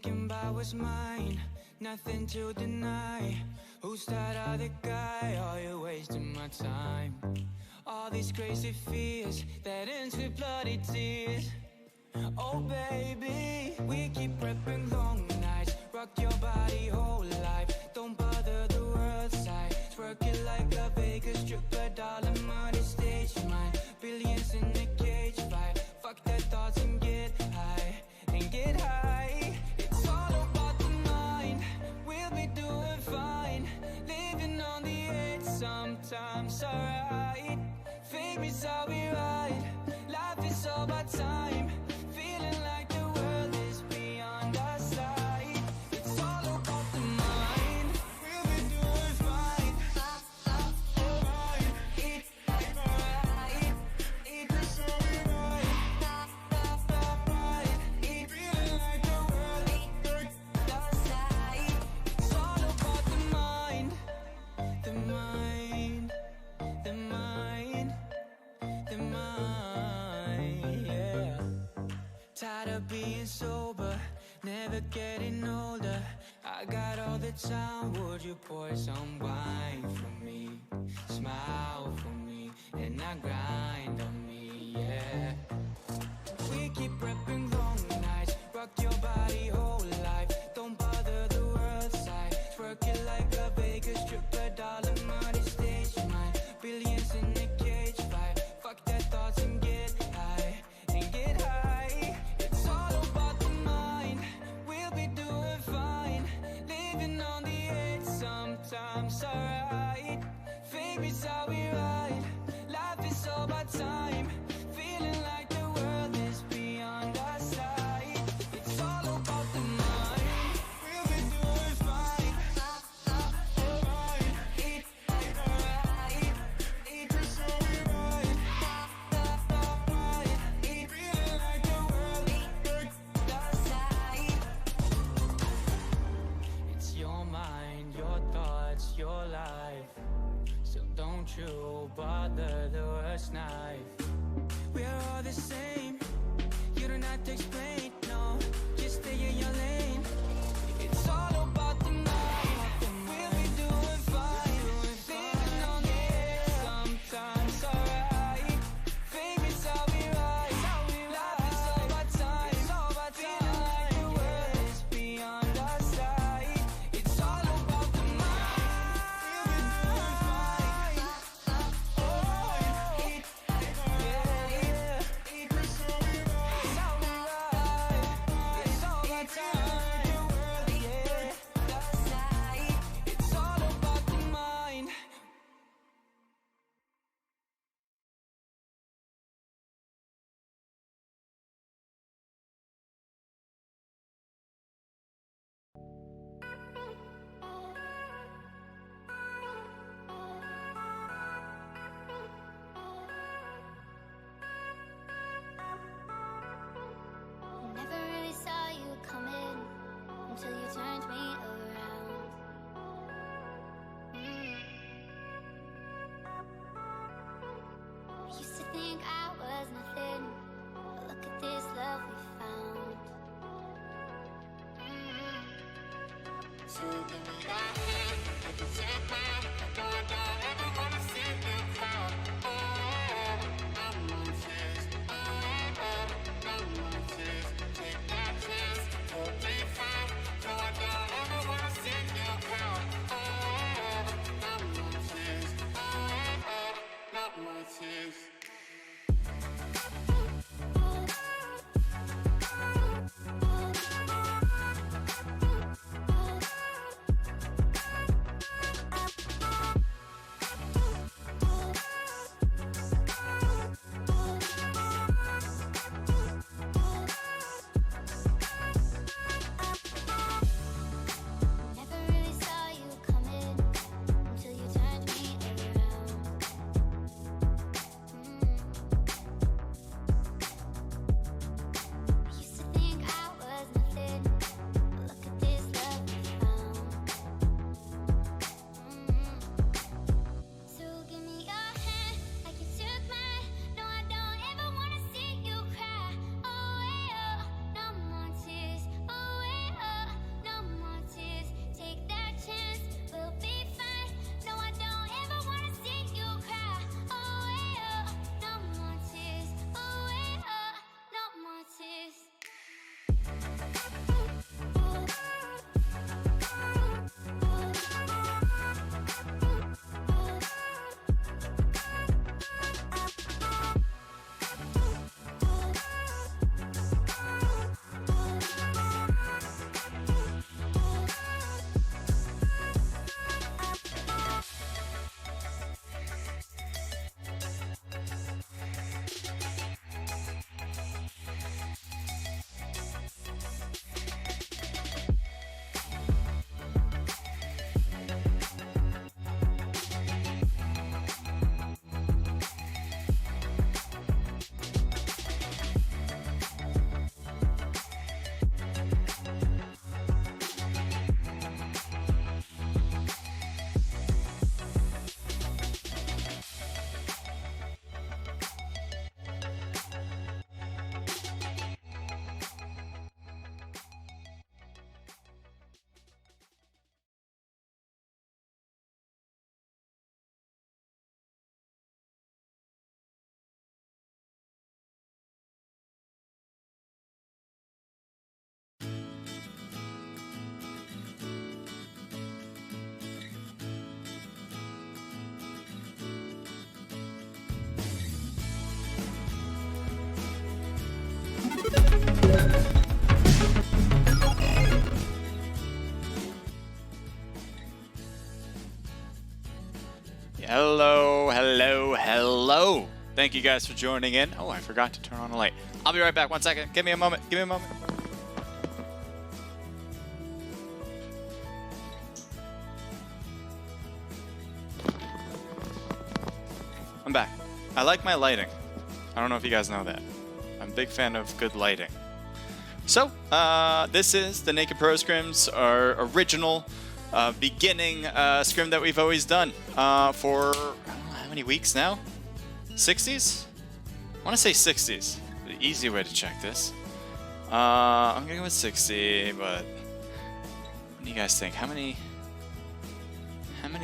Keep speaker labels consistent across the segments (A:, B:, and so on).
A: thinking about what's mine, nothing to deny. Who's that other guy? Oh, you're wasting my time. All these crazy fears that ends with bloody tears. Oh baby, we keep prepping long nights. Rock your body whole life. Don't bother the world side. Twerk it like a Vegas stripper, dollar money stage mine. Billions in a cage fight. Fuck their thoughts and get high, and get high. It's all about the mind. We'll be doing fine. Living on the edge, sometimes alright. Fame is how we ride. Life is all about time. Feeling like the world is beyond our sight. It's all about the mind. We'll be doing fine. Alright. It's alright. It's how we ride. Feeling like the world is beyond our sight. It's all about the mind. The mind. The mind. The mind, yeah. Tired of being sober, never getting older. I got all the time, would you pour some wine for me? Smile for me, and I grind on me, yeah. We keep prepping long nights, rock your body whole life. Don't bother the world side, twerk it like a Vegas stripper, dollar money stage mine. Billions in a cage fight. Fuck their thoughts and get high, and get high. It's all about the mind. We'll be doing fine. Living on the edge, sometimes alright. Fame is how we ride. Life is all about time. Feeling like the world is beyond our sight. It's all about the mind. We'll be doing fine. Alright. It's alright. It's how we ride. Feeling like the world is beyond our sight. It's your mind, your thoughts, your life. So don't you bother the worst knife. We're all the same. You don't have to explain, no. Just stay in your lane. It's all about the mind. We'll be doing fine. Living on the edge, sometimes alright. Fame is how we ride. Life is all about time. Feeling like the world is beyond our sight. It's all about the mind. We'll be doing fine. Oh, yeah. It's how we ride. It's all about time. The world, yeah. It's all about the mind.
B: Never really saw you coming until you turned me around. I used to think I was nothing, but look at this love we found. So give me that hand, I can take mine. No, I don't ever wanna see you cry. No more tears. No more tears. Take that chance, you'll be fine. No, I don't ever wanna see you cry. No more tears. No more tears.
C: Hello, hello, hello. Thank you guys for joining in. Oh, I forgot to turn on the light. I'll be right back. 1 second. Give me a moment. Give me a moment. I'm back. I like my lighting. I don't know if you guys know that. I'm a big fan of good lighting. So, this is the Naked Pro Scrims, our original beginning scrim that we've always done for, I don't know how many weeks now? 60s? I want to say 60s. The easy way to check this. I'm going to go with 60, but what do you guys think? How many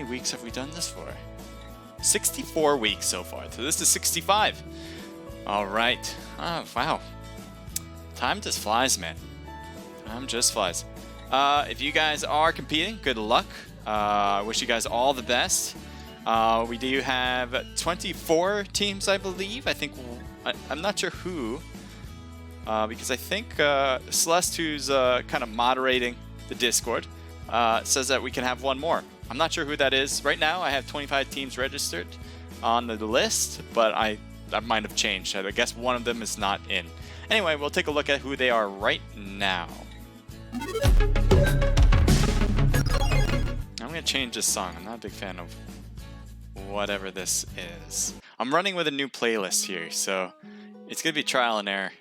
C: weeks have we done this for? 64 weeks so far. So this is 65. All right. Oh, wow. Time just flies, man. Time just flies. If you guys are competing, good luck. I wish you guys all the best. We do have 24 teams, I believe. I think I'm not sure who, because I think Celeste, who's kind of moderating the Discord, says that we can have one more. I'm not sure who that is. Right now, I have 25 teams registered on the list, but that might have changed. I guess one of them is not in. Anyway, we'll take a look at who they are right now. I'm going to change this song. I'm not a big fan of whatever this is. I'm running with a new playlist here, so it's going to be trial and error.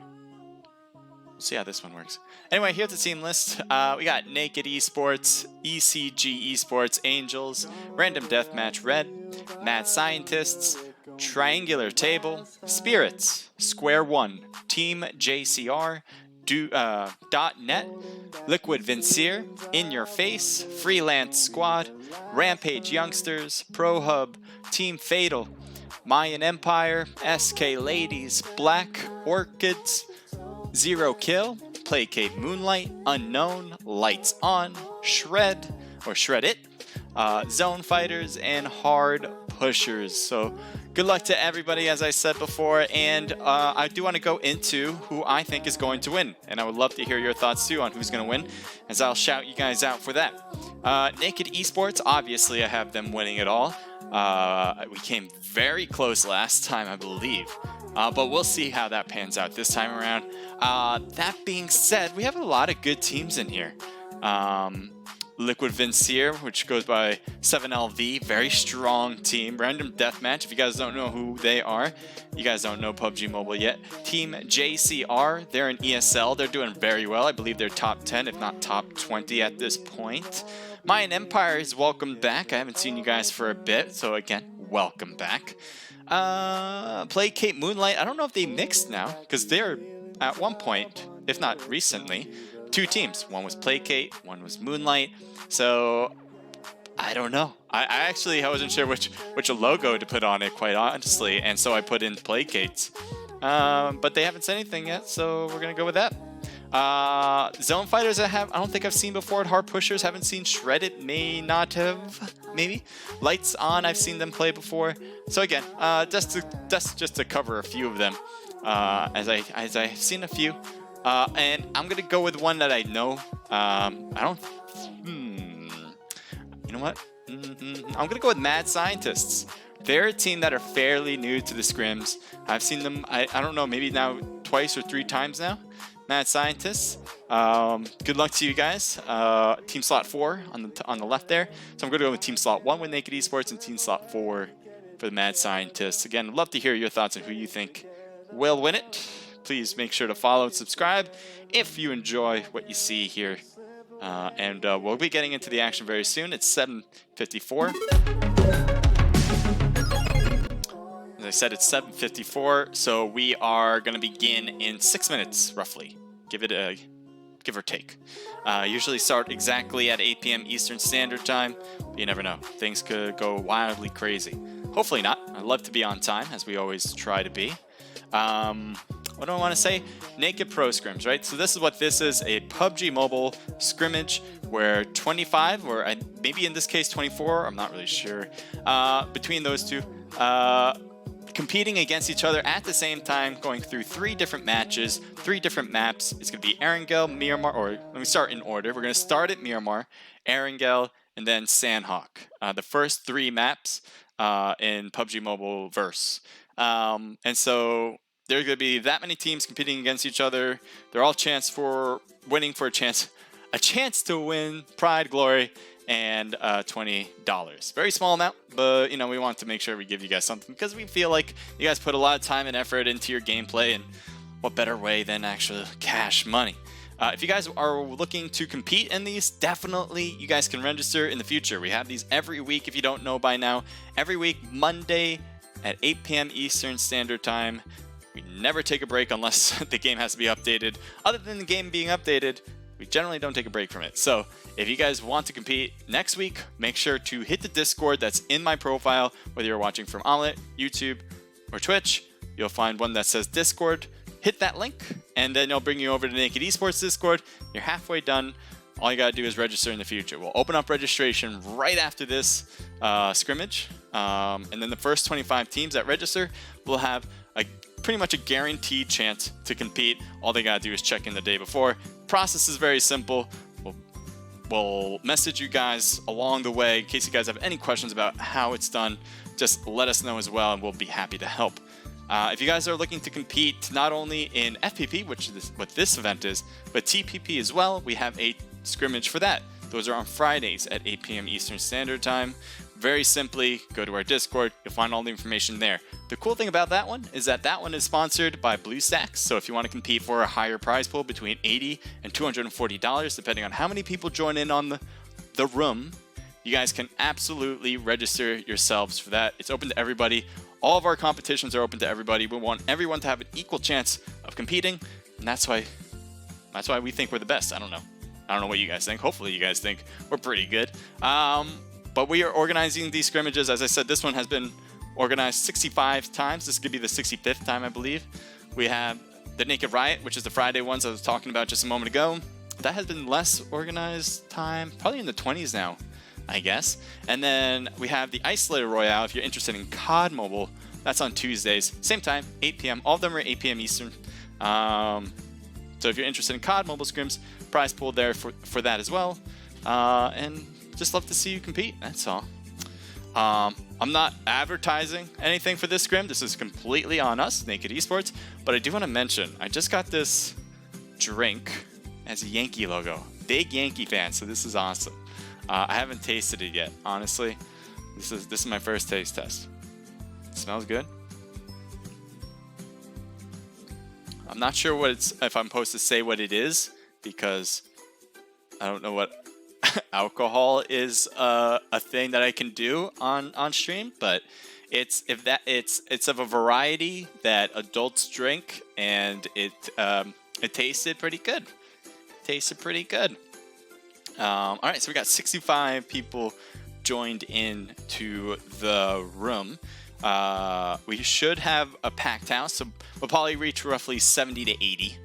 C: We'll see how this one works. Anyway, here's the team list. We got Naked Esports, ECG Esports, Angels, Random Deathmatch Red, Mad Scientists, Triangular Table, Spirits, Square One, Team JCR, .net, Liquid Vincier, In Your Face, Freelance Squad, Rampage Youngsters, Pro Hub, Team Fatal, Mayan Empire, SK Ladies, Black Orchids, Zero Kill, Placate Moonlight, Unknown, Lights On, Shred It, Zone Fighters, and Hard Pushers. So good luck to everybody, as I said before, and I do want to go into who I think is going to win, and I would love to hear your thoughts too on who's going to win, as I'll shout you guys out for that. Naked Esports, obviously I have them winning it all. We came very close last time, I believe, but we'll see how that pans out this time around. That being said, we have a lot of good teams in here. Liquid Vincier, which goes by 7LV, very strong team. Random Deathmatch, if you guys don't know who they are, you guys don't know PUBG Mobile yet. Team JCR, they're in ESL, they're doing very well. I believe they're top 10, if not top 20 at this point. Mayan Empire is welcome back. I haven't seen you guys for a bit, so again, welcome back. Placate Moonlight, I don't know if they mixed now, because they're at one point, if not recently, two teams. One was Placate, one was Moonlight. So I don't know. I wasn't sure which logo to put on it, quite honestly, and so I put in Placate. But they haven't said anything yet, so we're gonna go with that. Zone Fighters I don't think I've seen before. Hard Pushers haven't seen. Shred It may not have, maybe. Lights On, I've seen them play before. So again, just to cover a few of them, as I've seen a few. And I'm gonna go with one that I know. You know what? I'm gonna go with Mad Scientists. They're a team that are fairly new to the scrims. I've seen them, I don't know, maybe now twice or 3 times now. Mad Scientists. Good luck to you guys. Team slot 4 on the left there. So I'm gonna go with team slot 1 with Naked Esports and team slot 4 for the Mad Scientists. Again, I'd love to hear your thoughts on who you think will win it. Please make sure to follow and subscribe if you enjoy what you see here. And we'll be getting into the action very soon. It's 7:54. As I said, it's 7:54, so we are going to begin in 6 minutes, roughly. Give or take. Usually start exactly at 8 p.m. Eastern Standard Time, but you never know. Things could go wildly crazy. Hopefully not. I'd love to be on time, as we always try to be. What do I want to say? Naked Pro Scrims, right? So this is what this is, a PUBG Mobile scrimmage where 25, or maybe in this case 24, I'm not really sure, between those two, competing against each other at the same time, going through 3 different matches, 3 different maps. It's going to be Erangel, Miramar, or let me start in order. We're going to start at Miramar, Erangel, and then Sandhawk. The first 3 maps in PUBG Mobile verse. And so there's going to be that many teams competing against each other. They're all chance for winning for a chance to win pride, glory, and $20. Very small amount, but you know, we want to make sure we give you guys something because we feel like you guys put a lot of time and effort into your gameplay, and what better way than actually cash money. If you guys are looking to compete in these, definitely you guys can register in the future. We have these every week, if you don't know by now. Every week, Monday at 8 p.m. Eastern Standard Time. We never take a break unless the game has to be updated. Other than the game being updated, we generally don't take a break from it. So if you guys want to compete next week, make sure to hit the Discord that's in my profile. Whether you're watching from Omelet, YouTube, or Twitch, you'll find one that says Discord. Hit that link, and then it'll bring you over to Naked Esports Discord. You're halfway done. All you gotta do is register in the future. We'll open up registration right after this scrimmage, and then the first 25 teams that register will have pretty much a guaranteed chance to compete. All they gotta do is check in the day before. Process is very simple. We'll message you guys along the way in case you guys have any questions about how it's done. Just let us know as well, and we'll be happy to help. If you guys are looking to compete not only in FPP, which is what this event is, but TPP as well, we have a scrimmage for that. Those are on Fridays at 8 p.m. Eastern Standard Time. Very simply, go to our Discord. You'll find all the information there. The cool thing about that one is that one is sponsored by BlueStacks. So if you want to compete for a higher prize pool between $80 and $240, depending on how many people join in on the room, you guys can absolutely register yourselves for that. It's open to everybody. All of our competitions are open to everybody. We want everyone to have an equal chance of competing, and that's why we think we're the best. I don't know what you guys think. Hopefully you guys think we're pretty good. But we are organizing these scrimmages. As I said, this one has been organized 65 times. This could be the 65th time, I believe. We have the Naked Riot, which is the Friday ones I was talking about just a moment ago. That has been less organized time, probably in the 20s now, I guess. And then we have the Isolator Royale. If you're interested in COD Mobile, that's on Tuesdays. Same time, 8 p.m. All of them are 8 p.m. Eastern. So if you're interested in COD Mobile Scrims, prize pool there for that as well. And just love to see you compete. That's all. I'm not advertising anything for this scrim. This is completely on us, Naked Esports. But I do want to mention, I just got this drink as a Yankee logo. Big Yankee fan, so this is awesome. I haven't tasted it yet, honestly. This is my first taste test. It smells good. I'm not sure if I'm supposed to say what it is because I don't know what alcohol is a thing that I can do on stream, but it's of a variety that adults drink, and it tasted pretty good. All right, so we got 65 people joined in to the room. We should have a packed house, so we'll probably reach roughly 70 to 80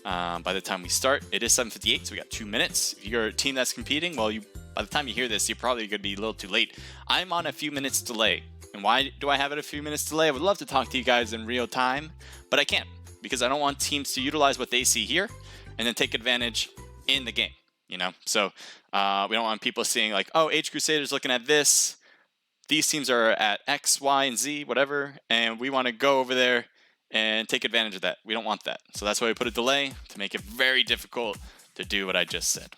C: by the time we start. It is 7:58, so we got 2 minutes. If you're a team that's competing, well, by the time you hear this, you're probably going to be a little too late. I'm on a few minutes delay. And why do I have it a few minutes delay? I would love to talk to you guys in real time, but I can't because I don't want teams to utilize what they see here and then take advantage in the game. You know, so we don't want people seeing like, oh, Age Crusader's looking at this. These teams are at X, Y, and Z, whatever, and we want to go over there and take advantage of that. We don't want that. So that's why we put a delay to make it very difficult to do what I just said.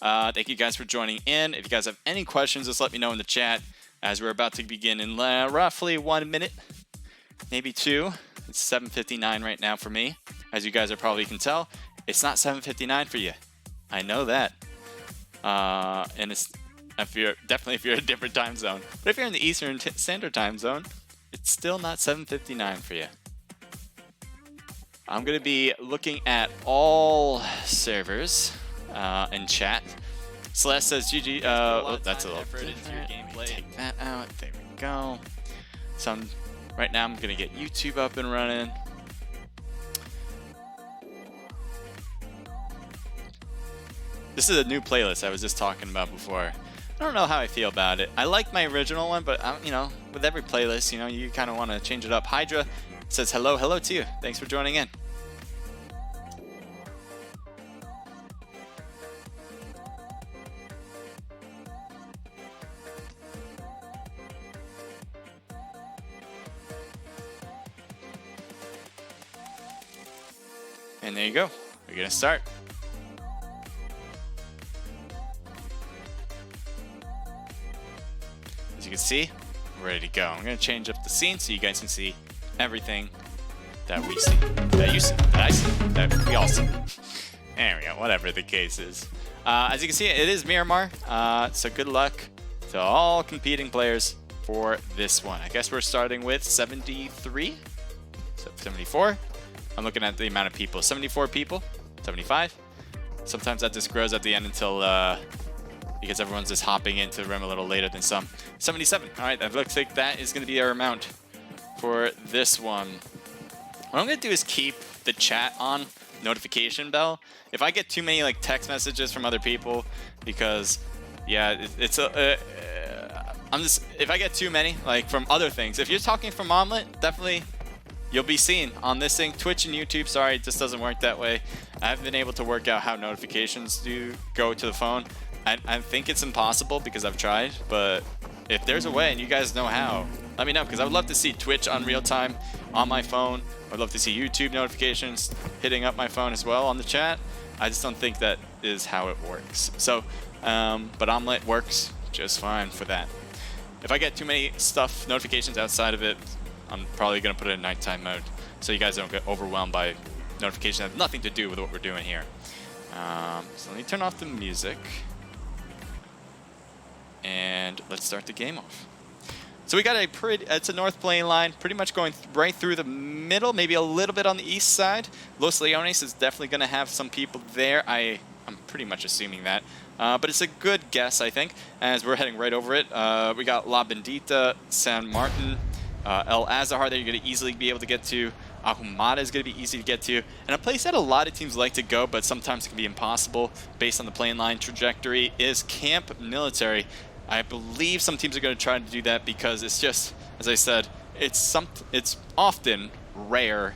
C: Thank you guys for joining in. If you guys have any questions, just let me know in the chat as we're about to begin in roughly 1 minute, maybe 2. It's 7:59 right now for me. As you guys are probably can tell, it's not 7:59 for you. I know that. And it's if you're a different time zone. But if you're in the Eastern Standard Time Zone, it's still not 7:59 for you. I'm gonna be looking at all servers and chat. Celeste says GG. Oh, that's a little effort into your gameplay. Take that out. There we go. So right now I'm gonna get YouTube up and running. This is a new playlist I was just talking about before. I don't know how I feel about it. I like my original one, but you know, with every playlist, you know, you kind of want to change it up. Hydra says hello to you. Thanks for joining in. And there you go. We're gonna start. As you can see, we're ready to go. I'm gonna change up the scene so you guys can see everything that we see, that you see, that I see, that we all see. There we go, whatever the case is. As you can see, it is Miramar, so good luck to all competing players for this one. I guess we're starting with 73, so 74. I'm looking at the amount of people, 74 people, 75. Sometimes that just grows at the end until, because everyone's just hopping into the room a little later than some. 77, all right, that looks like that is gonna be our amount for this one. What I'm gonna do is keep the chat on, notification bell. If I get too many like text messages from other people, because yeah, if I get too many like from other things, if you're talking from Omelet, definitely you'll be seen on this thing. Twitch and YouTube, sorry, it just doesn't work that way. I haven't been able to work out how notifications do go to the phone. I think it's impossible because I've tried, but if there's a way and you guys know how, let me know, because I would love to see Twitch on real time on my phone. I'd love to see YouTube notifications hitting up my phone as well on the chat. I just don't think that is how it works. So, but Omelet works just fine for that. If I get too many notifications outside of it, I'm probably going to put it in nighttime mode so you guys don't get overwhelmed by notifications that have nothing to do with what we're doing here. So let me turn off the music. And let's start the game off. So we got it's a north plane line, pretty much going right through the middle, maybe a little bit on the east side. Los Leones is definitely going to have some people there. I'm pretty much assuming that. But it's a good guess, I think, as we're heading right over it. We got La Bendita, San Martin, El Azahar that you're going to easily be able to get to. Ahumada is going to be easy to get to. And a place that a lot of teams like to go, but sometimes it can be impossible based on the plane line trajectory, is Camp Military. I believe some teams are going to try to do that because it's just, as I said, it's often rare,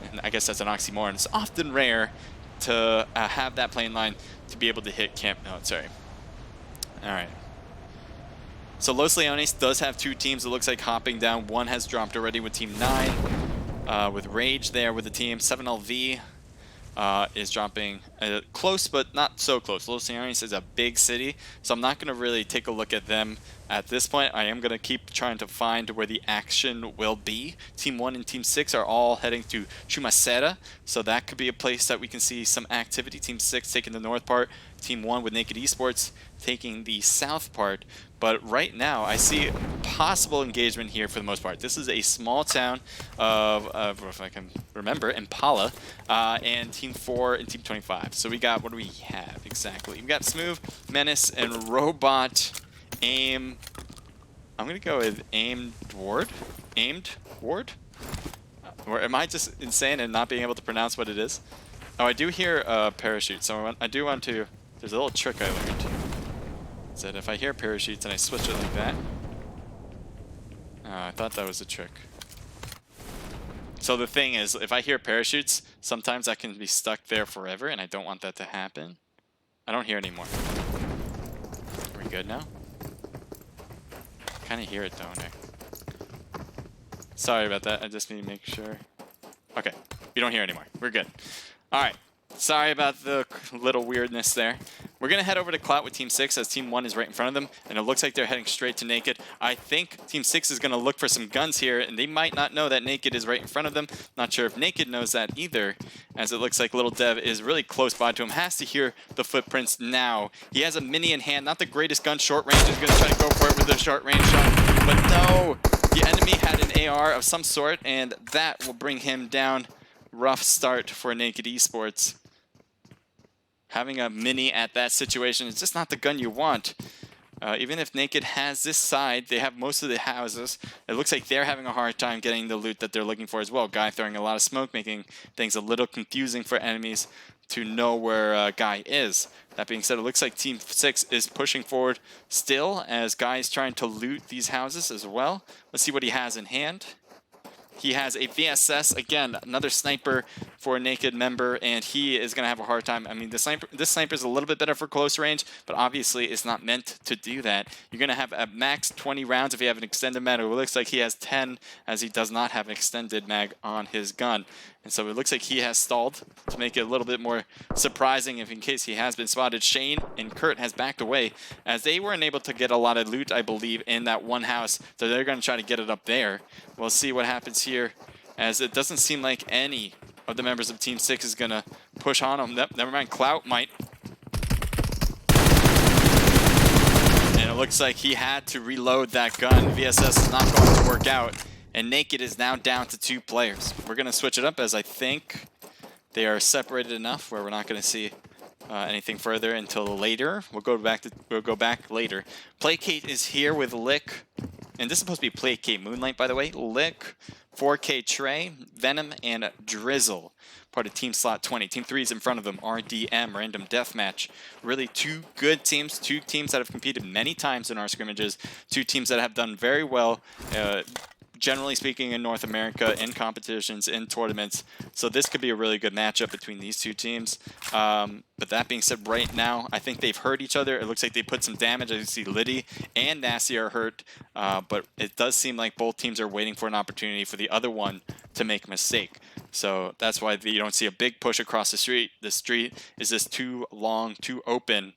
C: and I guess that's an oxymoron, it's often rare to have that plane line to be able to hit Camp Military. All right. So Los Leones does have two teams, it looks like, hopping down. One has dropped already with Team 9, with Rage there with the team. 7LV is dropping close, but not so close. Los Leones is a big city, so I'm not going to really take a look at them at this point. I am going to keep trying to find where the action will be. Team 1 and Team 6 are all heading to Chumacera, so that could be a place that we can see some activity. Team 6 taking the north part, Team 1 with Naked Esports taking the south part. But right now, I see possible engagement here for the most part. This is a small town of if I can remember, Impala, and Team 4 and Team 25. So we got, what do we have exactly? We got Smooth, Menace, and Robot, Aim. I'm going to go with Aimed Ward? Or am I just insane and not being able to pronounce what it is? Oh, I do hear parachute, so I do want to... There's a little trick I learned. Is that if I hear parachutes and I switch it like that... Oh, I thought that was a trick. So the thing is, if I hear parachutes, sometimes I can be stuck there forever, and I don't want that to happen. I don't hear anymore. Are we good now? I kind of hear it, don't I? Sorry about that, I just need to make sure. Okay, you don't hear anymore. We're good. Alright. Sorry about the little weirdness there. We're going to head over to Clout with Team 6 as Team 1 is right in front of them, and it looks like they're heading straight to Naked. I think Team 6 is going to look for some guns here, and they might not know that Naked is right in front of them. Not sure if Naked knows that either, as it looks like Little Dev is really close by to him. Has to hear the footprints now. He has a mini in hand, not the greatest gun. Short range is going to try to go for it with a short range shot, but no! The enemy had an AR of some sort, and that will bring him down. Rough start for Naked Esports. Having a mini at that situation is just not the gun you want. Even if Naked has this side, they have most of the houses. It looks like they're having a hard time getting the loot that they're looking for as well. Guy throwing a lot of smoke, making things a little confusing for enemies to know where Guy is. That being said, it looks like Team 6 is pushing forward still as Guy is trying to loot these houses as well. Let's see what he has in hand. He has a VSS, again, another sniper for a naked member, and he is going to have a hard time. I mean, this sniper is a little bit better for close range, but obviously it's not meant to do that. You're going to have a max 20 rounds if you have an extended mag. It looks like he has 10, as he does not have an extended mag on his gun. And so it looks like he has stalled to make it a little bit more surprising if in case he has been spotted. Shane and Kurt has backed away as they weren't able to get a lot of loot, I believe, in that one house. So they're going to try to get it up there. We'll see what happens here, as it doesn't seem like any of the members of Team 6 is going to push on him. Never mind, Clout might. And it looks like he had to reload that gun. VSS is not going to work out. And Naked is now down to 2 players. We're going to switch it up, as I think they are separated enough where we're not going to see anything further until later. We'll go back later. Placate is here with Lick. And this is supposed to be Placate Moonlight, by the way. Lick, 4K Trey, Venom, and Drizzle. Part of Team Slot 20. Team 3 is in front of them. RDM, Random Deathmatch. Really 2 good teams. 2 teams that have competed many times in our scrimmages. 2 teams that have done very well, generally speaking, in North America, in competitions, in tournaments. So this could be a really good matchup between these 2 teams. But that being said, right now, I think they've hurt each other. It looks like they put some damage. As you see, Liddy and Nasty are hurt. But it does seem like both teams are waiting for an opportunity for the other one to make a mistake. So that's why you don't see a big push across the street. The street is just too long, too open.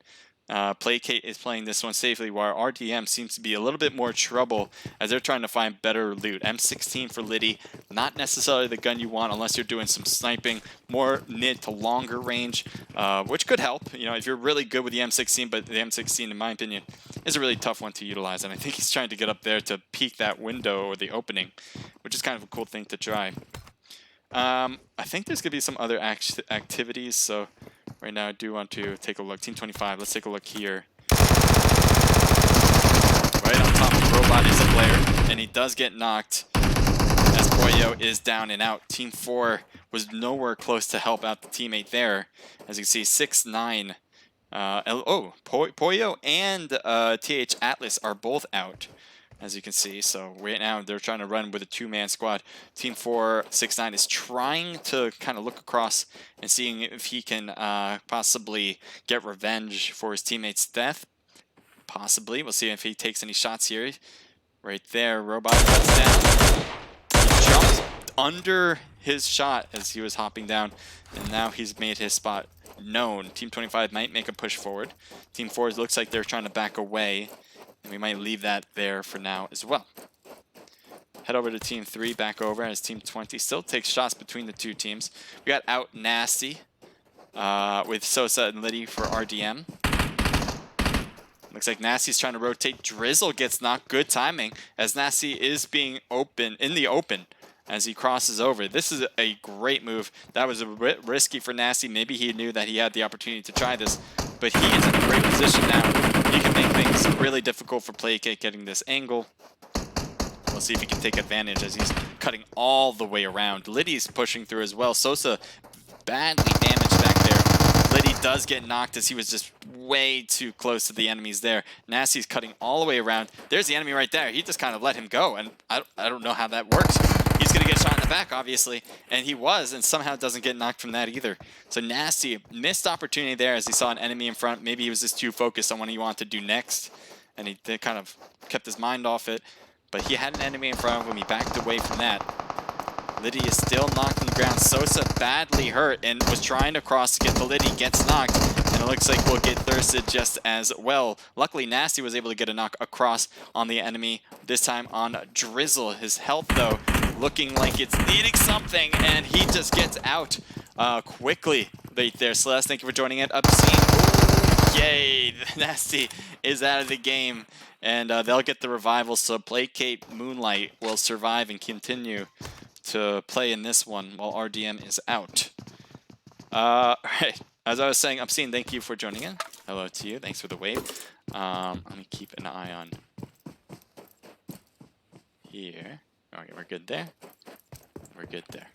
C: Placate is playing this one safely, while RDM seems to be a little bit more trouble as they're trying to find better loot. M16 for Liddy, not necessarily the gun you want unless you're doing some sniping, more mid to longer range, which could help, you know, if you're really good with the M16. But the M16, in my opinion, is a really tough one to utilize, and I think he's trying to get up there to peek that window or the opening, which is kind of a cool thing to try. I think there's gonna be some other activities, so right now I do want to take a look. Team 25, let's take a look here. Right on top of Robot is a player, and he does get knocked as Poyo is down and out. Team 4 was nowhere close to help out the teammate there. As you can see, 6-9. Poyo and TH Atlas are both out, as you can see. So right now they're trying to run with a 2-man squad. Team 4, 6-9 is trying to kind of look across and seeing if he can possibly get revenge for his teammate's death. Possibly. We'll see if he takes any shots here. Right there, Robot cuts down. He jumps under his shot as he was hopping down, and now he's made his spot known. Team 25 might make a push forward. Team 4 looks like they're trying to back away, and we might leave that there for now as well. Head over to Team 3, back over, as Team 20 still takes shots between the 2 teams. We got Out Nasty with Sosa and Liddy for RDM. Looks like Nasty's trying to rotate. Drizzle gets knocked. Good timing, as Nasty is being in the open as he crosses over. This is a great move. That was a bit risky for Nasty. Maybe he knew that he had the opportunity to try this, but he is in a great position now. He can make things really difficult for Placate getting this angle. We'll see if he can take advantage as he's cutting all the way around. Liddy's pushing through as well. Sosa badly damaged back there. Liddy does get knocked as he was just way too close to the enemies there. Nasty's cutting all the way around. There's the enemy right there. He just kind of let him go, and I don't know how that works. He's going to get shot in the back, obviously, and he was, and somehow doesn't get knocked from that either. So Nasty, missed opportunity there as he saw an enemy in front. Maybe he was just too focused on what he wanted to do next, and he kind of kept his mind off it. But he had an enemy in front of him. He backed away from that. Liddy is still knocked on the ground. Sosa badly hurt and was trying to cross to get to Liddy. Gets knocked, and it looks like we'll get thirsted just as well. Luckily, Nasty was able to get a knock across on the enemy, this time on Drizzle. His health, though, looking like it's needing something, and he just gets out quickly right there. Celeste, thank you for joining it. Obscene. Yay, Nasty is out of the game, and they'll get the revival, so Placate Moonlight will survive and continue to play in this one while RDM is out. Right. As I was saying, Obscene, thank you for joining in. Hello to you. Thanks for the wave. Let me keep an eye on here. Okay, we're good there. We're good there.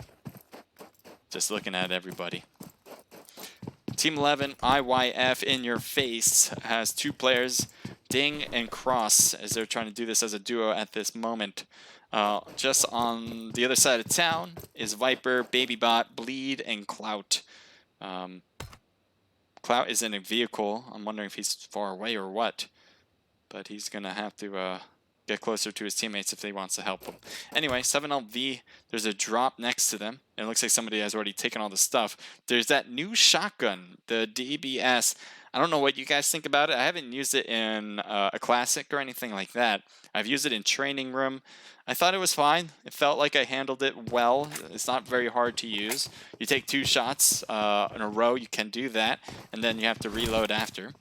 C: Just looking at everybody. Team 11, IYF in your face, has 2 players. Ding and Cross, as they're trying to do this as a duo at this moment. Just on the other side of town is Viper, Babybot, Bleed, and Clout. Clout is in a vehicle. I'm wondering if he's far away or what. But he's going to have to get closer to his teammates if he wants to help them. Anyway, 7LV, there's a drop next to them. It looks like somebody has already taken all the stuff. There's that new shotgun, the DBS. I don't know what you guys think about it. I haven't used it in a classic or anything like that. I've used it in training room. I thought it was fine. It felt like I handled it well. It's not very hard to use. You take 2 shots in a row, you can do that, and then you have to reload after.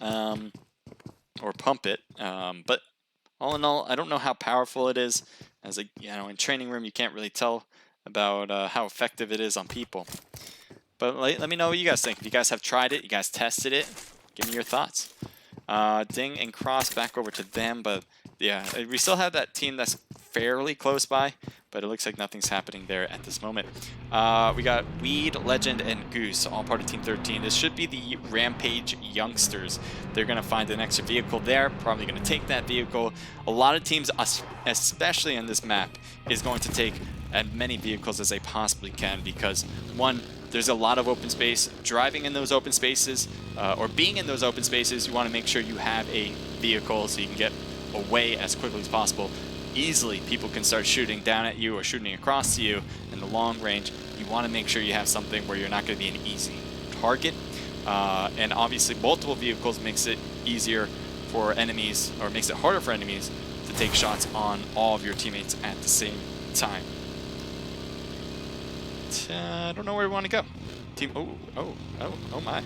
C: Or pump it. But all in all, I don't know how powerful it is. As a, in training room, you can't really tell about how effective it is on people. But let me know what you guys think. If you guys have tried it, you guys tested it, give me your thoughts. Ding and Cross back over to them, but yeah, we still have that team that's fairly close by, but it looks like nothing's happening there at this moment. We got Weed, Legend, and Goose, all part of Team 13. This should be the Rampage youngsters. They're going to find an extra vehicle there, probably going to take that vehicle. A lot of teams, especially on this map, is going to take as many vehicles as they possibly can because, one, there's a lot of open space. Driving in those open spaces, or being in those open spaces, you want to make sure you have a vehicle so you can get away as quickly as possible. Easily, people can start shooting down at you or shooting across to you in the long range. You want to make sure you have something where you're not going to be an easy target. And obviously, multiple vehicles makes it easier for enemies, or makes it harder for enemies to take shots on all of your teammates at the same time. I don't know where we want to go. Team, oh my.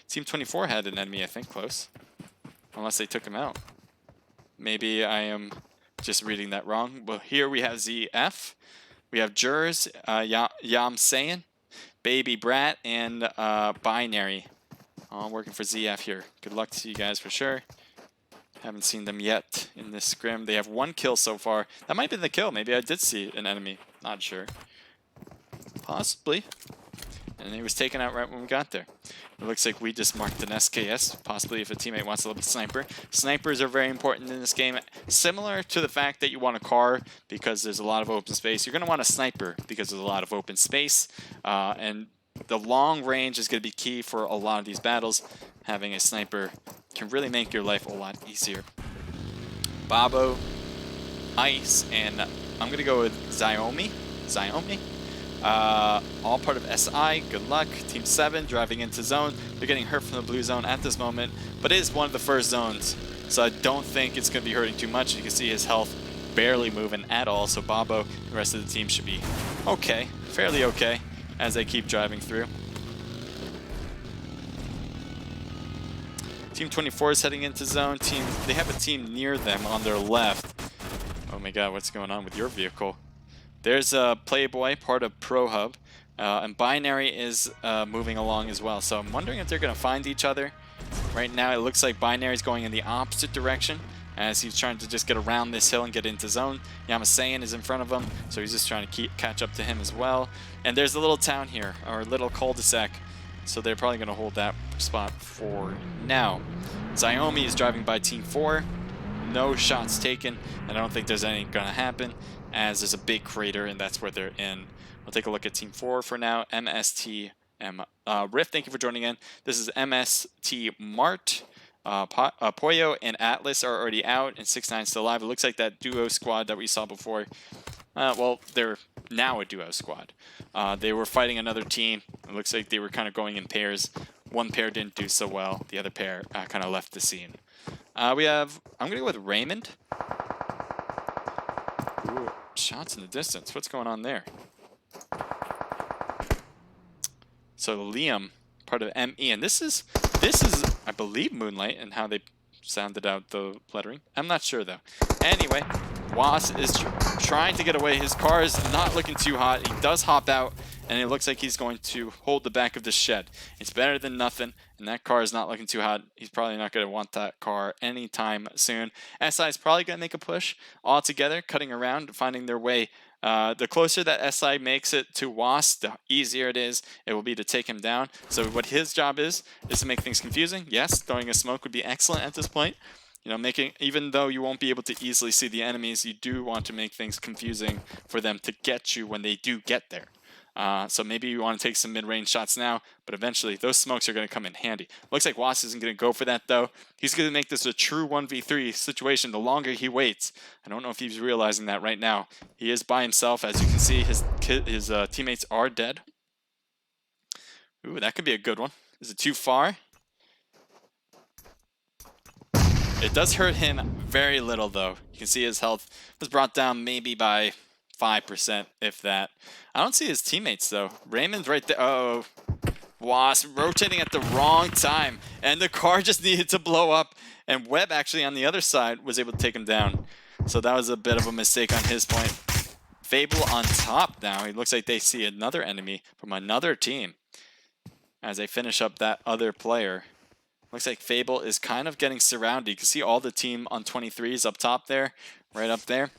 C: Team 24 had an enemy, I think, close. Unless they took him out. Maybe I am just reading that wrong. Well, here we have ZF. We have Jers, Yam Sayin, Baby Brat, and Binary. All working for ZF here. Good luck to you guys for sure. Haven't seen them yet in this scrim. They have 1 kill so far. That might have been the kill. Maybe I did see an enemy. Not sure. Possibly. And he was taken out right when we got there. It looks like we just marked an SKS, possibly if a teammate wants a little sniper. Snipers are very important in this game. Similar to the fact that you want a car because there's a lot of open space, you're going to want a sniper because there's a lot of open space. And the long range is going to be key for a lot of these battles. Having a sniper can really make your life a lot easier. Babo, Ice, and I'm going to go with Xiaomi. All part of SI. Good luck. Team 7 driving into zone. They're getting hurt from the blue zone at this moment, but it is one of the first zones, so I don't think it's going to be hurting too much. You can see his health barely moving at all, so Babo, the rest of the team should be okay, fairly okay, as they keep driving through. Team 24 is heading into zone. They have a team near them on their left. Oh my god, what's going on with your vehicle? There's a Playboy, part of Pro Hub, and Binary is moving along as well. So I'm wondering if they're going to find each other. Right now it looks like Binary's going in the opposite direction as he's trying to just get around this hill and get into zone. Yamasayan is in front of him, so he's just trying to catch up to him as well. And there's a little town here, or a little cul-de-sac, so they're probably going to hold that spot for now. Xiaomi is driving by Team 4. No shots taken, and I don't think there's anything going to happen, as there's a big crater, and that's where they're in. We'll take a look at Team 4 for now. MST Riff, thank you for joining in. This is MST Mart. Poyo and Atlas are already out, and 6ix9ine still alive. It looks like that duo squad that we saw before. Well, they're now a duo squad. They were fighting another team. It looks like they were kind of going in pairs. One pair didn't do so well. The other pair kind of left the scene. I'm going to go with Raymond. Ooh, shots in the distance. What's going on there? So Liam, part of ME, and this is I believe Moonlight and how they sounded out the lettering. I'm not sure though. Anyway, Was is trying to get away. His car is not looking too hot. He does hop out, and it looks like he's going to hold the back of the shed. It's better than nothing, and that car is not looking too hot. He's probably not going to want that car anytime soon. SI is probably going to make a push all together, cutting around, finding their way. The closer that SI makes it to Was, the easier it will be to take him down. So what his job is to make things confusing. Yes, throwing a smoke would be excellent at this point. You know, even though you won't be able to easily see the enemies, you do want to make things confusing for them to get you when they do get there. So maybe you want to take some mid-range shots now, but eventually those smokes are going to come in handy. Looks like Was isn't going to go for that, though. He's going to make this a true 1v3 situation the longer he waits. I don't know if he's realizing that right now. He is by himself. As you can see, his teammates are dead. Ooh, that could be a good one. Is it too far? It does hurt him very little, though. You can see his health was brought down maybe by 5%, if that. I don't see his teammates, though. Raymond's right there. Uh-oh. Was rotating at the wrong time, and the car just needed to blow up, and Webb actually on the other side was able to take him down. So that was a bit of a mistake on his point. Fable on top now. It looks like they see another enemy from another team as they finish up that other player. Looks like Fable is kind of getting surrounded. You can see all the team on 23s up top there, right up there.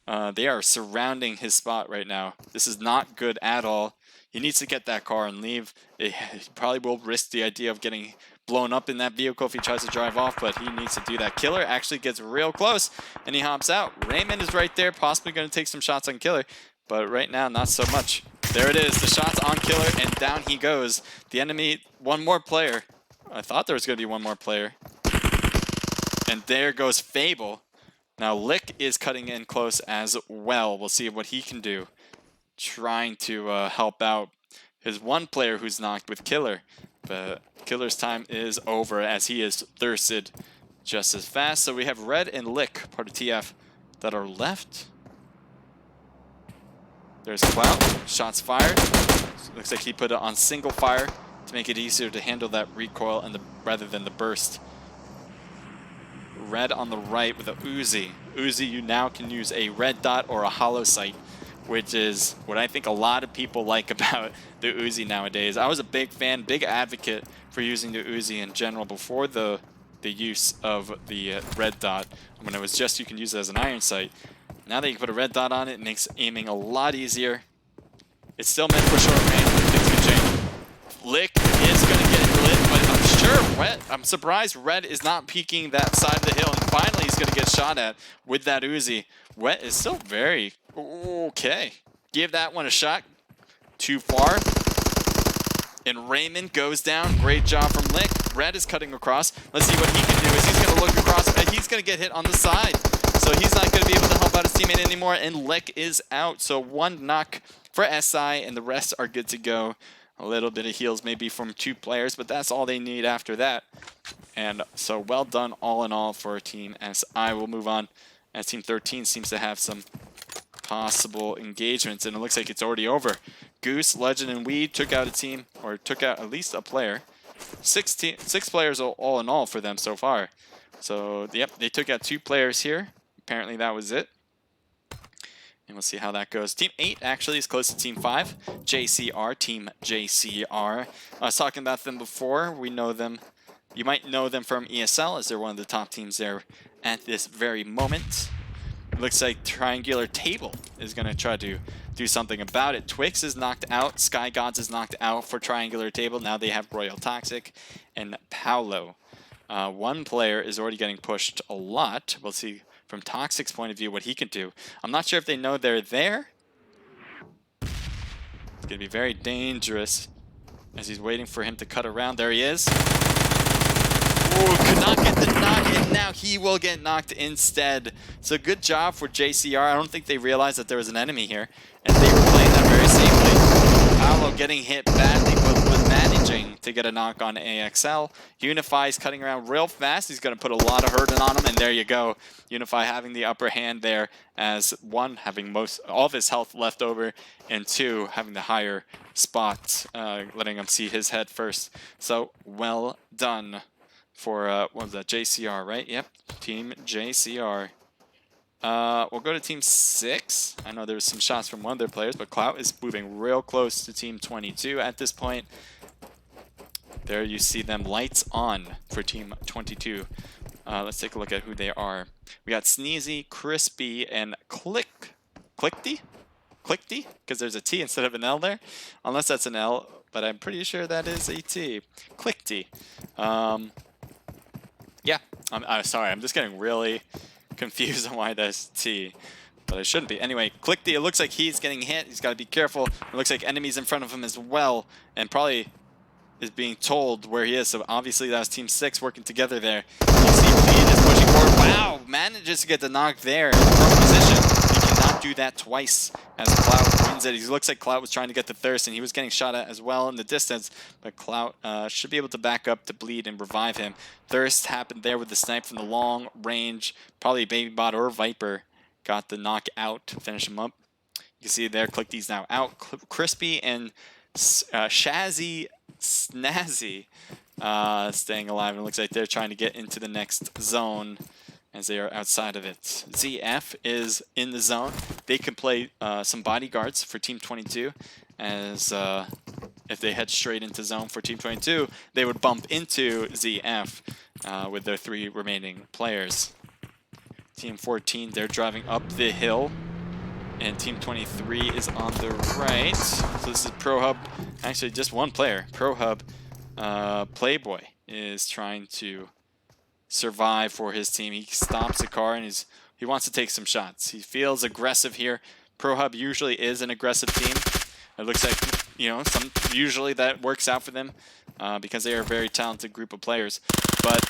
C: They are surrounding his spot right now. This is not good at all. He needs to get that car and leave. He probably will risk the idea of getting blown up in that vehicle if he tries to drive off, but he needs to do that. Killer actually gets real close, and he hops out. Raymond is right there, possibly going to take some shots on Killer, but right now, not so much. There it is, the shots on Killer, and down he goes. The enemy, one more player. I thought there was going to be one more player. And there goes Fable. Now Lick is cutting in close as well. We'll see what he can do. Trying to help out his one player who's knocked with Killer. But Killer's time is over as he is thirsted just as fast. So we have Red and Lick, part of TF, that are left. There's Clout. Shots fired. Looks like he put it on single fire to make it easier to handle that recoil and rather than the burst. Red on the right with a Uzi. Uzi, you now can use a red dot or a hollow sight, which is what I think a lot of people like about the Uzi nowadays. I was a big fan, big advocate for using the Uzi in general before the use of the red dot. When it was just you can use it as an iron sight. Now that you can put a red dot on it, it makes aiming a lot easier. It's still meant for short range, but things can change. Lick is going to get lit, but I'm surprised Red is not peeking that side of the hill, and finally he's going to get shot at with that Uzi. Wet is still very okay. Give that one a shot. Too far. And Raymond goes down. Great job from Lick. Red is cutting across. Let's see what he can do. Is he's going to look across, and he's going to get hit on the side. So he's not going to be able to help out his teammate anymore, and Lick is out. So one knock for SI, and the rest are good to go. A little bit of heals maybe from 2 players, but that's all they need after that. And so well done all in all for Team SI. We'll move on as Team 13 seems to have some possible engagements, and it looks like it's already over. Goose, Legend, and Weed took out a team, or took out at least a player. 6 players all in all for them so far. So, yep, they took out 2 players here. Apparently that was it. And we'll see how that goes. Team 8 actually is close to Team 5. JCR, Team JCR. I was talking about them before. We know them. You might know them from ESL as they're one of the top teams there at this very moment. It looks like Triangular Table is going to try to do something about it. Twix is knocked out. Sky Gods is knocked out for Triangular Table. Now they have Royal Toxic and Paolo. One player is already getting pushed a lot. We'll see from Toxic's point of view what he can do. I'm not sure if they know they're there. It's going to be very dangerous as he's waiting for him to cut around. There he is. Ooh, could not get the knock, and now he will get knocked instead. So good job for JCR. I don't think they realized that there was an enemy here, and they were playing that very safely. Paolo getting hit badly, but was managing to get a knock on AXL. Unify is cutting around real fast. He's going to put a lot of hurting on him, and there you go. Unify having the upper hand there as 1, having all of his health left over, and 2, having the higher spot, letting him see his head first. So well done for, what was that, JCR, right? Yep, Team JCR. We'll go to Team 6. I know there was some shots from one of their players, but Clout is moving real close to Team 22 at this point. There you see them lights on for Team 22. Let's take a look at who they are. We got Sneezy, Crispy, and Clickty? Clickty? Because there's a T instead of an L there. Unless that's an L, but I'm pretty sure that is a T. Clickty. Yeah, I'm sorry. I'm just getting really confused on why that's T. But it shouldn't be. Anyway, Clickty, it looks like he's getting hit. He's got to be careful. It looks like enemies in front of him as well. And probably is being told where he is. So obviously that was Team 6 working together there. You see Bleed is pushing forward. Wow, manages to get the knock there in the front position. He cannot do that twice as Clout wins it. He looks like Clout was trying to get the Thirst, and he was getting shot at as well in the distance. But Clout should be able to back up to Bleed and revive him. Thirst happened there with the snipe from the long range. Probably Babybot or Viper got the knock out to finish him up. You can see there, Clickty's now out. Crispy and Shazzy Snazzy staying alive. It looks like they're trying to get into the next zone as they are outside of it. ZF is in the zone. They can play some bodyguards for Team 22, as if they head straight into zone for Team 22, they would bump into ZF with their 3 remaining players. Team 14, they're driving up the hill, and Team 23 is on the right. So this is Pro Hub. Actually, just one player. Pro Hub Playboy is trying to survive for his team. He stops the car and he wants to take some shots. He feels aggressive here. Pro Hub usually is an aggressive team. It looks like, you know, usually that works out for them because they are a very talented group of players. But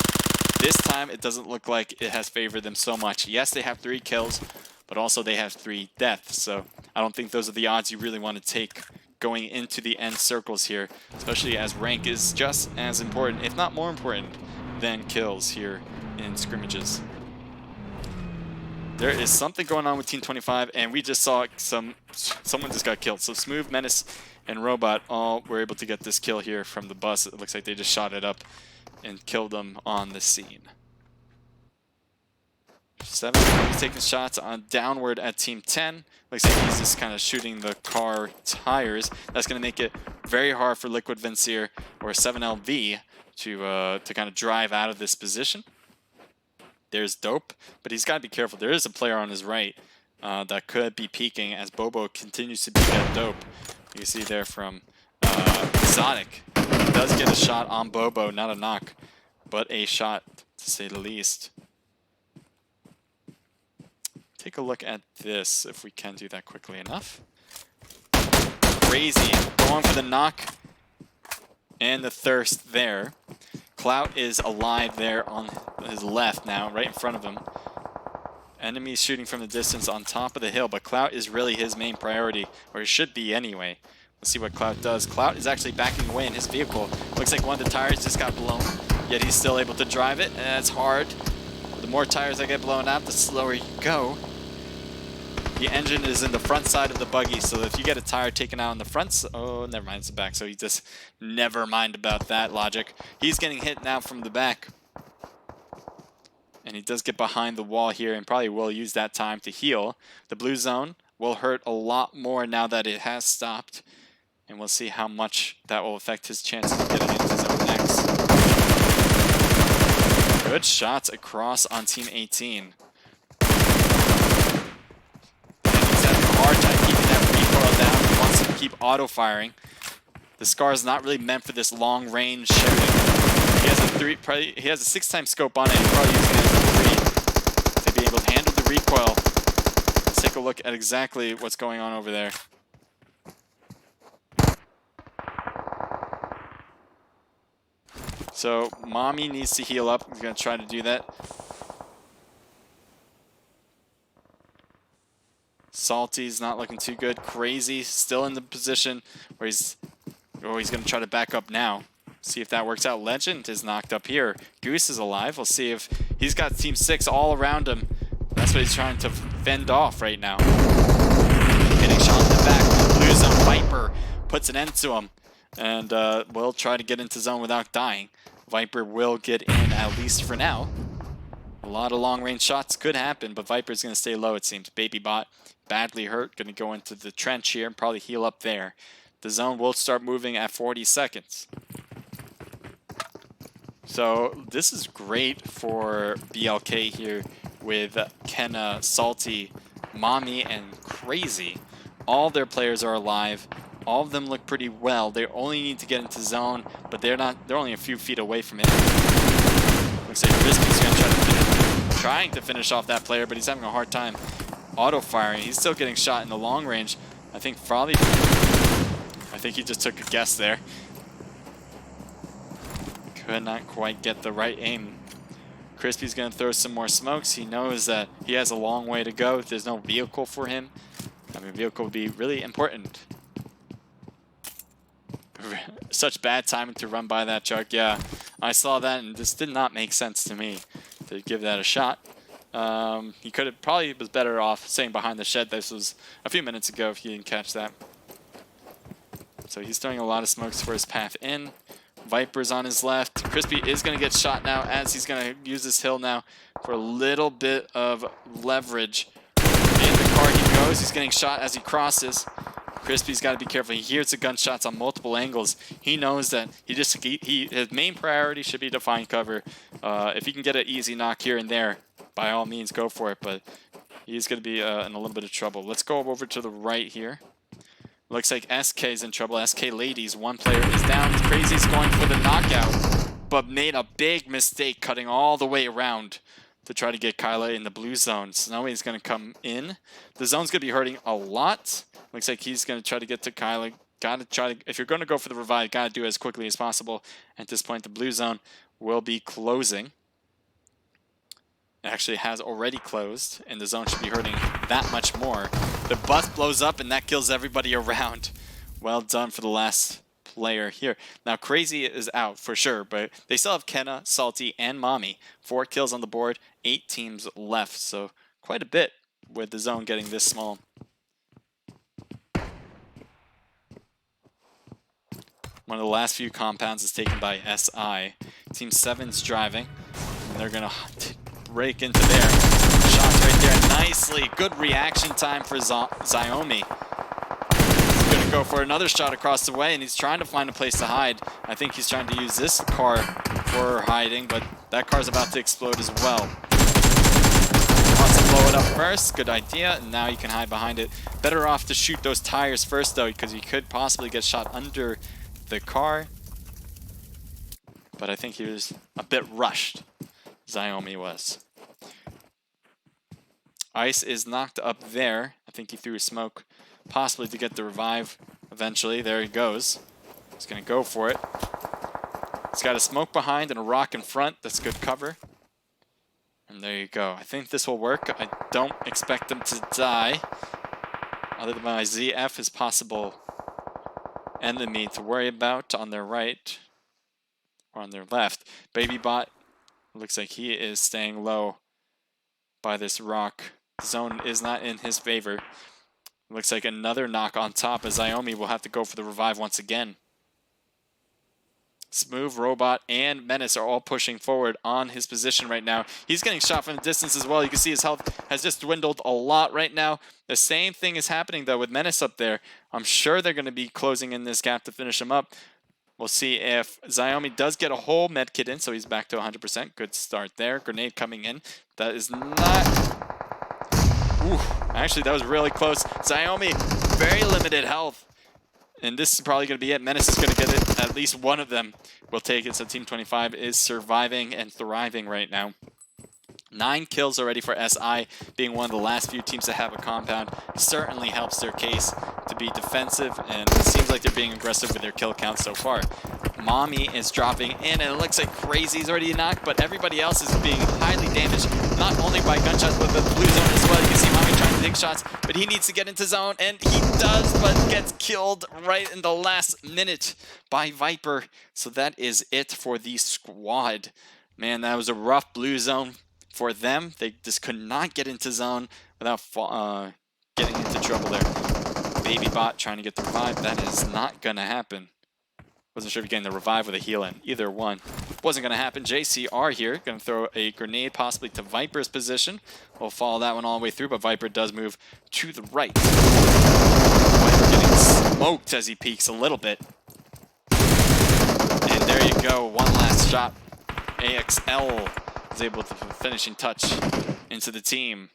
C: this time, it doesn't look like it has favored them so much. Yes, they have 3 kills, but also they have 3 deaths. So I don't think those are the odds you really want to take going into the end circles here, especially as rank is just as important, if not more important, than kills here in scrimmages. There is something going on with Team 25, and we just saw someone just got killed. So Smooth, Menace, and Robot all were able to get this kill here from the bus. It looks like they just shot it up and killed them on the scene. 7 is taking shots on downward at Team 10. Looks like he's just kind of shooting the car tires. That's going to make it very hard for Liquid Vincier or 7LV to kind of drive out of this position. There's Dope, but he's got to be careful. There is a player on his right that could be peeking as Bobo continues to beat that Dope. You can see there from Exotic. He does get a shot on Bobo, not a knock, but a shot to say the least. Take a look at this, if we can do that quickly enough. Crazy, going for the knock and the Thirst there. Clout is alive there on his left now, right in front of him. Enemies shooting from the distance on top of the hill, but Clout is really his main priority, or it should be anyway. Let's see what Clout does. Clout is actually backing away in his vehicle. Looks like one of the tires just got blown, yet he's still able to drive it, and it's hard. The more tires that get blown out, the slower you go. The engine is in the front side of the buggy, so if you get a tire taken out on the front, oh, never mind, it's the back, so he just never mind about that logic. He's getting hit now from the back. And he does get behind the wall here and probably will use that time to heal. The blue zone will hurt a lot more now that it has stopped. And we'll see how much that will affect his chances of getting into zone next. Good shots across on Team 18. Hard time keeping that recoil down. He wants to keep auto-firing. The Scar is not really meant for this long-range shooting. He has a 6-time scope on it. He's probably using it as a 3 to be able to handle the recoil. Let's take a look at exactly what's going on over there. So Mommy needs to heal up. He's going to try to do that. Salty's not looking too good. Crazy still in the position where he's going to try to back up now. See if that works out. Legend is knocked up here. Goose is alive. We'll see if he's got Team 6 all around him. That's what he's trying to fend off right now. Getting shot in the back. Blue zone. Viper puts an end to him. And will try to get into zone without dying. Viper will get in at least for now. A lot of long-range shots could happen, but Viper's going to stay low, it seems. Baby Bot, badly hurt, going to go into the trench here and probably heal up there. The zone will start moving at 40 seconds. So this is great for BLK here with Kenna, Salty, Mommy, and Crazy. All their players are alive. All of them look pretty well. They only need to get into zone, but they're only a few feet away from it. Looks like Crispy's going to trying to finish off that player, but he's having a hard time auto-firing. He's still getting shot in the long range. I think he just took a guess there. Could not quite get the right aim. Crispy's going to throw some more smokes. He knows that he has a long way to go. There's no vehicle for him. I mean, vehicle would be really important. Such bad timing to run by that truck. Yeah, I saw that, and this did not make sense to me to give that a shot. He could have probably was better off staying behind the shed. This was a few minutes ago if he didn't catch that. So he's throwing a lot of smokes for his path in. Viper's on his left. Crispy is going to get shot now as he's going to use this hill now for a little bit of leverage. In the car he goes. He's getting shot as he crosses. Crispy's got to be careful. He hears the gunshots on multiple angles. He knows that his main priority should be to find cover. If he can get an easy knock here and there, by all means, go for it. But he's going to be in a little bit of trouble. Let's go over to the right here. Looks like SK is in trouble. SK Ladies, one player is down. Crazy's going for the knockout, but made a big mistake cutting all the way around to try to get Kyla in the blue zone. Snowy's going to come in. The zone's going to be hurting a lot. Looks like he's going to try to get to Kyla. If you're going to go for the revive, got to do it as quickly as possible. At this point, the blue zone will be closing. It actually has already closed, and the zone should be hurting that much more. The bus blows up, and that kills everybody around. Well done for the last player here. Now, Crazy is out for sure, but they still have Kenna, Salty, and Mommy. 4 kills on the board, 8 teams left, so quite a bit with the zone getting this small. One of the last few compounds is taken by SI. Team 7's driving, and they're going to break into there. Shots right there nicely. Good reaction time for Xiaomi. He's going to go for another shot across the way, and he's trying to find a place to hide. I think he's trying to use this car for hiding, but that car's about to explode as well. Wants to blow it up first. Good idea. And now you can hide behind it. Better off to shoot those tires first, though, because you could possibly get shot under the car. But I think he was a bit rushed. Xiaomi was. Ice is knocked up there. I think he threw a smoke, possibly to get the revive eventually. There he goes. He's going to go for it. He's got a smoke behind and a rock in front. That's good cover. And there you go. I think this will work. I don't expect them to die. Other than my ZF is possible enemy to worry about on their right or on their left. Baby Bot looks like he is staying low by this rock. The zone is not in his favor. Looks like another knock on top as Xiaomi will have to go for the revive once again. Smooth, Robot, and Menace are all pushing forward on his position right now. He's getting shot from a distance as well. You can see his health has just dwindled a lot right now. The same thing is happening, though, with Menace up there. I'm sure they're going to be closing in this gap to finish him up. We'll see if Xiaomi does get a whole med kit in, so he's back to 100%. Good start there. Grenade coming in. That is not... Ooh, actually, that was really close. Xiaomi, very limited health. And this is probably going to be it. Menace is going to get it. At least one of them will take it. So Team 25 is surviving and thriving right now. 9 kills already for SI, being one of the last few teams to have a compound. Certainly helps their case to be defensive, and it seems like they're being aggressive with their kill count so far. Mommy is dropping in, and it looks like Crazy's already knocked, but everybody else is being highly damaged, not only by gunshots, but the blue zone as well. You can see Mommy trying to take shots, but he needs to get into zone, and he does, but gets killed right in the last minute by Viper. So that is it for the squad. Man, that was a rough blue zone for them. They just could not get into zone without getting into trouble there. Baby Bot trying to get the revive. That is not going to happen. Wasn't sure if getting the revive or the heal in. Either one wasn't going to happen. JCR here going to throw a grenade possibly to Viper's position. We'll follow that one all the way through, but Viper does move to the right. Viper getting smoked as he peeks a little bit. And there you go. One last shot. AXL is able to put a finishing touch into the team.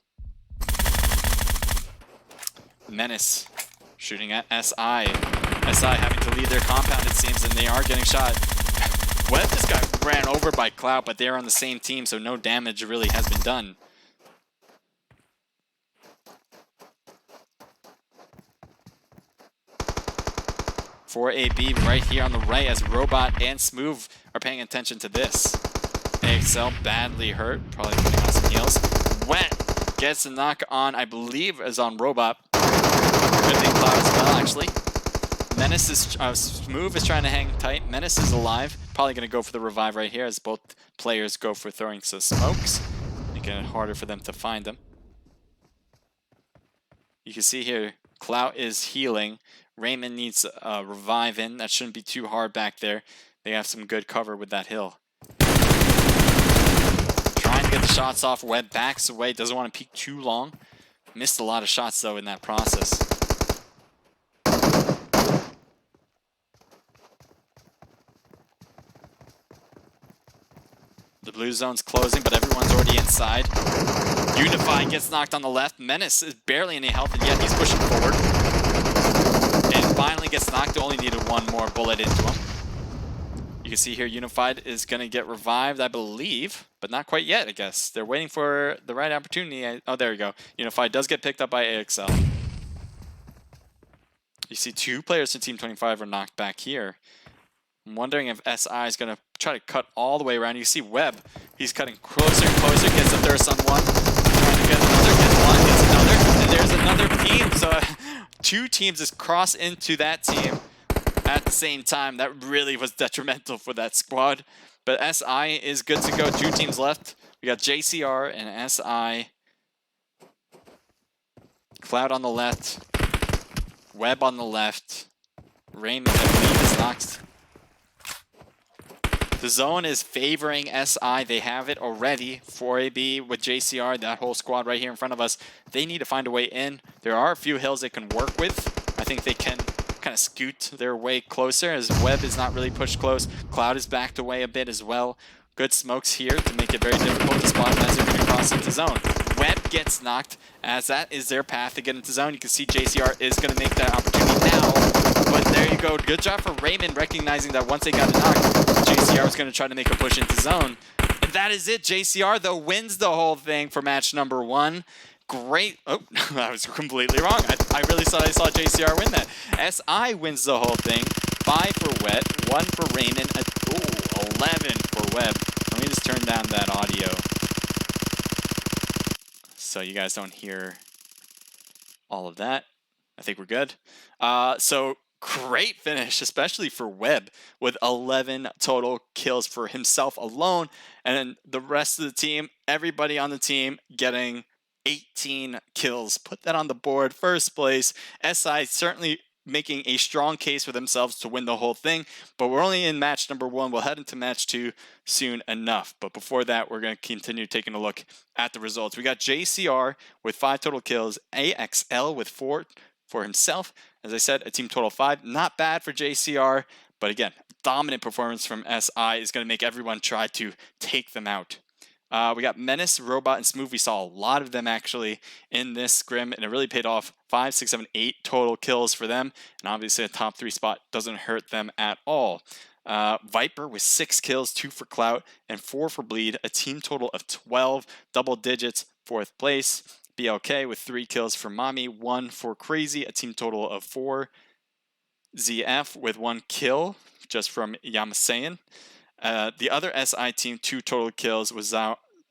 C: Menace shooting at SI. SI having to leave their compound, it seems, and they are getting shot. Webb just got ran over by Cloud, but they're on the same team, so no damage really has been done. For AB right here on the right, as Robot and Smooth are paying attention to this. AXL badly hurt, probably putting on some heals. Wet gets the knock on, I believe, is on Robot. Good thing Cloud as well, actually. Menace is, Smooth is trying to hang tight. Menace is alive. Probably going to go for the revive right here as both players go for throwing some smokes, making it harder for them to find them. You can see here, Clout is healing. Raymond needs a revive in. That shouldn't be too hard back there. They have some good cover with that hill. Trying to get the shots off. Webb backs away. Doesn't want to peek too long. Missed a lot of shots, though, in that process. The blue zone's closing, but everyone's already inside. Unify gets knocked on the left. Menace is barely any health, and yet he's pushing forward. And finally gets knocked. Only needed one more bullet into him. You can see here Unified is going to get revived, I believe, but not quite yet, I guess. They're waiting for the right opportunity. Oh, there we go. Unified does get picked up by AXL. You see two players from Team 25 are knocked back here. I'm wondering if SI is going to try to cut all the way around. You see Webb. He's cutting closer and closer. Gets the thirst on one. Trying to get another. Gets one. Gets another. And there's another team. So two teams just cross into that team at the same time. That really was detrimental for that squad. But SI is good to go. Two teams left. We got JCR and SI. Cloud on the left. Webb on the left. Raymond, I believe, is knocked. The zone is favoring SI. They have it already. 4AB with JCR, that whole squad right here in front of us. They need to find a way in. There are a few hills they can work with. I think they can kind of scoot their way closer as Webb is not really pushed close. Cloud is backed away a bit as well. Good smokes here to make it very difficult to spot as they're going to cross into zone. Webb gets knocked as that is their path to get into zone. You can see JCR is going to make that opportunity now. But there you go. Good job for Raymond recognizing that once they got a knock, JCR was going to try to make a push into zone. And that is it. JCR, though, wins the whole thing for match number 1. Great. Oh, I was completely wrong. I really thought I saw JCR win that. SI wins the whole thing. 5 for Wet, 1 for Raymond, 11 for Webb. Let me just turn down that audio so you guys don't hear all of that. I think we're good. So great finish, especially for Webb, with 11 total kills for himself alone. And then the rest of the team, everybody on the team getting 18 kills. Put that on the board. First place. SI certainly making a strong case for themselves to win the whole thing. But we're only in match number 1. We'll head into match 2 soon enough. But before that, we're going to continue taking a look at the results. We got JCR with 5 total kills. AXL with 4 for himself. As I said, a team total 5. Not bad for JCR. But again, dominant performance from SI is going to make everyone try to take them out. We got Menace, Robot, and Smooth. We saw a lot of them actually in this scrim, and it really paid off. 5, 6, 7, 8 total kills for them, and obviously a top 3 spot doesn't hurt them at all. Viper with 6 kills, 2 for Clout, and 4 for Bleed. A team total of 12, double digits, 4th place. BLK with 3 kills for Mommy, 1 for Crazy, a team total of 4. ZF with 1 kill, just from Yamasayan. The other SI team, 2 total kills was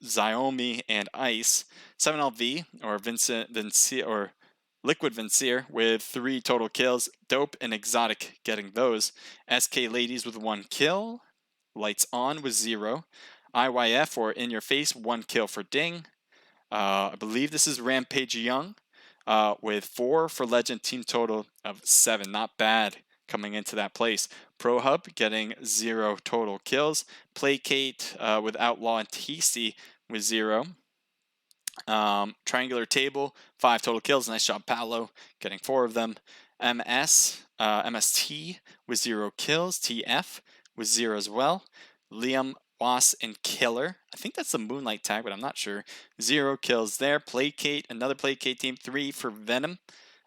C: Xiaomi and Ice. 7LV or Vincier or Liquid Vincier with 3 total kills. Dope and Exotic getting those. SK Ladies with 1 kill. Lights On with 0. IYF or In Your Face, 1 kill for Ding. I believe this is Rampage Young with 4 for Legend, team total of 7. Not bad coming into that place. Pro Hub getting 0 total kills. Placate with Outlaw and TC with 0. Triangular Table, 5 total kills. Nice job, Paolo, getting 4 of them. MST with 0 kills. TF with 0 as well. Liam, Was, and Killer. I think that's the Moonlight tag, but I'm not sure. 0 kills there. Placate, another Placate team. 3 for Venom.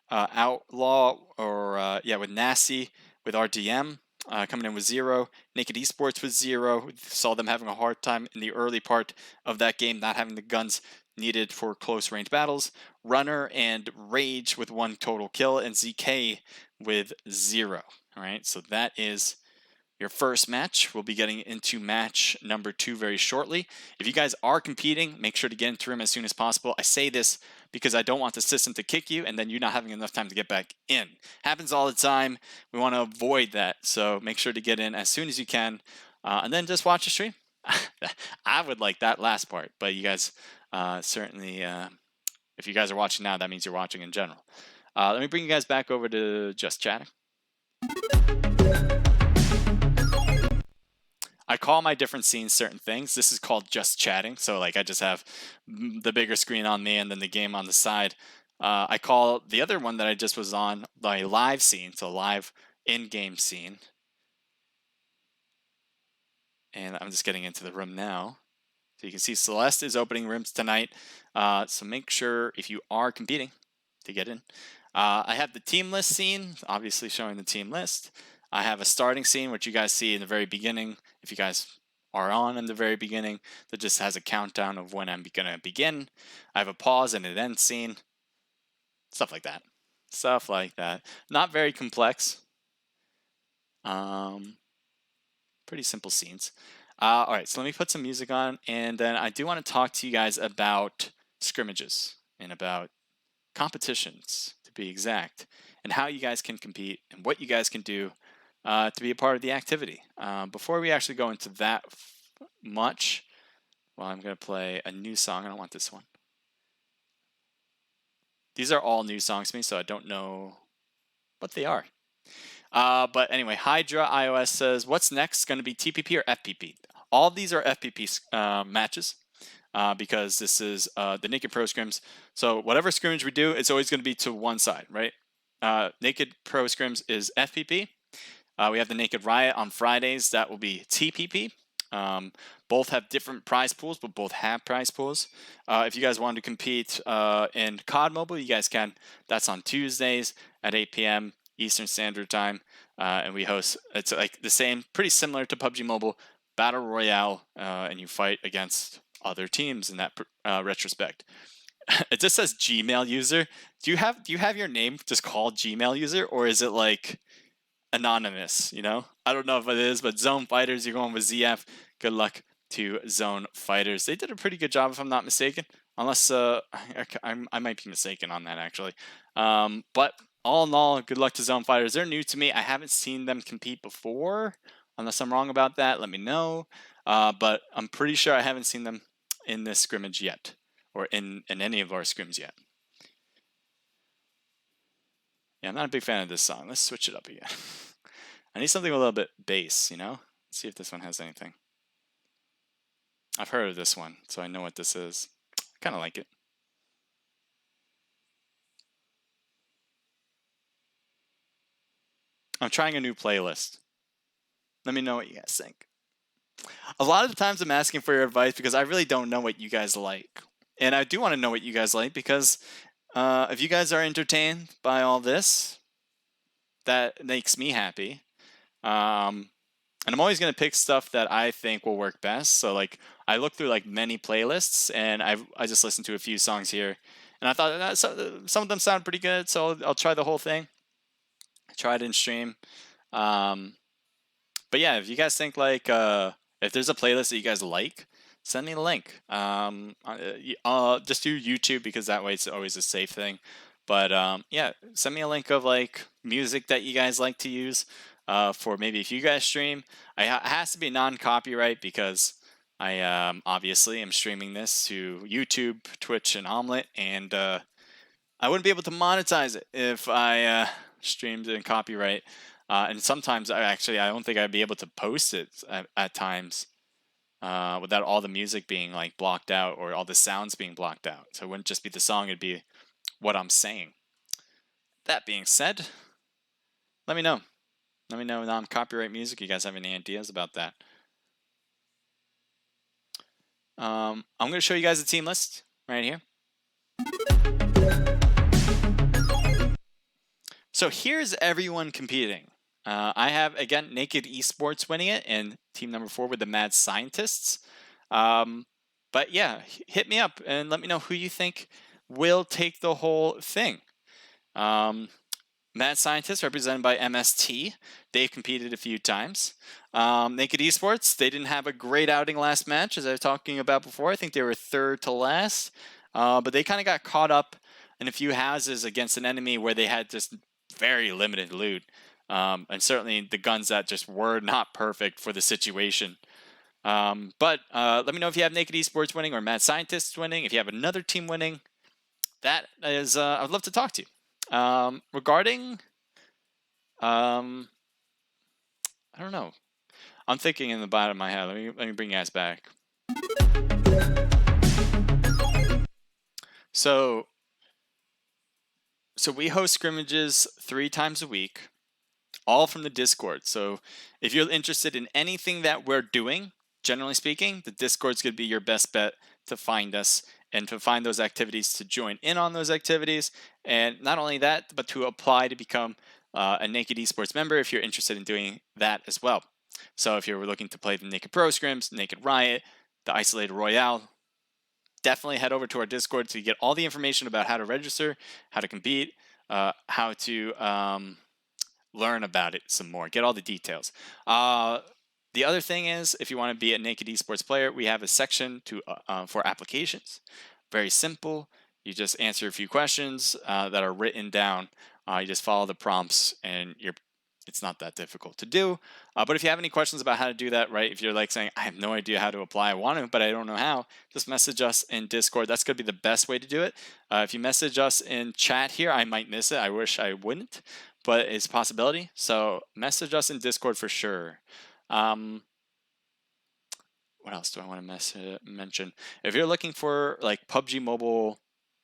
C: Outlaw, or with Nasty, with RDM. Coming in with 0. Naked Esports with 0. Saw them having a hard time in the early part of that game, not having the guns needed for close range battles. Runner and Rage with 1 total kill, and ZK with 0. All right, so that is your first match. We'll be getting into match number 2 very shortly. If you guys are competing, make sure to get into them as soon as possible. I say this because I don't want the system to kick you and then you not having enough time to get back in. Happens all the time. We want to avoid that, so make sure to get in as soon as you can, and then just watch the stream. I would like that last part, but you guys certainly, if you guys are watching now, that means you're watching in general. Let me bring you guys back over to just chatting. I call my different scenes certain things. This is called just chatting. So like I just have the bigger screen on me and then the game on the side. I call the other one that I just was on my live scene. So live in-game scene. And I'm just getting into the room now. So you can see Celeste is opening rooms tonight. So make sure if you are competing to get in. I have the team list scene, obviously showing the team list. I have a starting scene, which you guys see in the very beginning. If you guys are on in the very beginning, that just has a countdown of when I'm going to begin. I have a pause and an end scene. Stuff like that. Stuff like that. Not very complex. Pretty simple scenes. All right, so let me put some music on, and then I do want to talk to you guys about scrimmages and about competitions, to be exact, and how you guys can compete and what you guys can do to be a part of the activity. Before we actually go into that much, well, I'm going to play a new song. I don't want this one. These are all new songs to me, so I don't know what they are. But anyway, Hydra iOS says, what's next going to be TPP or FPP? All of these are FPP matches because this is the Naked Pro Scrims. So whatever scrimmage we do, it's always going to be to one side, right? Naked Pro Scrims is FPP. We have the Naked Riot on Fridays. That will be TPP. Both have different prize pools, but both have prize pools. If you guys want to compete in COD Mobile, you guys can. That's on Tuesdays at 8 p.m. Eastern Standard Time. And we host, it's like the same, pretty similar to PUBG Mobile, Battle Royale, and you fight against other teams in that retrospect. It just says Gmail user. Do you have your name just called Gmail user, or is it like anonymous? You know, I don't know if it is, but Zone Fighters, you're going with ZF. Good luck to Zone Fighters. They did a pretty good job, if I'm not mistaken. Unless I might be mistaken on that actually. But all in all, good luck to Zone Fighters. They're new to me. I haven't seen them compete before. Unless I'm wrong about that, let me know. But I'm pretty sure I haven't seen them in this scrimmage yet, or in any of our scrims yet. Yeah, I'm not a big fan of this song. Let's switch it up again. I need something a little bit bass, you know? Let's see if this one has anything. I've heard of this one, so I know what this is. I kind of like it. I'm trying a new playlist. Let me know what you guys think. A lot of the times I'm asking for your advice because I really don't know what you guys like. And I do want to know what you guys like because if you guys are entertained by all this, that makes me happy. And I'm always going to pick stuff that I think will work best. So like I look through like many playlists and I just listened to a few songs here. And I thought that some of them sound pretty good. So I'll try the whole thing. I tried it in stream. But yeah, if you guys think like, if there's a playlist that you guys like, send me the link. Just do YouTube because that way it's always a safe thing. But yeah, send me a link of like music that you guys like to use for maybe if you guys stream. It has to be non-copyright because I obviously am streaming this to YouTube, Twitch, and Omelette, and I wouldn't be able to monetize it if I streamed in copyright. And sometimes I don't think I'd be able to post it at times without all the music being like blocked out or all the sounds being blocked out. So it wouldn't just be the song, it'd be what I'm saying. That being said, let me know. Let me know non-copyright music. You guys have any ideas about that? I'm going to show you guys the team list right here. So here's everyone competing. I have, again, Naked Esports winning it, and team number 4 with the Mad Scientists. But yeah, hit me up and let me know who you think will take the whole thing. Mad Scientists, represented by MST. They've competed a few times. Naked Esports, they didn't have a great outing last match, as I was talking about before. I think they were 3rd to last. But they kind of got caught up in a few houses against an enemy where they had just very limited loot. And certainly the guns that just were not perfect for the situation. But let me know if you have Naked Esports winning or Mad Scientists winning. If you have another team winning, that is, I would love to talk to you. Regarding, I don't know. I'm thinking in the bottom of my head. Let me bring you guys back. So we host scrimmages 3 times a week, all from the Discord. So if you're interested in anything that we're doing, generally speaking, the Discord's going to be your best bet to find us and to find those activities, to join in on those activities. And not only that, but to apply to become a Naked Esports member if you're interested in doing that as well. So if you're looking to play the Naked Pro Scrims, Naked Riot, the Isolated Royale, definitely head over to our Discord to get all the information about how to register, how to compete, how to learn about it some more, get all the details. The other thing is, if you want to be a Naked Esports player, we have a section for applications. Very simple. You just answer a few questions that are written down. You just follow the prompts, and it's not that difficult to do. But if you have any questions about how to do that, right, if you're like saying, I have no idea how to apply, I want to, but I don't know how, just message us in Discord. That's going to be the best way to do it. If you message us in chat here, I might miss it. I wish I wouldn't, but it's a possibility. So message us in Discord for sure. What else do I want to mention? If you're looking for like PUBG Mobile,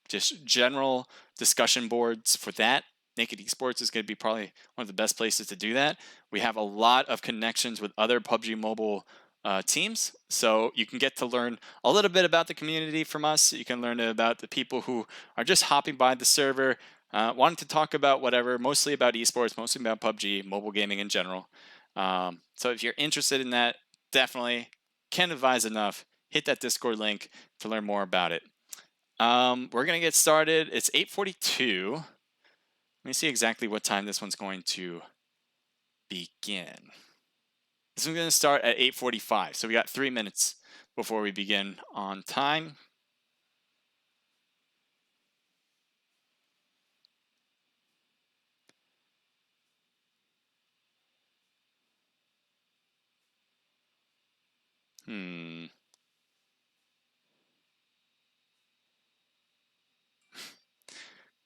C: just general discussion boards for that, Naked Esports is going to be probably one of the best places to do that. We have a lot of connections with other PUBG Mobile teams, so you can get to learn a little bit about the community from us. You can learn about the people who are just hopping by the server, wanting to talk about whatever, mostly about esports, mostly about PUBG, mobile gaming in general. So if you're interested in that, definitely can't advise enough. Hit that Discord link to learn more about it. We're going to get started. It's 8:42. Let me see exactly what time this one's going to begin. This one's going to start at 8:45. So we got 3 minutes before we begin on time.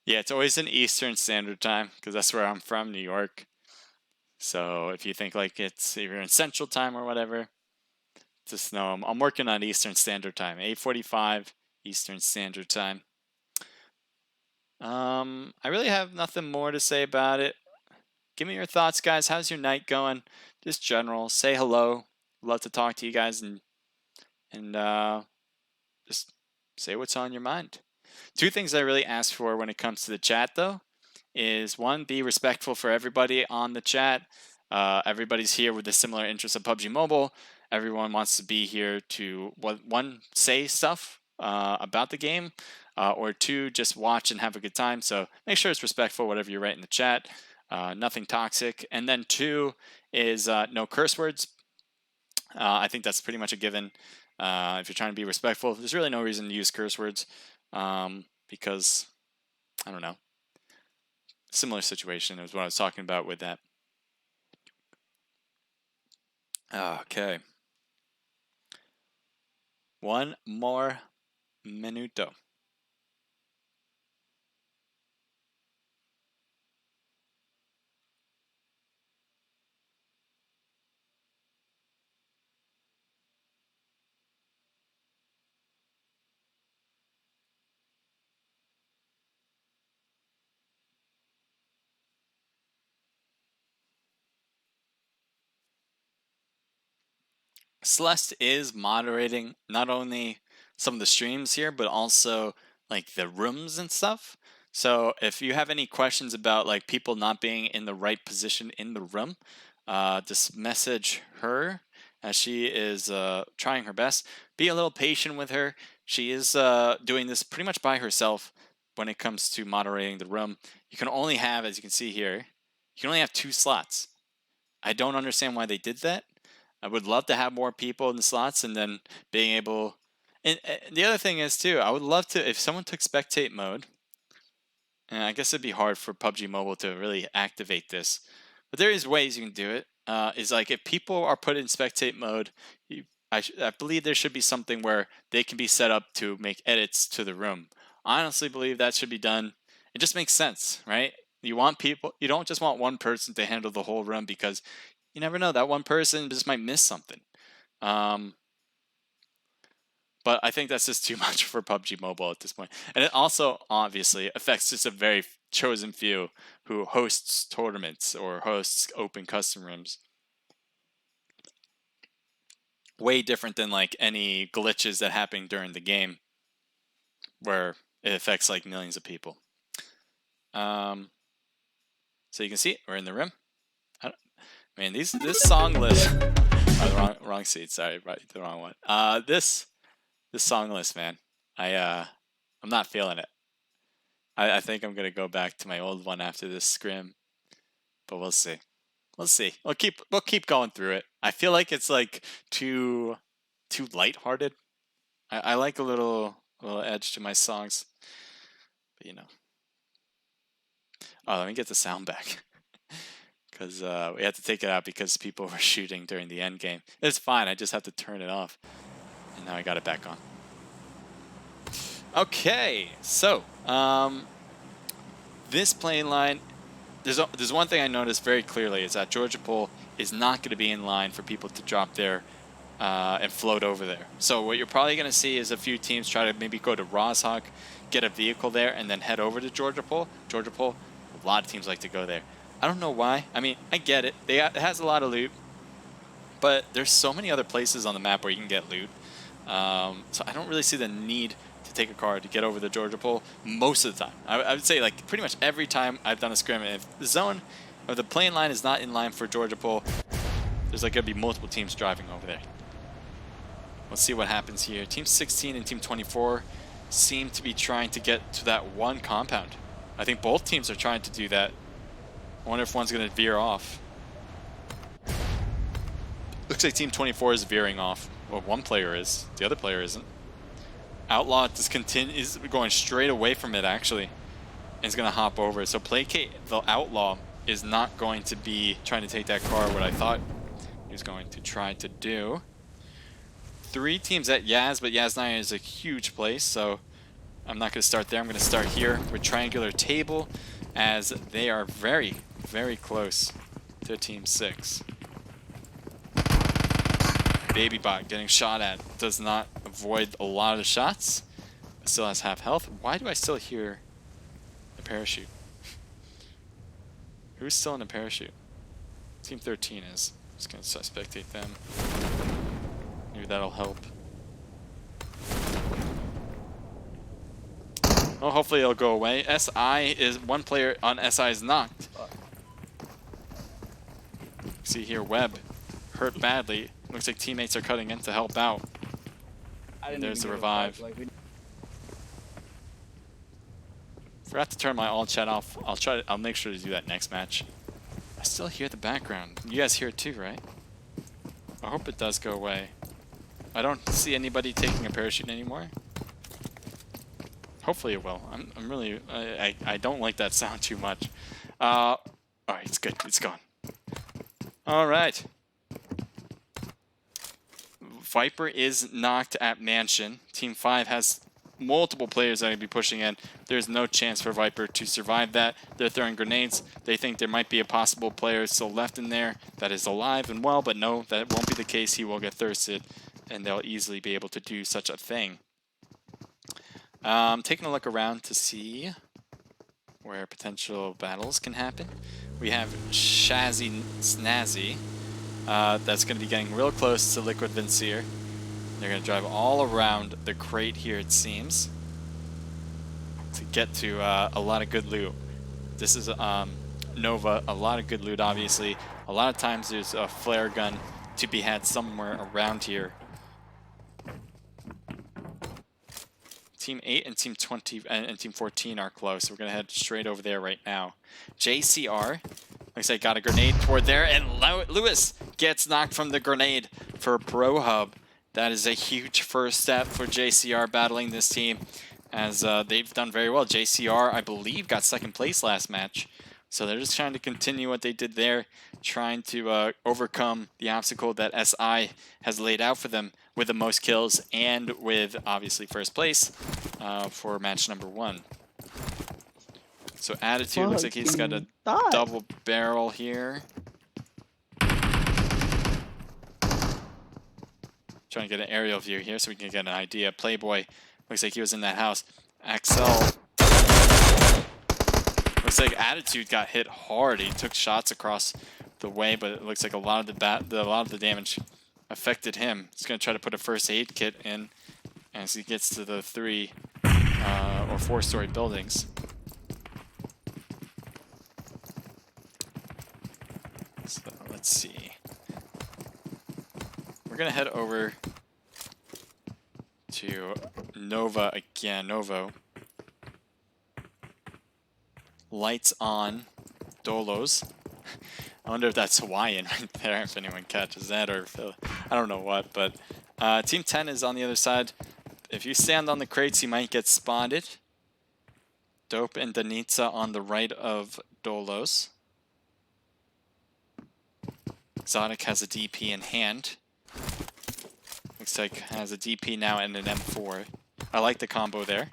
C: Yeah, it's always in Eastern Standard Time because that's where I'm from, New York. So if you think like it's either in Central Time or whatever, just know I'm working on Eastern Standard Time, 8:45 Eastern Standard Time. I really have nothing more to say about it. Give me your thoughts, guys. How's your night going? Just general. Say hello. Love to talk to you guys and just say what's on your mind. 2 things I really ask for when it comes to the chat, though, is 1, be respectful for everybody on the chat. Everybody's here with a similar interest of PUBG Mobile. Everyone wants to be here to, 1, say stuff about the game, or 2, just watch and have a good time. So make sure it's respectful, whatever you write in the chat. Nothing toxic. And then 2 is no curse words. I think that's pretty much a given. If you're trying to be respectful, there's really no reason to use curse words because, I don't know, similar situation is what I was talking about with that. Okay. 1 more minuto. Celeste is moderating not only some of the streams here, but also like the rooms and stuff. So if you have any questions about like people not being in the right position in the room, just message her as she is trying her best. Be a little patient with her. She is doing this pretty much by herself when it comes to moderating the room. You can only have, as you can see here, you can only have 2 slots. I don't understand why they did that. I would love to have more people in the slots and then being able. And the other thing is too, I would love to if someone took spectate mode. And I guess it'd be hard for PUBG Mobile to really activate this, but there is ways you can do it. Is like if people are put in spectate mode, I believe there should be something where they can be set up to make edits to the room. I honestly believe that should be done. It just makes sense, right? You want people. You don't just want one person to handle the whole room because you never know, that one person just might miss something. But I think that's just too much for PUBG Mobile at this point. And it also obviously affects just a very chosen few who hosts tournaments or hosts open custom rooms. Way different than like any glitches that happen during the game where it affects like millions of people. So you can see we're in the room. Man, this song list. Oh, the wrong seat. Sorry, right, the wrong one. This song list, man. I'm not feeling it. I think I'm gonna go back to my old one after this scrim, but we'll see. We'll see. We'll keep going through it. I feel like it's like too lighthearted. I like a little edge to my songs, but you know. Oh, let me get the sound back. Because we had to take it out because people were shooting during the end game. It's fine, I just have to turn it off. And now I got it back on. Okay, so this plane line, there's one thing I noticed very clearly is that Georgia Pole is not going to be in line for people to drop there and float over there. So what you're probably going to see is a few teams try to maybe go to Roshawk, get a vehicle there, and then head over to Georgia Pole. Georgia Pole, a lot of teams like to go there. I don't know why. I mean, I get it. It has a lot of loot, but there's so many other places on the map where you can get loot. So I don't really see the need to take a car to get over the Georgia Pole most of the time. I would say like pretty much every time I've done a scrim, if the zone or the plane line is not in line for Georgia Pole, there's like going to be multiple teams driving over there. Let's see what happens here. Team 16 and Team 24 seem to be trying to get to that one compound. I think both teams are trying to do that. I wonder if one's going to veer off. Looks like Team 24 is veering off. Well, one player is. The other player isn't. Outlaw is going straight away from it, actually. And he's going to hop over. So Placate, the Outlaw, is not going to be trying to take that car, what I thought he was going to try to do. 3 teams at Yaz, but Yaz 9 is a huge place, so I'm not going to start there. I'm going to start here with Triangular Table, as they are very, very close to Team 6. Babybot getting shot at. Does not avoid a lot of the shots. Still has half health. Why do I still hear a parachute? Who's still in a parachute? Team 13 is. Just going to spectate them. Maybe that'll help. Well, hopefully it'll go away. SI is one player on SI is knocked. See here, Webb hurt badly. Looks like teammates are cutting in to help out. And there's the revive. Forgot to turn my all chat off. I'll make sure to do that next match. I still hear the background. You guys hear it too, right? I hope it does go away. I don't see anybody taking a parachute anymore. Hopefully it will. I'm really I don't like that sound too much. Alright, it's good. It's gone. Alright. Viper is knocked at Mansion. Team 5 has multiple players that are going to be pushing in. There's no chance for Viper to survive that. They're throwing grenades. They think there might be a possible player still left in there that is alive and well, but no, that won't be the case. He will get thirsted, and they'll easily be able to do such a thing. Taking a look around to see where potential battles can happen. We have Shazzy Snazzy that's going to be getting real close to Liquid Vincier. They're going to drive all around the crate here, it seems, to get to a lot of good loot. This is Nova, a lot of good loot, obviously. A lot of times there's a flare gun to be had somewhere around here. Team 8 and Team 20 and Team 14 are close. We're going to head straight over there right now. JCR, looks like got a grenade toward there, and Lewis gets knocked from the grenade for Pro Hub. That is a huge first step for JCR battling this team, as they've done very well. JCR, I believe, got second place last match. So they're just trying to continue what they did there, trying to overcome the obstacle that SI has laid out for them with the most kills and with, obviously, first place for match number 1. So Attitude looks like he's got a double barrel here. Trying to get an aerial view here so we can get an idea. Playboy looks like he was in that house. Axel looks like Attitude got hit hard. He took shots across the way, but it looks like a lot of the damage affected him. He's going to try to put a first aid kit in as he gets to the 3 or 4-story buildings. So let's see. We're going to head over to Nova again. Novo. Lights on. Dolos. I wonder if that's Hawaiian right there, if anyone catches that, or if I don't know what, but Team 10 is on the other side. If you stand on the crates, you might get spotted. Dope and Danitza on the right of Dolos. Exotic has a DP in hand. Looks like has a DP now and an M4. I like the combo there.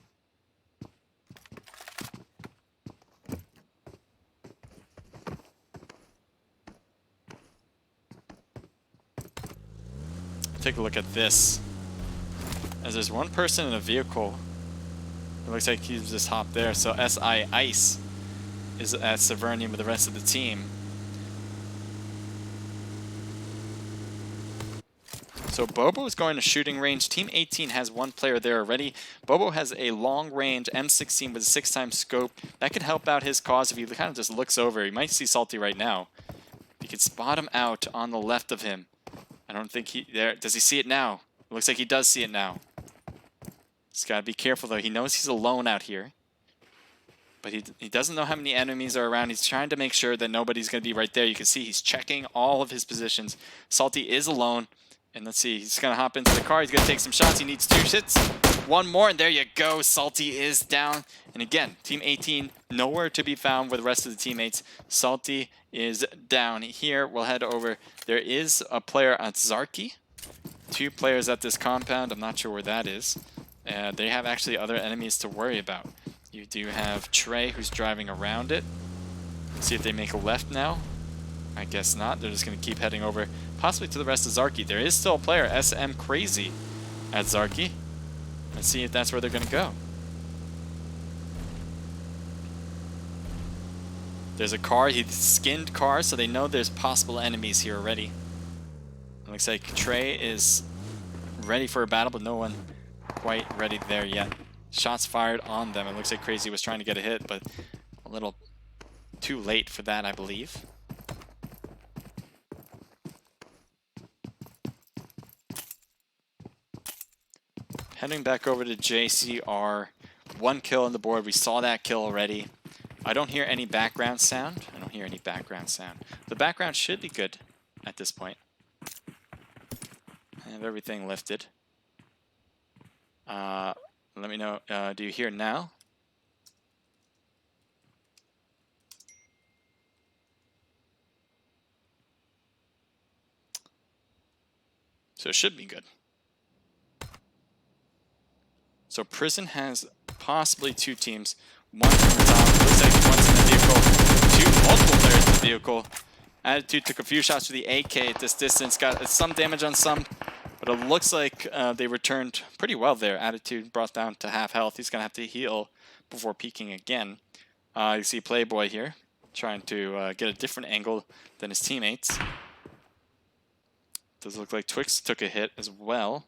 C: Take a look at this. As there's one person in a vehicle. It looks like he's just hopped there. So SI Ice is at Severnium with the rest of the team. So Bobo is going to shooting range. Team 18 has one player there already. Bobo has a long range M16 with a 6x scope. That could help out his cause if he kind of just looks over. You might see Salty right now. You could spot him out on the left of him. I don't think he there. Does he see it now? It looks like he does see it now. He's got to be careful though. He knows he's alone out here. But he doesn't know how many enemies are around. He's trying to make sure that nobody's going to be right there. You can see he's checking all of his positions. Salty is alone. And let's see, he's going to hop into the car. He's going to take some shots. He needs 2 hits. One more, and there you go. Salty is down. And again, Team 18, nowhere to be found with the rest of the teammates. Salty is down. Here, we'll head over. There is a player at Zarki. 2 players at this compound. I'm not sure where that is. They have actually other enemies to worry about. You do have Trey, who's driving around it. Let's see if they make a left now. I guess not. They're just going to keep heading over, possibly to the rest of Zarki. There is still a player, SM Crazy, at Zarki. Let's see if that's where they're going to go. There's a car. He skinned cars, so they know there's possible enemies here already. It looks like Trey is ready for a battle, but no one quite ready there yet. Shots fired on them. It looks like Crazy was trying to get a hit, but a little too late for that, I believe. Heading back over to JCR. 1 kill on the board. We saw that kill already. I don't hear any background sound. The background should be good at this point. I have everything lifted. Let me know. Do you hear now? So it should be good. So Prison has possibly 2 teams. One from the top. Looks like one's in the vehicle. Multiple players in the vehicle. Attitude took a few shots with the AK at this distance. Got some damage on some. But it looks like they returned pretty well there. Attitude brought down to half health. He's going to have to heal before peeking again. You see Playboy here trying to get a different angle than his teammates. Does look like Twix took a hit as well.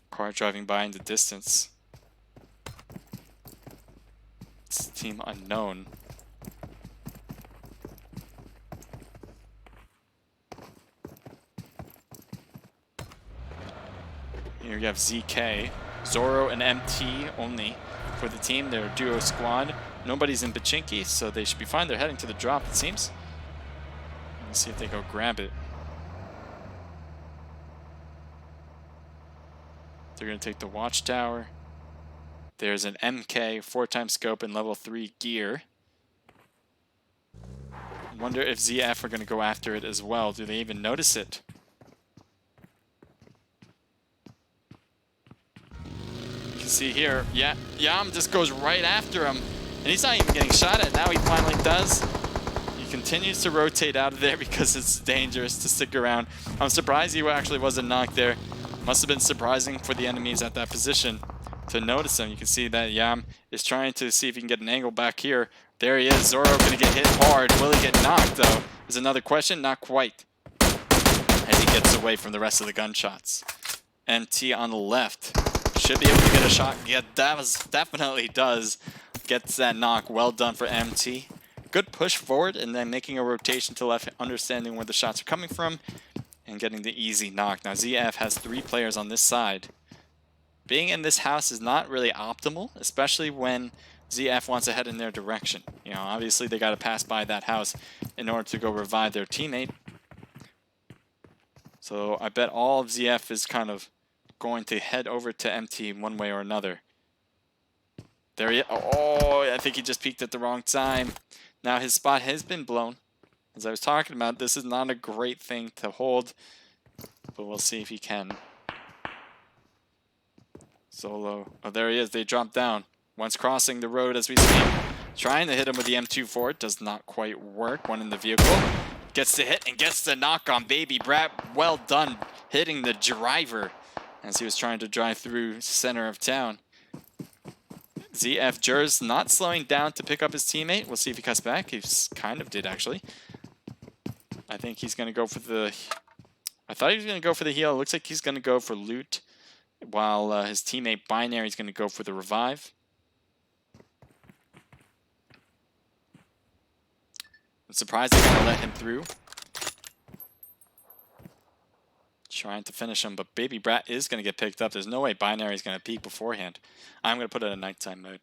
C: Car driving by in the distance. It's team unknown. Here you have ZK, Zoro and MT only for the team. They're a duo squad. Nobody's in Pachinki, so they should be fine. They're heading to the drop, it seems. Let's see if they go grab it. They're going to take the watchtower. There's an MK, 4x scope, and level 3 gear. I wonder if ZF are going to go after it as well. Do they even notice it? You can see here, yeah, Yam just goes right after him. And he's not even getting shot at. Now he finally does. He continues to rotate out of there because it's dangerous to stick around. I'm surprised he actually wasn't knocked there. Must have been surprising for the enemies at that position to notice him. You can see that Yam is trying to see if he can get an angle back here. There he is. Zoro going to get hit hard. Will he get knocked, though? Is another question. Not quite. As he gets away from the rest of the gunshots. MT on the left. Should be able to get a shot. Yeah, that definitely does. Gets that knock. Well done for MT. Good push forward and then making a rotation to left, understanding where the shots are coming from, and getting the easy knock. Now ZF has 3 players on this side. Being in this house is not really optimal, especially when ZF wants to head in their direction. You know, obviously they got to pass by that house in order to go revive their teammate. So I bet all of ZF is kind of going to head over to MT one way or another. There he is. Oh, I think he just peeked at the wrong time. Now his spot has been blown. As I was talking about, this is not a great thing to hold, but we'll see if he can. Solo. Oh, there he is. They dropped down. One's crossing the road as we speak. Trying to hit him with the M24. Does not quite work. One in the vehicle. Gets the hit and gets the knock on Baby Brat. Well done hitting the driver as he was trying to drive through center of town. ZF Jers not slowing down to pick up his teammate. We'll see if he cuts back. He kind of did, actually. I think he's going to go for the... I thought he was going to go for the heal. It looks like he's going to go for loot, while his teammate Binary is going to go for the revive. I'm surprised they're going to let him through. Trying to finish him, but Baby Brat is going to get picked up. There's no way Binary is going to peek beforehand. I'm going to put it in nighttime mode.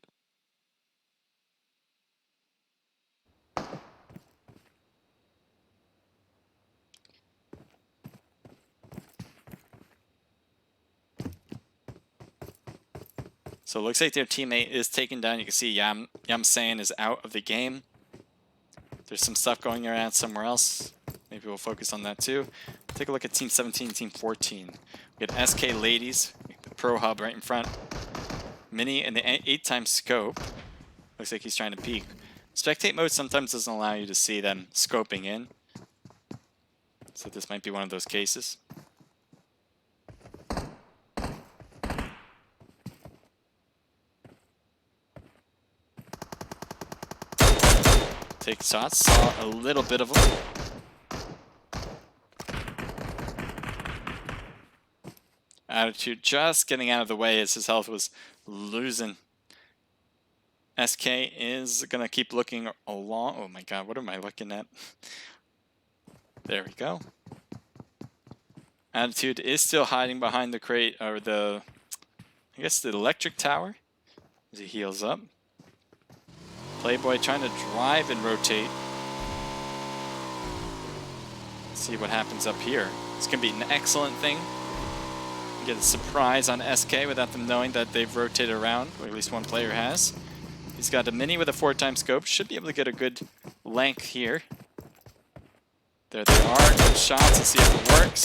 C: So it looks like their teammate is taken down. You can see Yam San is out of the game. There's some stuff going around somewhere else. Maybe we'll focus on that too. Take a look at Team 17, Team 14. We got SK Ladies, the Pro Hub right in front. Mini in the 8x scope. Looks like he's trying to peek. Spectate mode sometimes doesn't allow you to see them scoping in. So this might be one of those cases. Take shots, saw a little bit of them. Attitude just getting out of the way as his health was losing. SK is going to keep looking along. Oh my god, what am I looking at? There we go. Attitude is still hiding behind the crate, or the, I guess the electric tower, as he heals up. Playboy trying to drive and rotate. Let's see what happens up here. It's going to be an excellent thing. Get a surprise on SK without them knowing that they've rotated around, or at least one player has. He's got a mini with a 4x scope. Should be able to get a good length here. There they are. Good shots. Let's see if it works.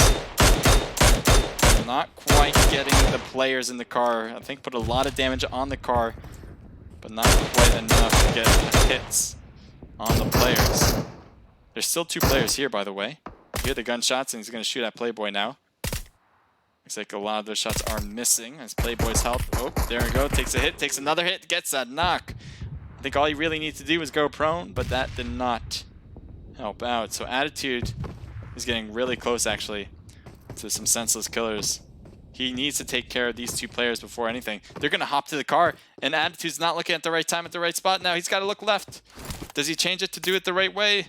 C: Not quite getting the players in the car. I think put a lot of damage on the car, but not quite enough to get hits on the players. There's still 2 players here, by the way. You hear the gunshots, and he's going to shoot at Playboy now. Looks like a lot of those shots are missing as Playboy's health. Oh, there we go. Takes a hit, takes another hit, gets that knock. I think all you really need to do is go prone, but that did not help out. So Attitude is getting really close, actually, to some senseless killers. He needs to take care of these two players before anything. They're going to hop to the car, and Attitude's not looking at the right time at the right spot now. He's got to look left. Does he change it to do it the right way?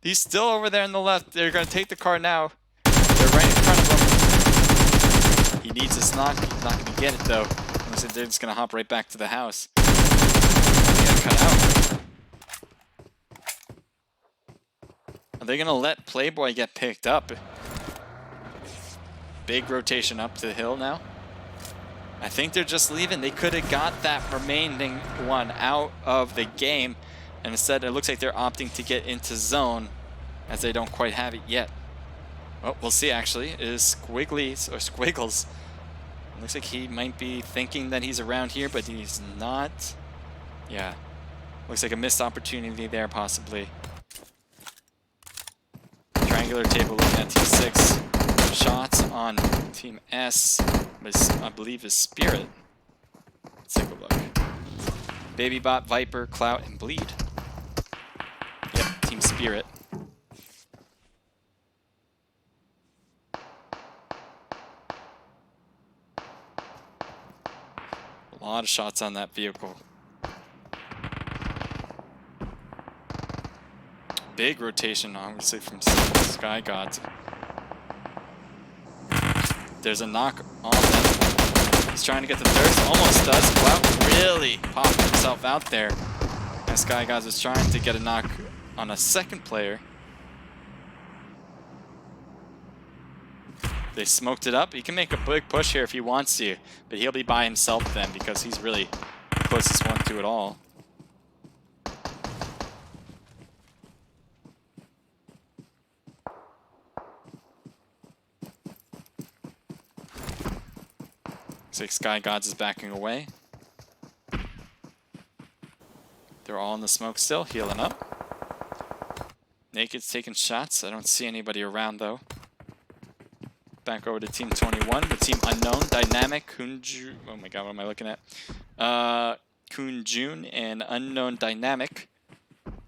C: He's still over there on the left. They're going to take the car now. They're right in front of him. He needs his knock. He's not going to get it, though. Looks like they're just going to hop right back to the house. They got cut out. Are they going to let Playboy get picked up? Big rotation up to the hill now. I think they're just leaving. They could have got that remaining one out of the game. And instead, it looks like they're opting to get into zone as they don't quite have it yet. Well, we'll see, actually. It is Squiggles, or Squiggles. It looks like he might be thinking that he's around here, but he's not. Yeah. Looks like a missed opportunity there, possibly. Triangular table looking at Team 6. Shots on Team S, I believe is Spirit. Let's take a look. Babybot, Viper, Clout, and Bleed. Yep, Team Spirit. A lot of shots on that vehicle. Big rotation, obviously, from Sky Gods. There's a knock on them. He's trying to get the thirst. Almost does. Clout really popped himself out there. And Sky Gods is trying to get a knock on a second player. They smoked it up. He can make a big push here if he wants to, but he'll be by himself then because he's really the closest one to it all. Looks like Sky Gods is backing away. They're all in the smoke still, healing up. Naked's taking shots. I don't see anybody around, though. Back over to Team 21, the Team Unknown, Dynamic, Kunju... Oh my god, what am I looking at? Kunjun and Unknown Dynamic.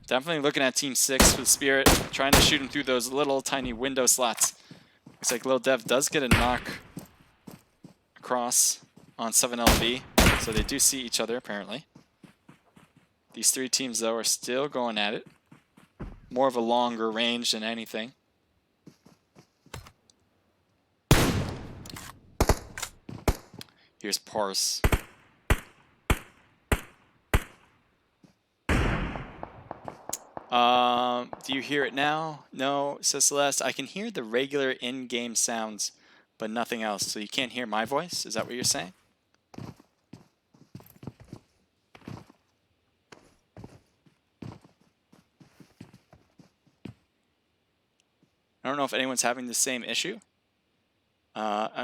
C: Definitely looking at Team 6 with Spirit, trying to shoot him through those little tiny window slots. Looks like Lil Dev does get a knock across on 7LV, so they do see each other apparently. These three teams though are still going at it. More of a longer range than anything. Here's Parse. Do you hear it now? No, says Celeste. I can hear the regular in-game sounds, but nothing else. So you can't hear my voice? Is that what you're saying? I don't know if anyone's having the same issue.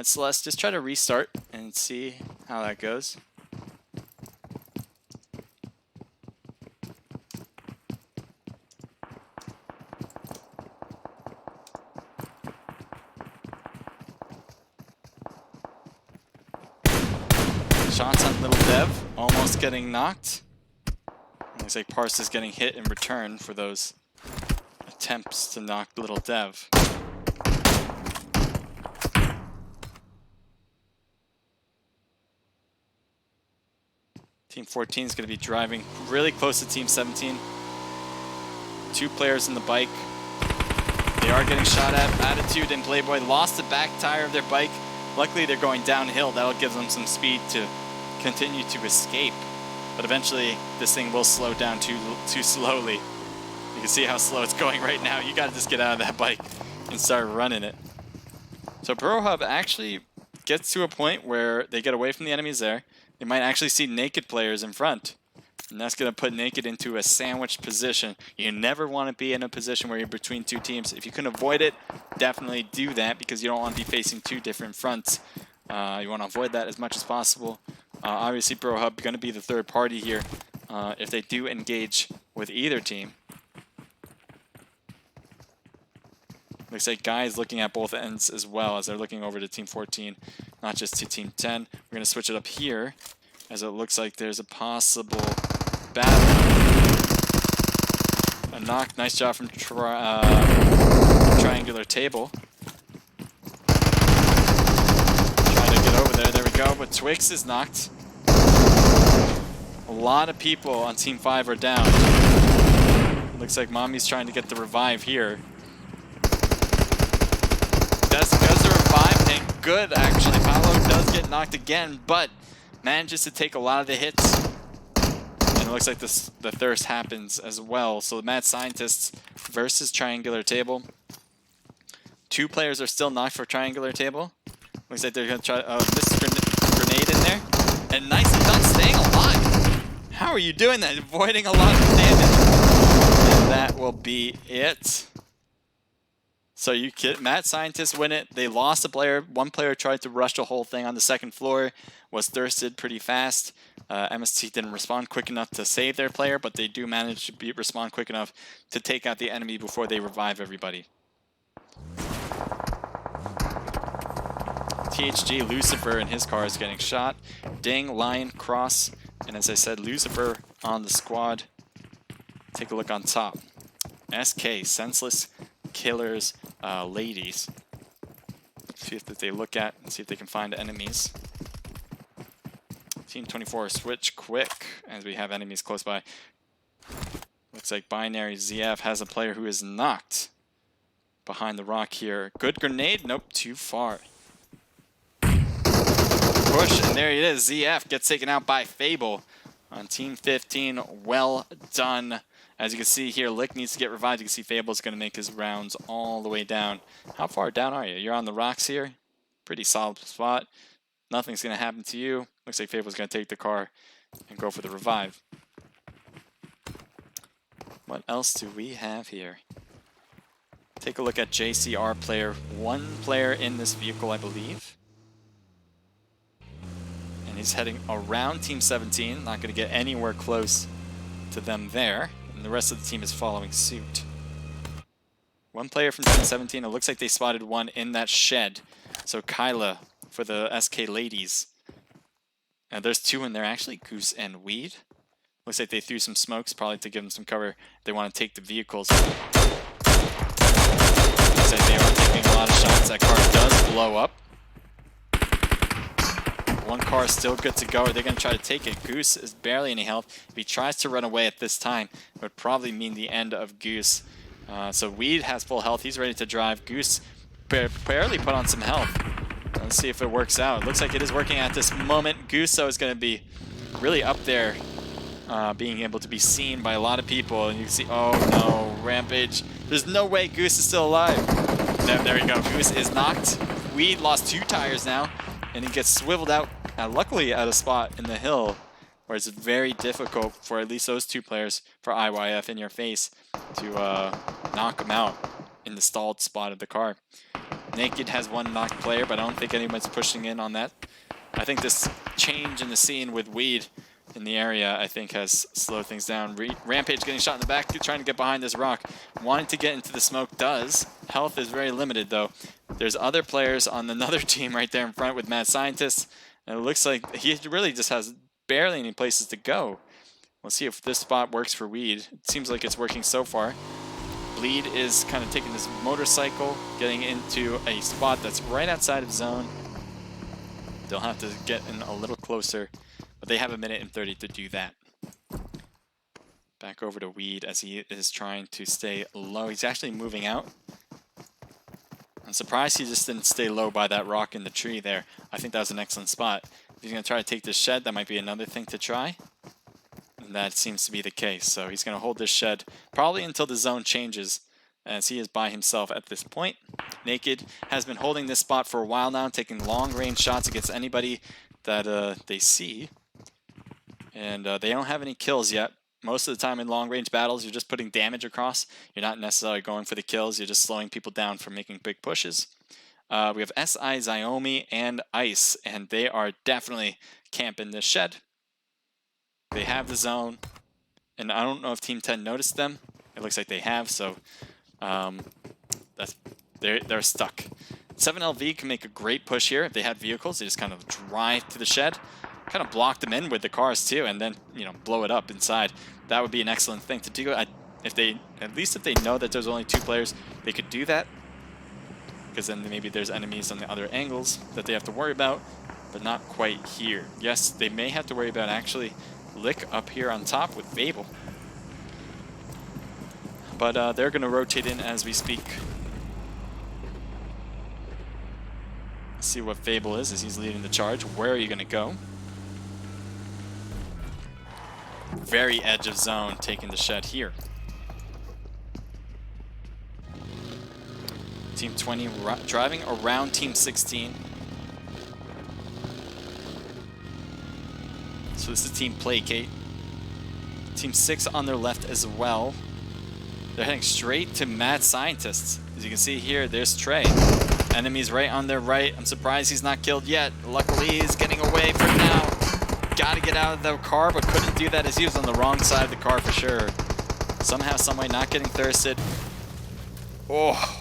C: Celeste, just try to restart and see how that goes. Shots on Little Dev, almost getting knocked. Looks like Parse is getting hit in return for those attempts to knock Little Dev. Team 14 is going to be driving really close to Team 17. Two players in the bike. They are getting shot at. Attitude and Playboy lost the back tire of their bike. Luckily, they're going downhill. That'll give them some speed to continue to escape. But eventually, this thing will slow down too slowly. You can see how slow it's going right now. You got to just get out of that bike and start running it. So Pro Hub actually gets to a point where they get away from the enemies there. They might actually see Naked players in front. And that's going to put Naked into a sandwiched position. You never want to be in a position where you're between two teams. If you can avoid it, definitely do that because you don't want to be facing two different fronts. You want to avoid that as much as possible. Obviously, Pro Hub going to be the third party here if they do engage with either team. Looks like guys looking at both ends as well as they're looking over to Team 14, not just to Team 10. We're going to switch it up here as it looks like there's a possible battle. A knock. Nice job from Triangular Table. Trying to get over there. There we go. But Twix is knocked. A lot of people on Team 5 are down. Looks like Mommy's trying to get the revive here. Does the revive, and good actually. Paolo does get knocked again, but manages to take a lot of the hits. And it looks like the thirst happens as well. So the Mad Scientists versus Triangular Table. 2 players are still knocked for Triangular Table. Looks like they're going to try miss grenade in there. And nicely done, staying alive. How are you doing that? Avoiding a lot of damage. And that will be it. So you Mad Scientists win it. They lost a player. 1 player tried to rush the whole thing on the 2nd floor. Was thirsted pretty fast. MST didn't respond quick enough to save their player, but they do manage to respond quick enough to take out the enemy before they revive everybody. THG, Lucifer, and his car is getting shot. Ding, Lion, Cross, and as I said, Lucifer on the squad. Take a look on top. SK, Senseless Killers, Ladies. See if they look at and see if they can find enemies. Team 24, switch quick as we have enemies close by. Looks like Binary ZF has a player who is knocked behind the rock here. Good grenade, nope, too far. Push, and there it is. ZF gets taken out by Fable on Team 15. Well done. As you can see here, Lick needs to get revived. You can see Fable's going to make his rounds all the way down. How far down are you? You're on the rocks here. Pretty solid spot. Nothing's going to happen to you. Looks like Fable's going to take the car and go for the revive. What else do we have here? Take a look at JCR player. 1 player in this vehicle, I believe. And he's heading around Team 17. Not going to get anywhere close to them there. And the rest of the team is following suit. 1 player from Team 17. It looks like they spotted 1 in that shed. So Kyla for the SK Ladies. And there's 2 in there actually, Goose and Weed. Looks like they threw some smokes, probably to give them some cover. They want to take the vehicles. Looks like they are taking a lot of shots. That car does blow up. 1 car is still good to go. Are they going to try to take it? Goose is barely any health. If he tries to run away at this time, it would probably mean the end of Goose. So Weed has full health. He's ready to drive. Goose barely put on some health. Let's see if it works out. It looks like it is working at this moment. Goose, though, is going to be really up there, being able to be seen by a lot of people. And you can see, oh no, Rampage. There's no way Goose is still alive. There we go. Goose is knocked. Weed lost 2 tires now, and he gets swiveled out, luckily at a spot in the hill, where it's very difficult for at least those 2 players, for IYF in your face, to knock him out in the stalled spot of the car. Naked has 1 knocked player, but I don't think anyone's pushing in on that. I think this change in the scene with Weed in the area, I think, has slowed things down. Rampage getting shot in the back, trying to get behind this rock. Wanting to get into the smoke does. Health is very limited, though. There's other players on another team right there in front with Mad Scientists. And it looks like he really just has barely any places to go. We'll see if this spot works for Weed. It seems like it's working so far. Bleed is kind of taking this motorcycle, getting into a spot that's right outside of zone. They'll have to get in a little closer, but they have 1 minute and 30 to do that. Back over to Weed as he is trying to stay low. He's actually moving out. I'm surprised he just didn't stay low by that rock in the tree there. I think that was an excellent spot. If he's going to try to take this shed, that might be another thing to try. And that seems to be the case. So he's going to hold this shed probably until the zone changes, as he is by himself at this point. Naked has been holding this spot for a while now, taking long-range shots against anybody that they see. And they don't have any kills yet. Most of the time in long-range battles, you're just putting damage across. You're not necessarily going for the kills. You're just slowing people down from making big pushes. We have SI, Xiaomi, and Ice, and they are definitely camping this shed. They have the zone, and I don't know if Team 10 noticed them. It looks like they have, so they're they're stuck. 7LV can make a great push here. If they had vehicles, they just kind of drive to the shed, kind of block them in with the cars too, and then, you know, blow it up inside. That would be an excellent thing to do. If they, at least if they know that there's only 2 players, they could do that. Because then maybe there's enemies on the other angles that they have to worry about, but not quite here. Yes, they may have to worry about actually Lick up here on top with Fable. But they're going to rotate in as we speak. Let's see what Fable is as he's leading the charge. Where are you going to go? Very edge of zone, taking the shed here. Team 20 driving around Team 16. So this is Team Placate. Team 6 on their left as well. They're heading straight to Mad Scientists. As you can see here, there's Trey. Enemies right on their right. I'm surprised he's not killed yet. Luckily, he's getting away for now. Got to get out of the car, but couldn't do that as he was on the wrong side of the car for sure. Somehow, someway, not getting thirsted. Oh.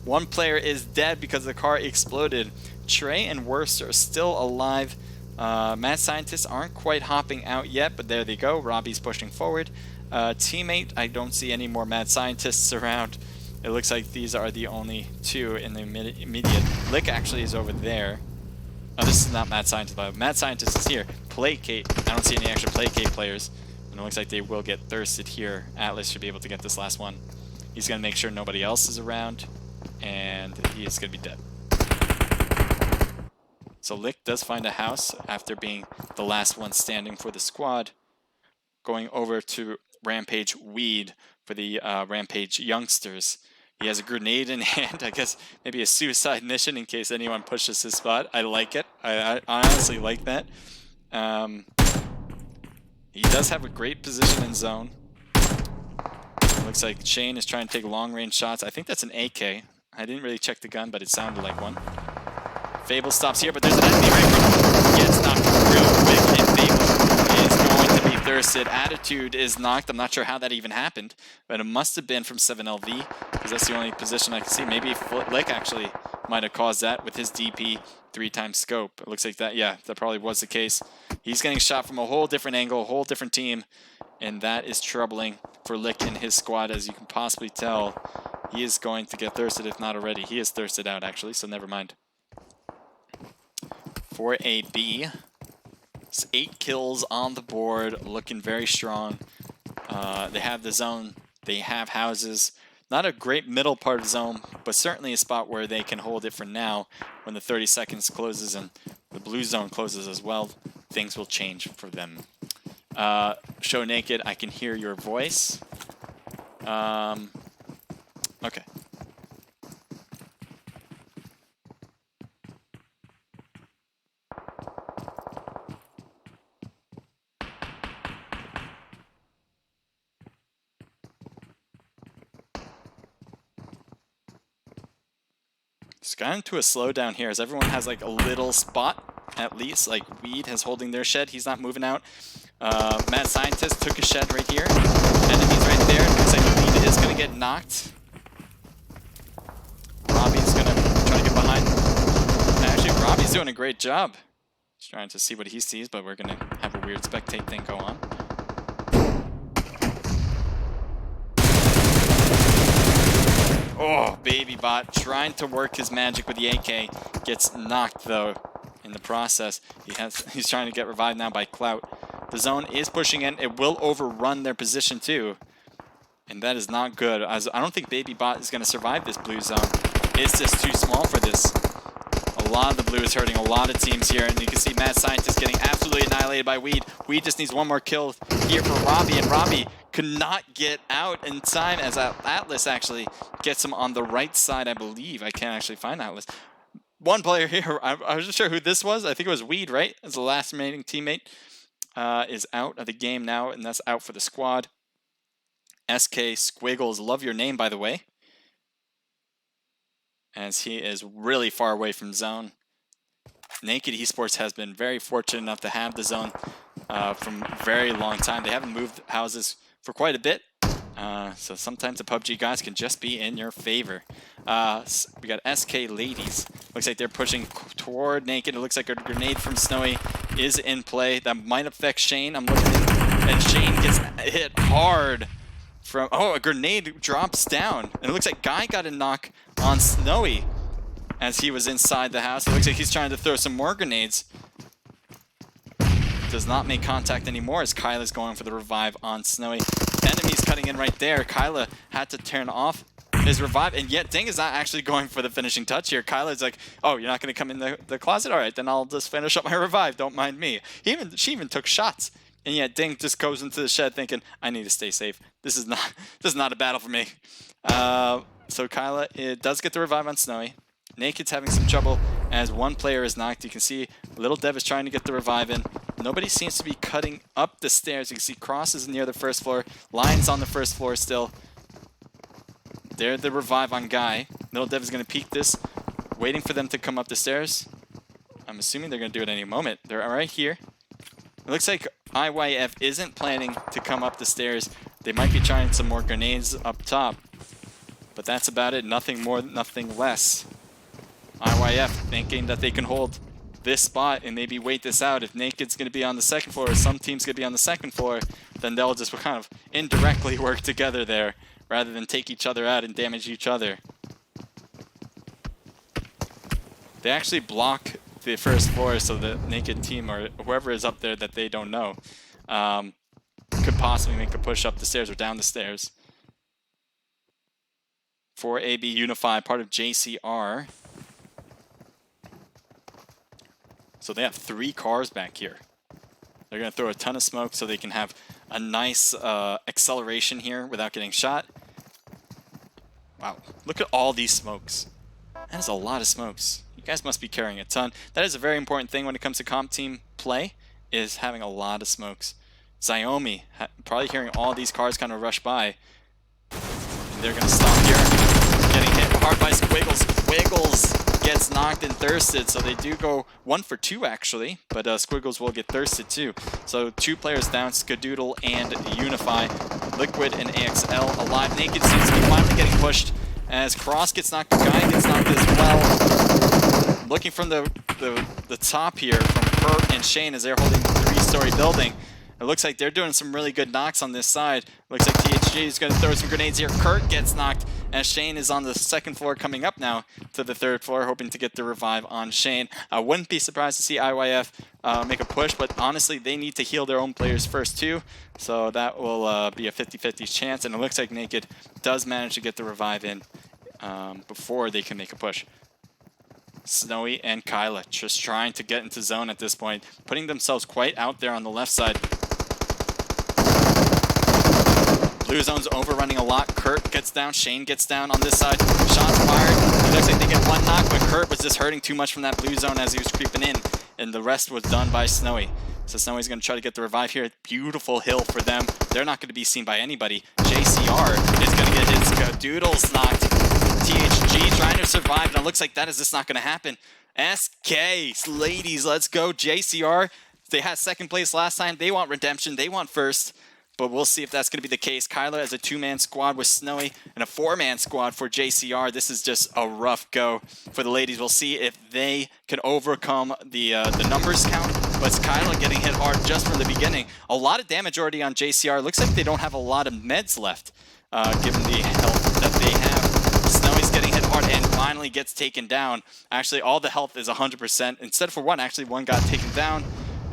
C: One player is dead because the car exploded. Trey and Worst are still alive. Mad Scientists aren't quite hopping out yet, but there they go. Robbie's pushing forward. Teammate, I don't see any more Mad Scientists around. It looks like these are the only 2 in the immediate. Lick actually is over there. Oh, this is not Mad Scientist, but Mad Scientist is here. Placate, I don't see any extra Placate players. And it looks like they will get thirsted here. Atlas should be able to get this last one. He's going to make sure nobody else is around. And he is going to be dead. So Lick does find a house after being the last one standing for the squad. Going over to Rampage Weed for the Rampage youngsters. He has a grenade in hand. I guess maybe a suicide mission in case anyone pushes his spot. I like it. I honestly like that. He does have a great position in zone. Looks like Shane is trying to take long-range shots. I think that's an AK. I didn't really check the gun, but it sounded like one. Fable stops here, but there's an enemy right here. Gets knocked real quick, and Fable is going to be thirsted. Attitude is knocked. I'm not sure how that even happened, but it must have been from 7LV, because that's the only position I can see. Maybe Lick actually might have caused that with his DP 3x scope. It looks like that, yeah, that probably was the case. He's getting shot from a whole different angle, a whole different team, and that is troubling for Lick and his squad, as you can possibly tell. He is going to get thirsted, if not already. He is thirsted out, actually, so never mind. For a B, it's 8 kills on the board, looking very strong. They have the zone. They have houses. Not a great middle part of zone, but certainly a spot where they can hold it for now. When the 30 seconds closes and the blue zone closes as well, things will change for them. Show Naked, I can hear your voice. Okay. It's gotten to a slowdown here as everyone has like a little spot, at least. Like Weed has holding their shed. He's not moving out. Mad Scientist took a shed right here. Enemies right there. Looks like Weed is going to get knocked. Robbie's going to try to get behind. Actually, Robbie's doing a great job. He's trying to see what he sees, but we're going to have a weird spectate thing go on. Oh, Baby Bot trying to work his magic with the AK. Gets knocked, though, in the process. He's trying to get revived now by Clout. The zone is pushing in. It will overrun their position, too. And that is not good. I don't think Baby Bot is going to survive this blue zone. It's just too small for this. A lot of the blue is hurting a lot of teams here. And you can see Mad Scientist getting absolutely annihilated by Weed. Weed just needs one more kill here for Robbie. And Robbie could not get out in time as Atlas actually gets him on the right side, I believe. I can't actually find Atlas. One player here, I wasn't sure who this was. I think it was Weed, right? As the last remaining teammate is out of the game now, and that's out for the squad. SK Squiggles, love your name, by the way. As he is really far away from zone. Naked Esports has been very fortunate enough to have the zone from a very long time. They haven't moved houses for quite a bit. So sometimes the PUBG guys can just be in your favor. We got SK Ladies. Looks like they're pushing toward Naked. It looks like a grenade from Snowy is in play. That might affect Shane. I'm looking at, and Shane gets hit hard from, oh, a grenade drops down. And it looks like Guy got a knock on Snowy as he was inside the house. It looks like he's trying to throw some more grenades. Does not make contact anymore as Kyla's going for the revive on Snowy. Enemies cutting in right there. Kyla had to turn off his revive, and yet Ding is not actually going for the finishing touch here. Kyla's like, oh, you're not going to come in the closet? All right, then I'll just finish up my revive. Don't mind me. She even took shots, and yet Ding just goes into the shed thinking, I need to stay safe. This is not a battle for me. So Kyla does get the revive on Snowy. Naked's having some trouble as one player is knocked. You can see Little Dev is trying to get the revive in. Nobody seems to be cutting up the stairs. You can see Cross is near the first floor. Lion's on the first floor still. There, the revive on Guy. Little Dev is going to peek this, waiting for them to come up the stairs. I'm assuming they're going to do it any moment. They're right here. It looks like IYF isn't planning to come up the stairs. They might be trying some more grenades up top. But that's about it. Nothing more, nothing less. IYF thinking that they can hold this spot and maybe wait this out. If Naked's going to be on the second floor, or some team's going to be on the second floor, then they'll just kind of indirectly work together there rather than take each other out and damage each other. They actually block the first floor so the Naked team or whoever is up there that they don't know could possibly make a push up the stairs or down the stairs. For AB Unify, part of JCR. So they have 3 cars back here. They're going to throw a ton of smoke so they can have a nice acceleration here without getting shot. Wow, look at all these smokes. That is a lot of smokes. You guys must be carrying a ton. That is a very important thing when it comes to comp team play, is having a lot of smokes. Xiaomi, probably hearing all these cars kind of rush by. And they're going to stop here. Getting hit hard by Squiggles. Squiggles gets knocked and thirsted, so they do go 1 for 2 actually, but Squiggles will get thirsted too. So 2 players down, Skadoodle and Unify. Liquid and AXL alive. Naked seems to be finally getting pushed as Cross gets knocked, Guy gets knocked as well. Looking from the top here from Kurt and Shane as they're holding the 3-story building. It looks like they're doing some really good knocks on this side. Looks like THG is going to throw some grenades here. Kurt gets knocked as Shane is on the second floor coming up now to the 3rd floor, hoping to get the revive on Shane. I wouldn't be surprised to see IYF make a push, but honestly, they need to heal their own players first too. So that will be a 50-50 chance, and it looks like Naked does manage to get the revive in before they can make a push. Snowy and Kyla just trying to get into zone at this point, putting themselves quite out there on the left side. Blue zone's overrunning a lot. Kurt gets down. Shane gets down on this side. Shots fired. It looks like they get 1 knock, but Kurt was just hurting too much from that blue zone as he was creeping in, and the rest was done by Snowy. So Snowy's going to try to get the revive here. Beautiful hill for them. They're not going to be seen by anybody. JCR is going to get his doodles knocked. THG trying to survive, and it looks like that is just not going to happen. SK, ladies, let's go. JCR, they had 2nd place last time. They want redemption. They want first. But we'll see if that's going to be the case. Kyla has a 2-man squad with Snowy and a 4-man squad for JCR. This is just a rough go for the ladies. We'll see if they can overcome the numbers count. But it's Kyla getting hit hard just from the beginning. A lot of damage already on JCR. Looks like they don't have a lot of meds left, given the health that they have. Snowy's getting hit hard and finally gets taken down. Actually, all the health is 100%. Instead for 1, actually 1 got taken down.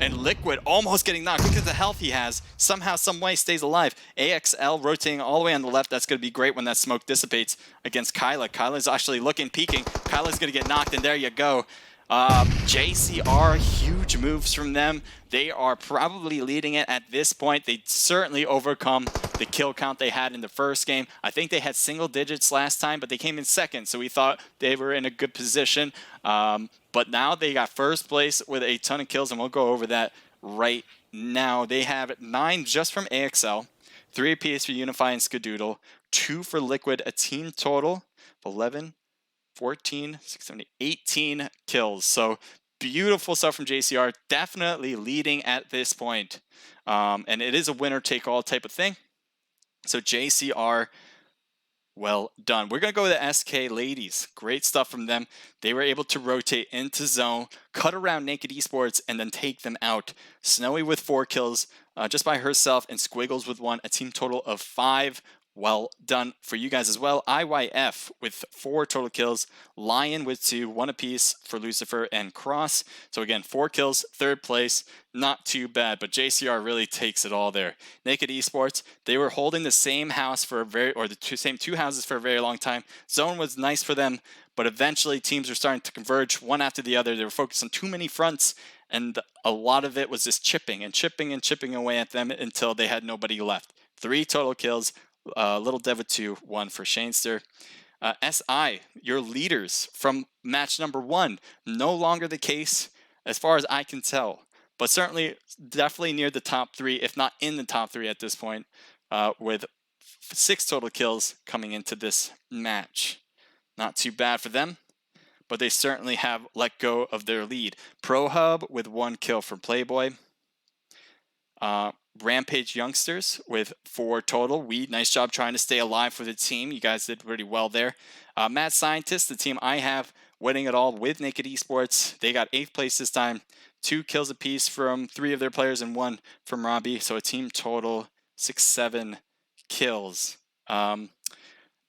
C: And Liquid almost getting knocked. Look at the health he has. Somehow, some way stays alive. AXL rotating all the way on the left. That's going to be great when that smoke dissipates against Kyla. Kyla's actually looking, peeking. Kyla's going to get knocked, and there you go. JCR, huge moves from them. They are probably leading it at this point. They certainly overcome the kill count they had in the first game. I think they had single digits last time, but they came in 2nd, so we thought they were in a good position. But now they got 1st place with a ton of kills, and we'll go over that right now. They have 9 just from AXL, 3 apiece for Unify and Skadoodle, 2 for Liquid, a team total of 11, 14, 16, 18 kills. So beautiful stuff from JCR, definitely leading at this point. And it is a winner-take-all type of thing. So JCR, well done. We're going to go with the SK ladies. Great stuff from them. They were able to rotate into zone, cut around Naked Esports, and then take them out. Snowy with 4 kills just by herself, and Squiggles with 1. A team total of 5. Well done for you guys as well. IYF with 4 total kills. Lion with 2, 1 apiece for Lucifer and Cross. So again, 4 kills, 3rd place. Not too bad, but JCR really takes it all there. Naked Esports, they were holding the same house for same 2 houses for a very long time. Zone was nice for them, but eventually teams were starting to converge one after the other. They were focused on too many fronts, and a lot of it was just chipping away at them until they had nobody left. 3 total kills. Little Dev with 2, 1 for Shanester. SI, your leaders from match number 1, no longer the case as far as I can tell, but certainly definitely near the top 3, if not in the top 3 at this point, with 6 total kills coming into this match. Not too bad for them, but they certainly have let go of their lead. Pro Hub with 1 kill for Playboy. Rampage Youngsters with 4 total. Nice job trying to stay alive for the team. You guys did pretty well there. Mad Scientist, the team I have, winning it all with Naked Esports. They got 8th place this time. 2 kills apiece from 3 of their players and 1 from Robbie. So a team total 6-7 kills.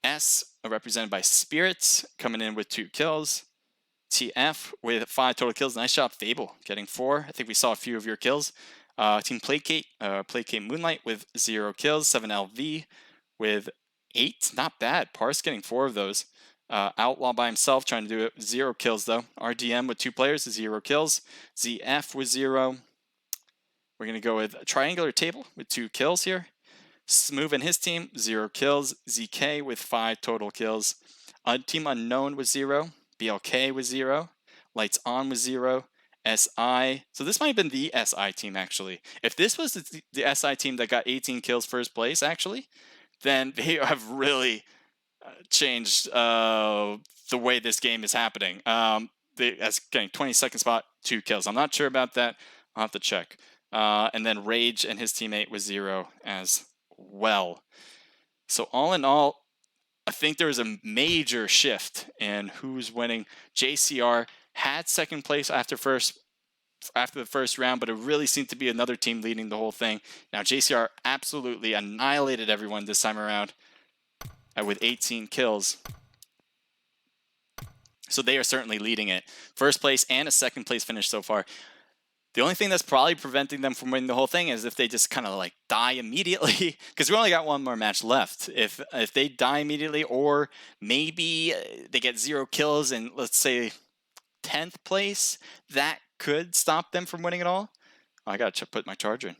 C: S, represented by Spirits, coming in with 2 kills. TF with 5 total kills. Nice job, Fable, getting 4. I think we saw a few of your kills. Team Placate, Placate Moonlight with 0 kills. 7LV with 8. Not bad. Parse getting 4 of those. Outlaw by himself trying to do it. 0 kills though. RDM with 2 players, 0 kills. ZF with 0. We're going to go with Triangular Table with 2 kills here. Smooth and his team, 0 kills. ZK with 5 total kills. Team Unknown with 0. BLK with 0. Lights On with 0. SI. So this might have been the SI team, actually. If this was the SI team that got 18 kills 1st place, actually, then they have really changed the way this game is happening. That's getting 22nd spot, 2 kills. I'm not sure about that. I'll have to check. And then Rage and his teammate was 0 as well. So all in all, I think there was a major shift in who's winning. JCR had 2nd place after the first round, but it really seemed to be another team leading the whole thing. Now JCR absolutely annihilated everyone this time around with 18 kills. So they are certainly leading it. 1st place and a 2nd place finish so far. The only thing that's probably preventing them from winning the whole thing is if they just kind of like die immediately, because we only got 1 more match left. If they die immediately, or maybe they get 0 kills and let's say 10th place, that could stop them from winning it all. Oh, I gotta put my charger in.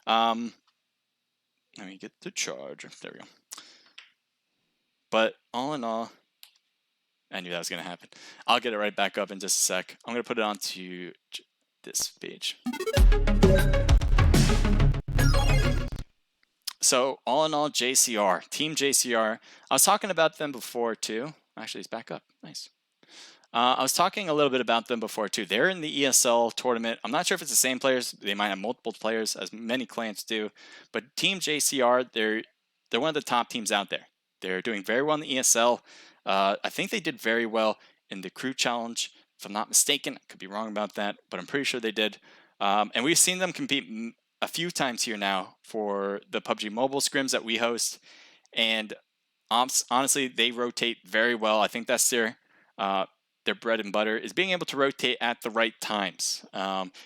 C: Let me get the charger. There we go. But all in all, I knew that was gonna happen. I'll get it right back up in just a sec. I'm gonna put it onto this page. So all in all, JCR, Team JCR. I was talking about them before too. Actually, it's back up. Nice. I was talking a little bit about them before too. They're in the ESL tournament. I'm not sure if it's the same players. They might have multiple players, as many clans do. But Team JCR, they're one of the top teams out there. They're doing very well in the ESL. I think they did very well in the crew challenge. If I'm not mistaken, I could be wrong about that, but I'm pretty sure they did. And we've seen them compete a few times here now for the PUBGMobile scrims that we host. And honestly, they rotate very well. I think that's their bread and butter, is being able to rotate at the right times.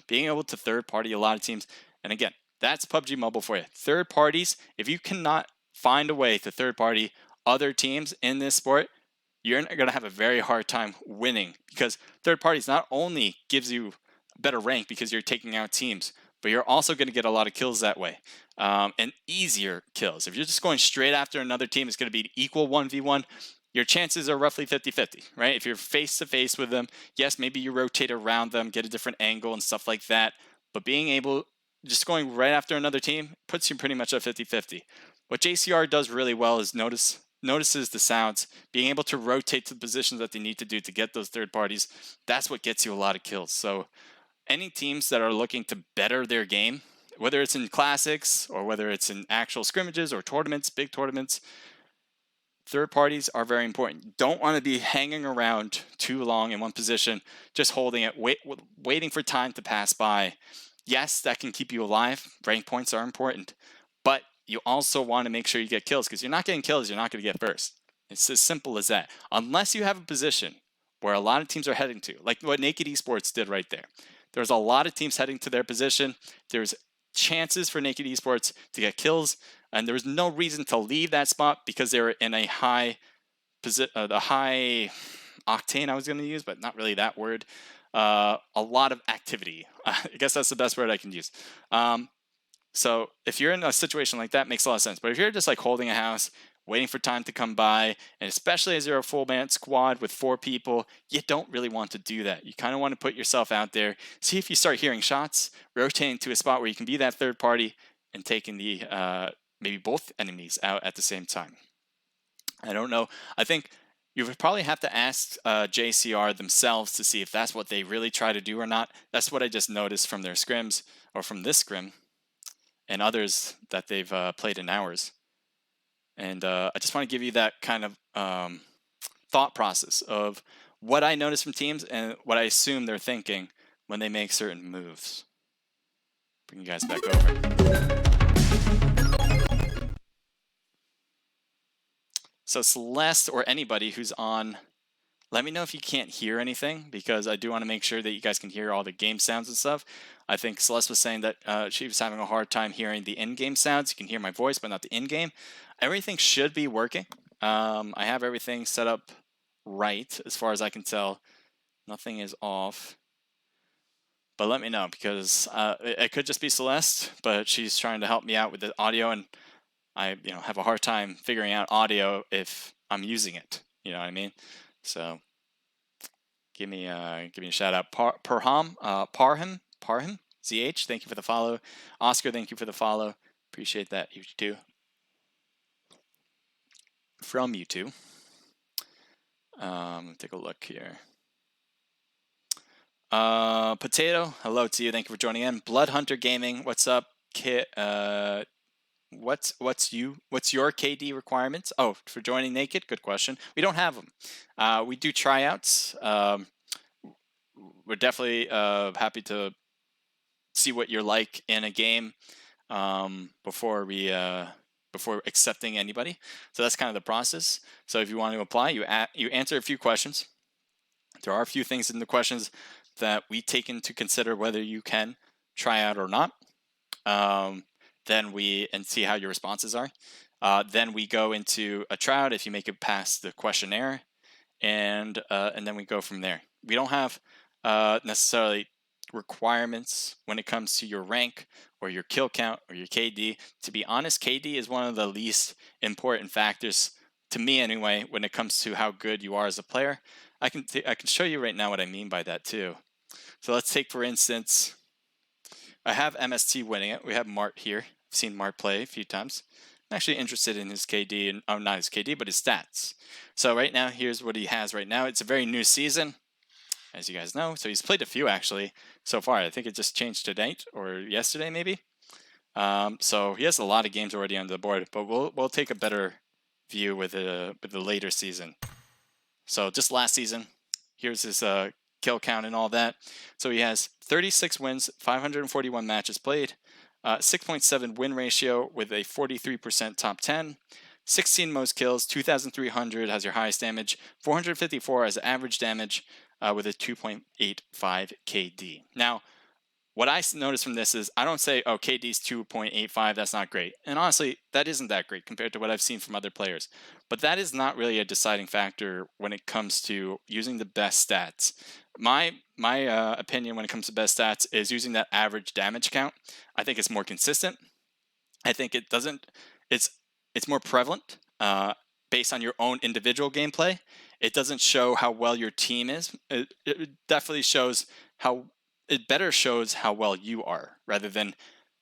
C: Being able to third party a lot of teams. And again, that's PUBGMobile for you. Third parties, if you cannot find a way to third party other teams in this sport, you're going to have a very hard time winning, because third parties not only gives you a better rank because you're taking out teams, but you're also going to get a lot of kills that way, and easier kills. If you're just going straight after another team, it's going to be equal 1v1. Your chances are roughly 50-50, right? If you're face-to-face with them, yes, maybe you rotate around them, get a different angle and stuff like that, but being able, just going right after another team puts you pretty much at 50-50. What JCR does really well is notices the sounds, being able to rotate to the positions that they need to do to get those third parties. That's what gets you a lot of kills. So any teams that are looking to better their game whether it's in classics or whether it's in actual scrimmages or tournaments, big tournaments, third parties are very important. You don't want to be hanging around too long in one position, just holding it, waiting for time to pass by. Yes, that can keep you alive. Rank points are important, but you also want to make sure you get kills, because you're not getting kills, you're not going to get first. It's as simple as that. Unless you have a position where a lot of teams are heading to, like what Naked Esports did right there. There's a lot of teams heading to their position. There's chances for Naked Esports to get kills, and there was no reason to leave that spot because they were in a high the high octane I was going to use, but not really that word. A lot of activity. I guess that's the best word I can use. So if you're in a situation like that, it makes a lot of sense. But if you're just like holding a house, waiting for time to come by, and especially as you're a full man squad with 4 people, you don't really want to do that. You kind of want to put yourself out there, see if you start hearing shots, rotating to a spot where you can be that third party and taking the maybe both enemies out at the same time. I don't know. I think you would probably have to ask JCR themselves to see if that's what they really try to do or not. That's what I just noticed from their scrims, or from this scrim and others that they've played in ours. And I just want to give you that kind of thought process of what I notice from teams and what I assume they're thinking when they make certain moves. Bring you guys back over. So Celeste or anybody who's on, let me know if you can't hear anything, because I do want to make sure that you guys can hear all the game sounds and stuff. I think Celeste was saying that she was having a hard time hearing the in-game sounds. You can hear my voice, but not the in-game. Everything should be working. I have everything set up right as far as I can tell. Nothing is off. But let me know, because it could just be Celeste, but she's trying to help me out with the audio, and I have a hard time figuring out audio if I'm using it. You know what I mean? So give me a shout out. Parham, ZH, thank you for the follow. Oscar, thank you for the follow. Appreciate that, you too. From you two. Take a look here. Potato, hello to you. Thank you for joining in. Blood Hunter Gaming, what's up? What's your KD requirements? Oh, for joining Naked, good question. We don't have them. We do tryouts. We're definitely happy to see what you're like in a game before accepting anybody. So that's kind of the process. So if you want to apply, you answer a few questions. There are a few things in the questions that we take into consider whether you can try out or not. Then see how your responses are. Then we go into a tryout if you make it past the questionnaire, and then we go from there. We don't have necessarily requirements when it comes to your rank or your kill count or your KD. To be honest, KD is one of the least important factors to me anyway when it comes to how good you are as a player. I can show you right now what I mean by that too. So let's take, for instance, I have MST winning it. We have Mart here. I've seen Mart play a few times. I'm actually interested in his KD, and not his KD, but his stats. So right now, here's what he has right now. It's a very new season, as you guys know. So he's played a few actually so far. I think it just changed tonight or yesterday maybe. So he has a lot of games already on the board, but we'll take a better view with the later season. So just last season, here's his kill count and all that. So he has 36 wins, 541 matches played, 6.7 win ratio with a 43% top 10, 16 most kills, 2,300 has your highest damage, 454 as average damage with a 2.85 KD. Now, what I noticed from this is I don't say, oh, KD's 2.85, that's not great. And honestly, that isn't that great compared to what I've seen from other players. But that is not really a deciding factor when it comes to using the best stats. My opinion when it comes to best stats is using that average damage count. I think it's more consistent. I think it's more prevalent based on your own individual gameplay. It doesn't show how well your team is. It definitely shows it better shows how well you are rather than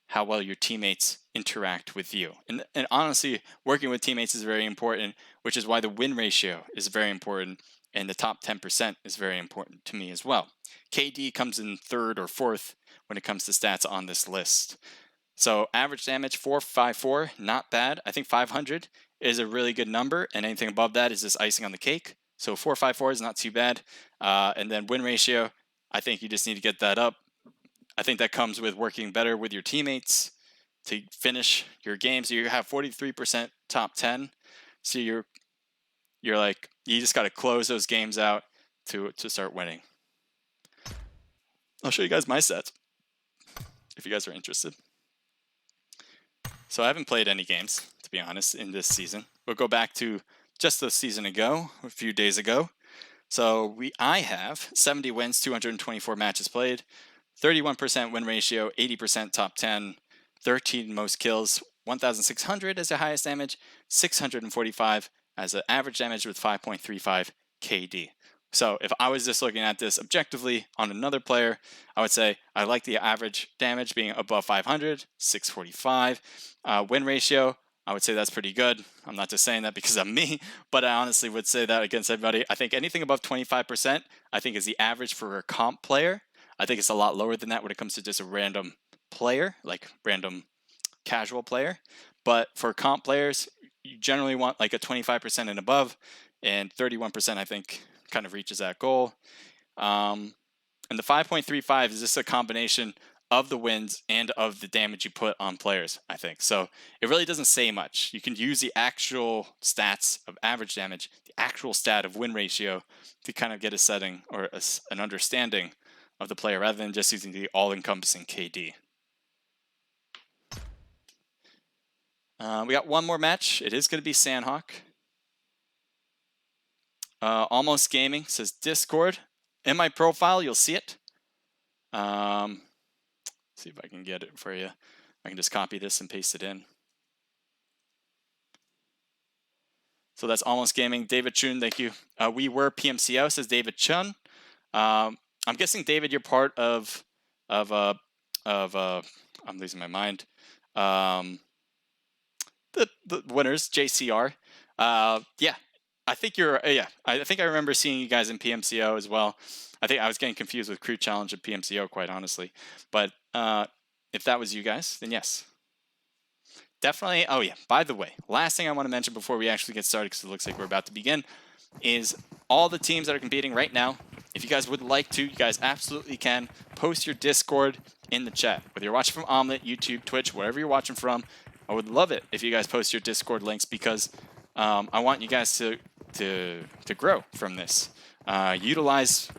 C: how well your teammates interact with you. And honestly, working with teammates is very important, which is why the win ratio is very important, and the top 10% is very important to me as well. KD comes in third or fourth when it comes to stats on this list. So average damage 454, not bad. I think 500 is a really good number, and anything above that is just icing on the cake. So 454 is not too bad. And then win ratio, I think you just need to get that up. I think that comes with working better with your teammates to finish your games. You have 43% top 10, so you're like, you just got to close those games out to start winning. I'll show you guys my sets if you guys are interested. So I haven't played any games, to be honest, in this season. We'll go back to just a season ago, a few days ago. So I have 70 wins, 224 matches played, 31% win ratio, 80% top 10, 13 most kills, 1,600 as the highest damage, 645 as the average damage with 5.35 KD. So if I was just looking at this objectively on another player, I would say I like the average damage being above 500, 645. Win ratio, I would say that's pretty good. I'm not just saying that because I'm me, but I honestly would say that against everybody. I think anything above 25%, I think is the average for a comp player. I think it's a lot lower than that when it comes to just a random player, like random casual player. But for comp players, you generally want like a 25% and above, and 31% I think kind of reaches that goal. And the 5.35 is just a combination of the wins and of the damage you put on players, I think. So it really doesn't say much. You can use the actual stats of average damage, the actual stat of win ratio, to kind of get a setting or an understanding of the player rather than just using the all-encompassing KD. We got one more match. It is going to be Sandhawk. Almost Gaming says Discord. In my profile, you'll see it. See if I can get it for you. I can just copy this and paste it in. So that's Almost Gaming. David Chun, thank you. We were PMCO, says David Chun. I'm guessing, David, you're part of I'm losing my mind. The winners, JCR. Yeah. I think you're, I think I remember seeing you guys in PMCO as well. I think I was getting confused with Crew Challenge and PMCO, quite honestly. But if that was you guys, then yes. Definitely. Oh, yeah. By the way, last thing I want to mention before we actually get started, because it looks like we're about to begin, is all the teams that are competing right now. If you guys would like to, you guys absolutely can post your Discord in the chat. Whether you're watching from Omelette, YouTube, Twitch, wherever you're watching from, I would love it if you guys post your Discord links, because I want you guys to grow from this. Utilize,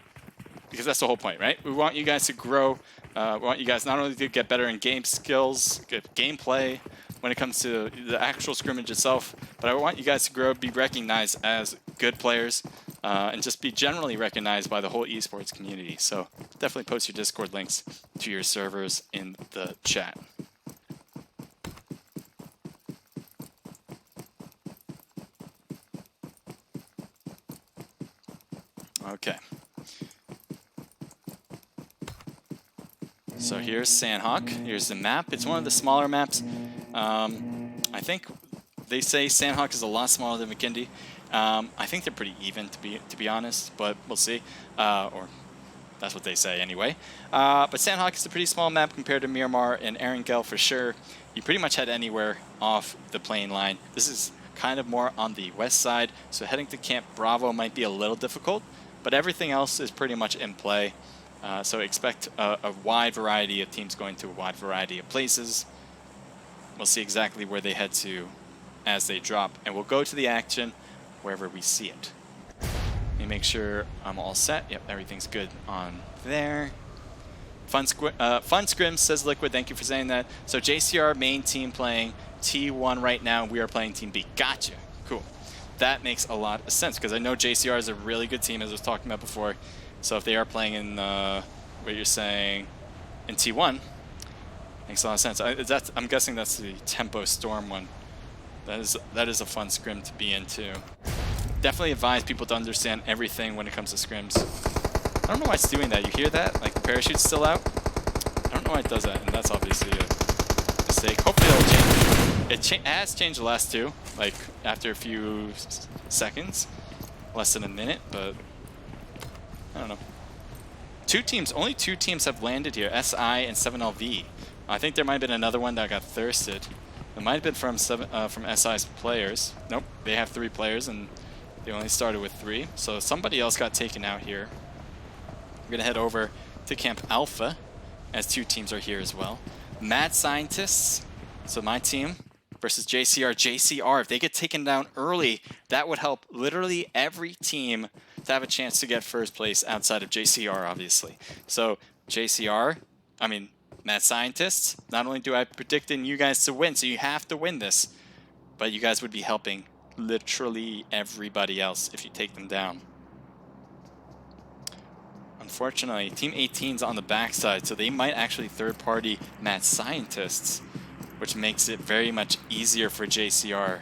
C: because that's the whole point, right? We want you guys to grow. We want you guys not only to get better in game skills, good gameplay when it comes to the actual scrimmage itself, but I want you guys to grow, be recognized as good players, and just be generally recognized by the whole esports community. So definitely post your Discord links to your servers in the chat. Okay. So here's Sandhawk. Here's the map. It's one of the smaller maps. I think they say Sandhawk is a lot smaller than McKindy. I think they're pretty even, to be honest, but we'll see. Or that's what they say anyway. But Sandhawk is a pretty small map compared to Miramar and Erangel for sure. You pretty much head anywhere off the plane line. This is kind of more on the west side, so heading to Camp Bravo might be a little difficult, but everything else is pretty much in play. So expect a wide variety of teams going to a wide variety of places. We'll see exactly where they head to as they drop, and we'll go to the action wherever we see it. Let me make sure I'm all set. Yep, everything's good on there. Fun Scrims, says Liquid. Thank you for saying that. So JCR main team playing T1 right now. We are playing Team B. Gotcha. Cool. That makes a lot of sense because I know JCR is a really good team, as I was talking about before. So if they are playing in what you're saying in T1, makes a lot of sense. I'm guessing that's the Tempo Storm one. That is a fun scrim to be in too. Definitely advise people to understand everything when it comes to scrims. I don't know why it's doing that. You hear that? Like the parachute's still out? I don't know why it does that, and that's obviously a mistake. Hopefully it'll change. It has changed the last two, like after a few seconds, less than a minute, but I don't know. Only two teams have landed here, SI and 7LV. I think there might have been another one that got thirsted. It might have been from SI's players. Nope, they have 3 players and they only started with 3. So somebody else got taken out here. We're gonna head over to Camp Alpha as 2 teams are here as well. Mad Scientists, so my team versus JCR. JCR, if they get taken down early, that would help literally every team to have a chance to get first place outside of JCR, obviously. So JCR, Mad Scientists, not only do I predict you guys to win, so you have to win this, but you guys would be helping literally everybody else if you take them down. Unfortunately, Team 18's on the backside, so they might actually third-party Mad Scientists, which makes it very much easier for JCR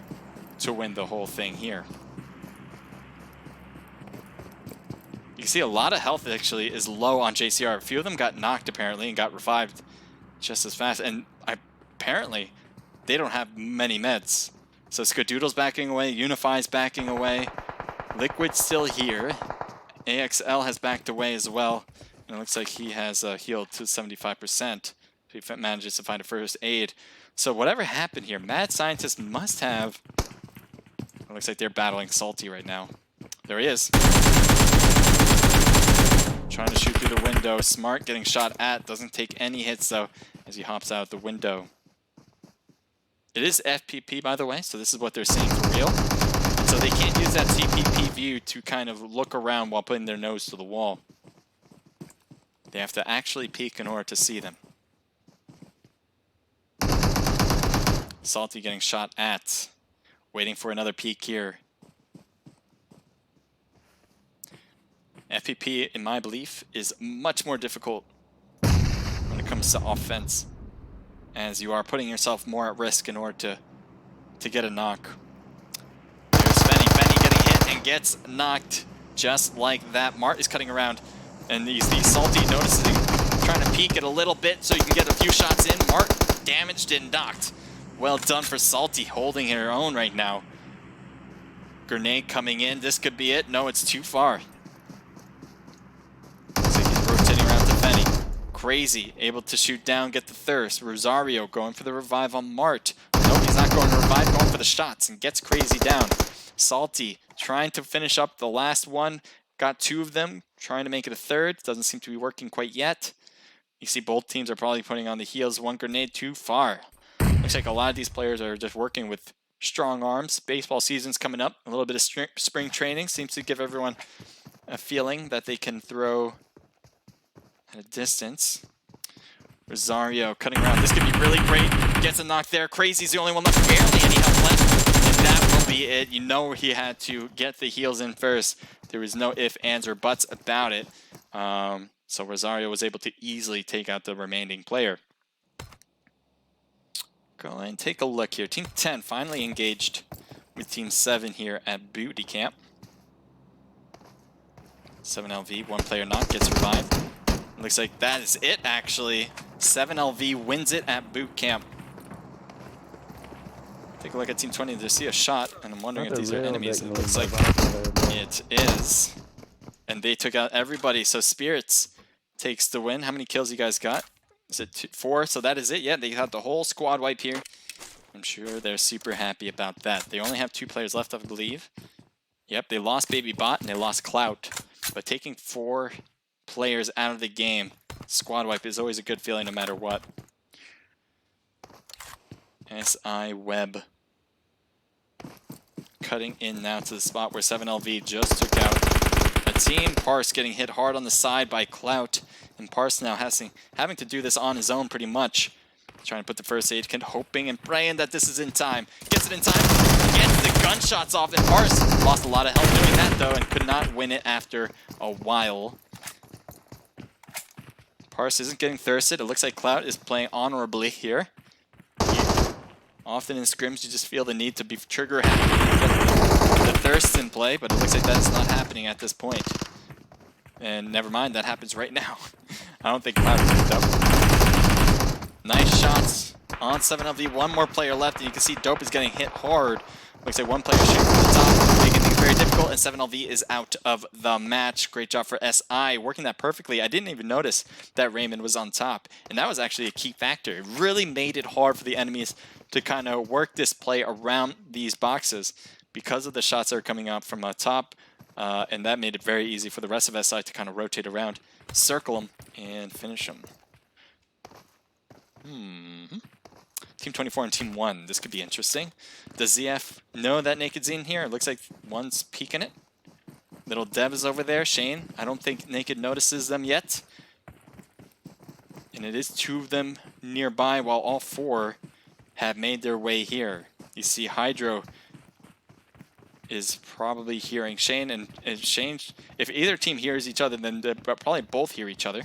C: to win the whole thing here. You can see a lot of health actually is low on JCR. A few of them got knocked apparently and got revived just as fast, and apparently they don't have many meds. So Skadoodle's backing away, Unify's backing away, Liquid's still here, AXL has backed away as well, and it looks like he has healed to 75%. He manages to find a first aid. So whatever happened here, Mad Scientist must have... It looks like they're battling Salty right now. There he is. Trying to shoot through the window. Smart getting shot at. Doesn't take any hits though as he hops out the window. It is FPP, by the way, so this is what they're seeing for real. So they can't use that TPP view to kind of look around while putting their nose to the wall. They have to actually peek in order to see them. Salty getting shot at. Waiting for another peek here. FPP, in my belief, is much more difficult when it comes to offense, as you are putting yourself more at risk in order to get a knock. There's Fenny. Fenny getting hit and gets knocked just like that. Mart is cutting around, and the Salty noticing, trying to peek it a little bit so you can get a few shots in. Mart damaged and knocked. Well done for Salty, holding her own right now. Grenade coming in. This could be it. No, it's too far. Looks like he's rotating around to Fenny. Crazy, able to shoot down, get the thirst. Rosario going for the revive on Mart. Nope, he's not going to revive, going for the shots and gets Crazy down. Salty trying to finish up the last one. Got 2 of them, trying to make it a third. Doesn't seem to be working quite yet. You see both teams are probably putting on the heels. 1 grenade too far. Looks like a lot of these players are just working with strong arms. Baseball season's coming up. A little bit of spring training seems to give everyone a feeling that they can throw at a distance. Rosario cutting around. This could be really great. Gets a knock there. Crazy's the only one left. Barely any health left. And that will be it. You know he had to get the heals in first. There was no ifs, ands, or buts about it. So Rosario was able to easily take out the remaining player. Go ahead and take a look here. Team 10 finally engaged with Team 7 here at Booty Camp. 7LV, 1 player knock, gets revived. Looks like that is it, actually. 7LV wins it at Boot Camp. Take a look at Team 20 to see a shot, and I'm wondering if these are enemies. It looks like it is. And they took out everybody, so Spirits takes the win. How many kills you guys got? Is it 4? So that is it. Yeah, they got the whole squad wipe here. I'm sure they're super happy about that. They only have 2 players left, I believe. Yep, they lost Baby Bot and they lost Clout. But taking 4 players out of the game, squad wipe, is always a good feeling no matter what. SI Web. Cutting in now to the spot where 7LV just took out a team. Parse getting hit hard on the side by Clout. And Parse now having to do this on his own pretty much. Trying to put the first aid kit, hoping and praying that this is in time. Gets it in time, gets the gunshots off, and Parse lost a lot of health doing that though, and could not win it after a while. Parse isn't getting thirsted. It looks like Clout is playing honorably here. Often in scrims you just feel the need to be trigger happy and get the thirst in play, but it looks like that's not happening at this point. And never mind, that happens right now. I don't think Clout picked up. Nice shots on 7LV. 1 more player left, and you can see Dope is getting hit hard. Looks like 1 player shooting from the top, making things very difficult, and 7LV is out of the match. Great job for SI, working that perfectly. I didn't even notice that Raymond was on top, and that was actually a key factor. It really made it hard for the enemies to kind of work this play around these boxes because of the shots that are coming up from top, and that made it very easy for the rest of SI to kind of rotate around, circle them, and finish them. Team 24 and Team 1. This could be interesting. Does ZF know that Naked's in here? It looks like one's peeking it. Little Dev is over there. Shane, I don't think Naked notices them yet. And it is 2 of them nearby while all 4 have made their way here. You see Hydro is probably hearing Shane, and Shane, if either team hears each other, then they'll probably both hear each other.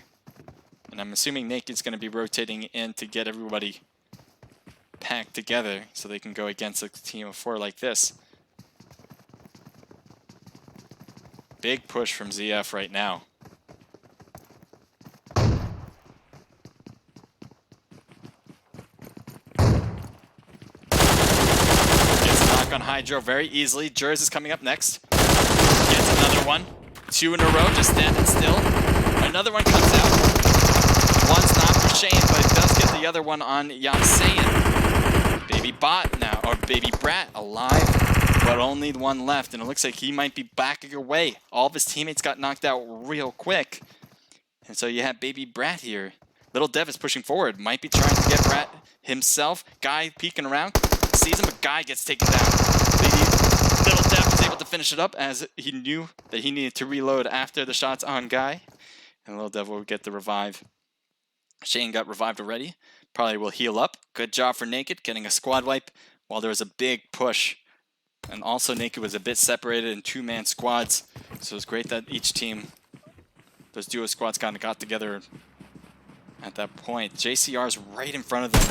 C: And I'm assuming Naked's going to be rotating in to get everybody packed together so they can go against a team of 4 like this. Big push from ZF right now. Gets a knock on Hydro very easily. Jers is coming up next. Gets another one. 2 in a row, just standing still. Another one comes out. One's not for Shane, but it does get the other one on Yansayan. Baby Bot now, or Baby Brat alive, but only one left, and it looks like he might be backing away. All of his teammates got knocked out real quick, and so you have Baby Brat here. Little Dev is pushing forward, might be trying to get Brat himself. Guy peeking around, sees him, but Guy gets taken down. Little Dev was able to finish it up as he knew that he needed to reload after the shots on Guy, and Little Dev will get the revive. Shane got revived already. Probably will heal up. Good job for Naked, getting a squad wipe while there was a big push. And also Naked was a bit separated in 2-man squads. So it was great that each team, those duo squads kind of got together at that point. JCR's right in front of them.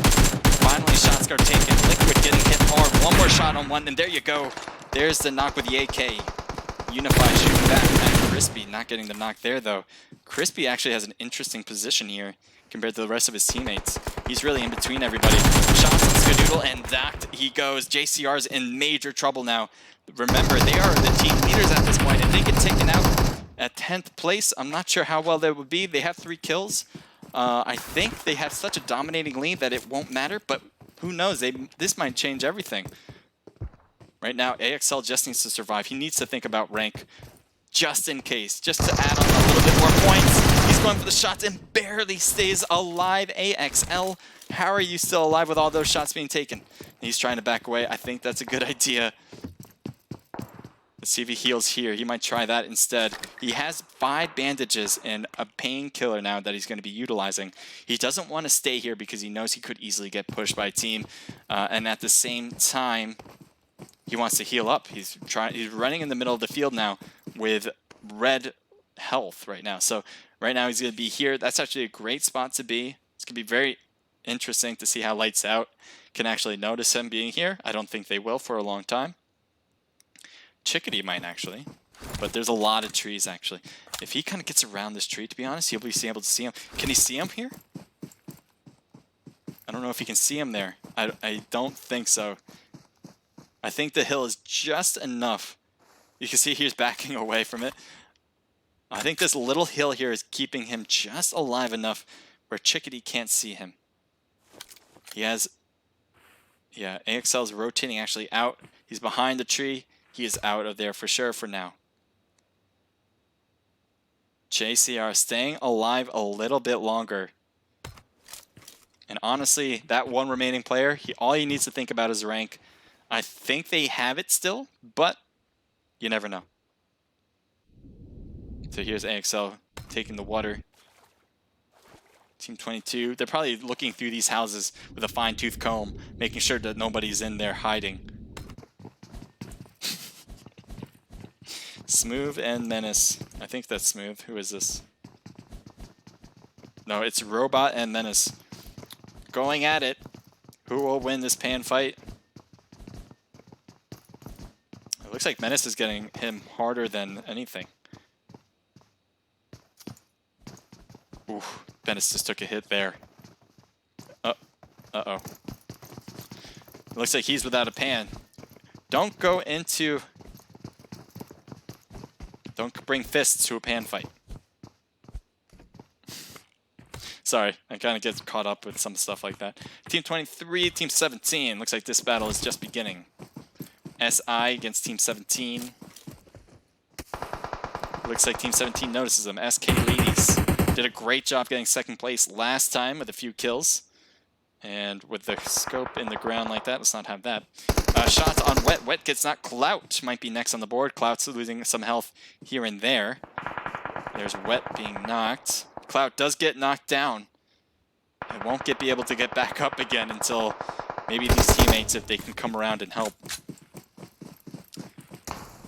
C: Finally shots got taken. Liquid getting hit hard. One more shot on one, and there you go. There's the knock with the AK. Unify shooting back, and Crispy not getting the knock there though. Crispy actually has an interesting position here compared to the rest of his teammates. He's really in between everybody. Shots on Skadoodle, and that he goes. JCR's in major trouble now. Remember, they are the team leaders at this point. If they get taken out at 10th place, I'm not sure how well they would be. They have 3 kills. I think they have such a dominating lead that it won't matter, but who knows? This might change everything. Right now, AXL just needs to survive. He needs to think about rank just in case, just to add on a little bit more points. He's going for the shots and barely stays alive. AXL, how are you still alive with all those shots being taken? He's trying to back away. I think that's a good idea. Let's see if he heals here. He might try that instead. He has 5 bandages and a painkiller now that he's going to be utilizing. He doesn't want to stay here because he knows he could easily get pushed by a team. And at the same time, he wants to heal up. He's running in the middle of the field now with red health right now. So right now he's going to be here. That's actually a great spot to be. It's going to be very interesting to see how Lights Out can actually notice him being here. I don't think they will for a long time. Chickadee might actually, but there's a lot of trees actually. If he kind of gets around this tree, to be honest, he'll be able to see him. Can he see him here? I don't know if he can see him there. I don't think so. I think the hill is just enough. You can see he's backing away from it. I think this little hill here is keeping him just alive enough where Chickadee can't see him. He has... Yeah, AXL is rotating actually out. He's behind the tree. He is out of there for sure for now. JCR staying alive a little bit longer. And honestly, that one remaining player, all he needs to think about is rank. I think they have it still, but you never know. So here's AXL taking the water. Team 22, they're probably looking through these houses with a fine-tooth comb, making sure that nobody's in there hiding. Smooth and Menace. I think that's Smooth. Who is this? No, it's Robot and Menace. Going at it. Who will win this pan fight? It looks like Menace is getting him harder than anything. Ooh, Menace just took a hit there. Uh-oh. It looks like he's without a pan. Don't go into could bring fists to a pan fight. Sorry, I kind of get caught up with some stuff like that. Team 23, Team 17. Looks like this battle is just beginning. SI against Team 17. Looks like Team 17 notices them. SK Ladies did a great job getting second place last time with a few kills. And with the scope in the ground like that, let's not have that. Shots on Wet. Wet gets knocked. Clout might be next on the board. Clout's losing some health here and there. There's Wet being knocked. Clout does get knocked down. It won't be able to get back up again until maybe these teammates, if they can come around and help.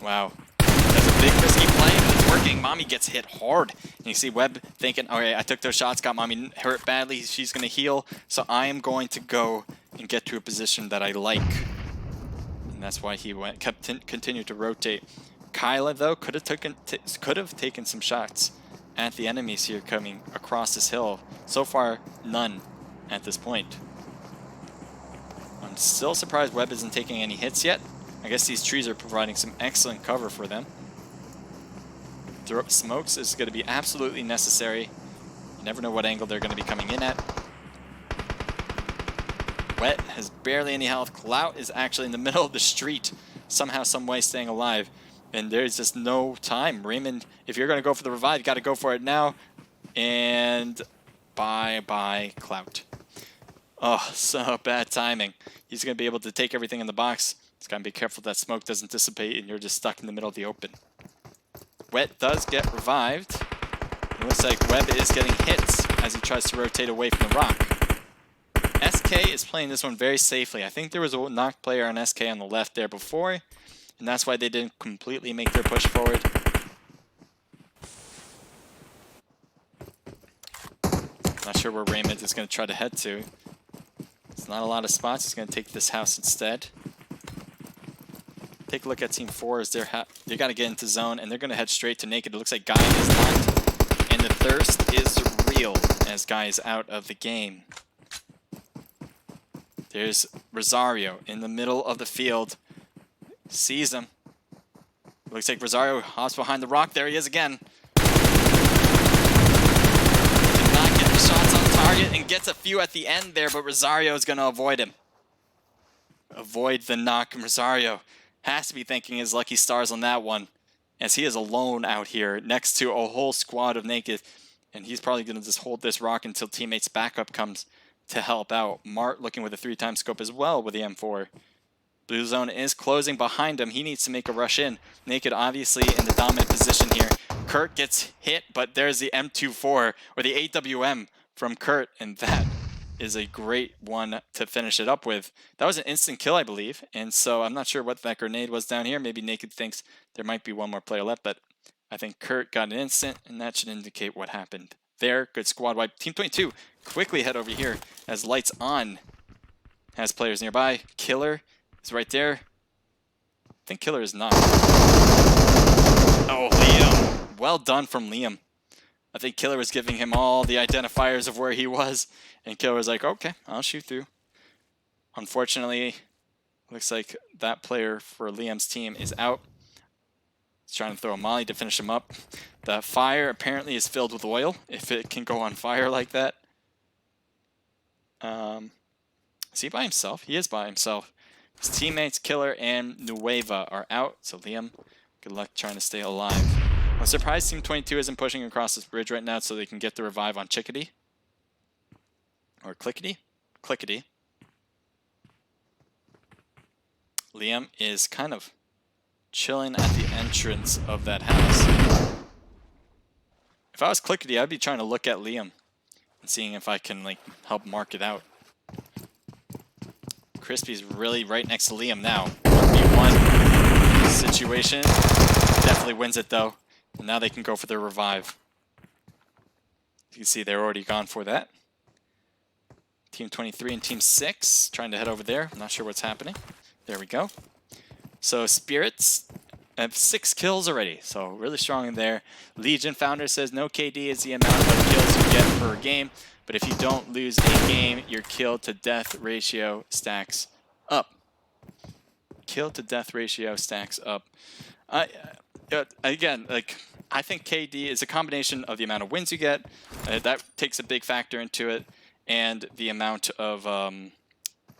C: Wow. That's a big risky play, but it's working. Mommy gets hit hard. And you see Webb thinking, okay, I took those shots, got Mommy hurt badly. She's going to heal. So I am going to go and get to a position that I like. And that's why he continued to rotate. Kyla, though, could have taken some shots at the enemies here coming across this hill. So far, none at this point. I'm still surprised Webb isn't taking any hits yet. I guess these trees are providing some excellent cover for them. Smokes is going to be absolutely necessary. You never know what angle they're going to be coming in at. Wet has barely any health. Clout is actually in the middle of the street, somehow, some way staying alive. And there's just no time. Raymond, if you're going to go for the revive, you got to go for it now. And bye-bye, Clout. Oh, so bad timing. He's going to be able to take everything in the box. He's got to be careful that smoke doesn't dissipate and you're just stuck in the middle of the open. Wet does get revived. It looks like Webb is getting hits as he tries to rotate away from the rock. SK is playing this one very safely. I think there was a knocked player on SK on the left there before, and that's why they didn't completely make their push forward. Not sure where Raymond is going to try to head to. It's not a lot of spots. He's going to take this house instead. Take a look at Team 4 as they got to get into zone, and they're going to head straight to Naked. It looks like Guy is knocked, and the thirst is real as Guy is out of the game. There's Rosario in the middle of the field. Sees him. Looks like Rosario hops behind the rock. There he is again. Cannot get the shots on target and gets a few at the end there, but Rosario is going to avoid him. Avoid the knock. Rosario has to be thanking his lucky stars on that one, as he is alone out here next to a whole squad of Naked, and he's probably going to just hold this rock until teammates' backup comes to help out. Mart looking with a 3-time scope as well with the M4. Blue zone is closing behind him. He needs to make a rush in. Naked obviously in the dominant position here. Kurt gets hit, but there's the M24 or the AWM from Kurt, and that is a great one to finish it up with. That was an instant kill, I believe, and so I'm not sure what that grenade was down here. Maybe Naked thinks there might be one more player left, but I think Kurt got an instant, and that should indicate what happened there. Good squad wipe. Team 22 quickly head over here as Lights On has players nearby. Killer is right there. I think Killer is not. Oh, Liam. Well done from Liam. I think Killer was giving him all the identifiers of where he was, and Killer was like, okay, I'll shoot through. Unfortunately, looks like that player for Liam's team is out. He's trying to throw a molly to finish him up. The fire apparently is filled with oil, if it can go on fire like that. Is he by himself? He is by himself. His teammates, Killer and Nueva, are out, so Liam, good luck trying to stay alive. I'm surprised Team 22 isn't pushing across this bridge right now so they can get the revive on Chickadee. Or Clickety? Clickety. Liam is kind of chilling at the entrance of that house. If I was Clickety, I'd be trying to look at Liam and seeing if I can like help mark it out. Crispy's really right next to Liam now. 1v1 situation. Definitely wins it though. And now they can go for their revive. You can see they're already gone for that. Team 23 and Team 6 trying to head over there. I'm not sure what's happening. There we go. So Spirits have 6 kills already. So really strong in there. Legion founder says no KD is the amount of kills you get per game. But if you don't lose a game, your kill to death ratio stacks up. Kill to death ratio stacks up. Again, like I think KD is a combination of the amount of wins you get. That takes a big factor into it, and the amount of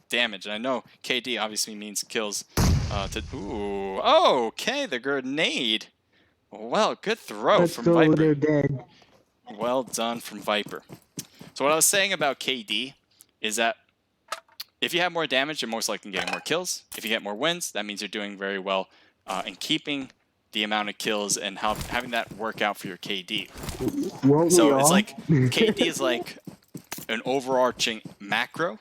C: damage. And I know KD obviously means kills. Ooh, oh, okay, the grenade. Well, good throw from Viper.
D: They're dead.
C: Well done from Viper. So what I was saying about KD is that if you have more damage, you're most likely getting more kills. If you get more wins, that means you're doing very well in keeping the amount of kills and having that work out for your KD. So it's like KD is like an overarching macro,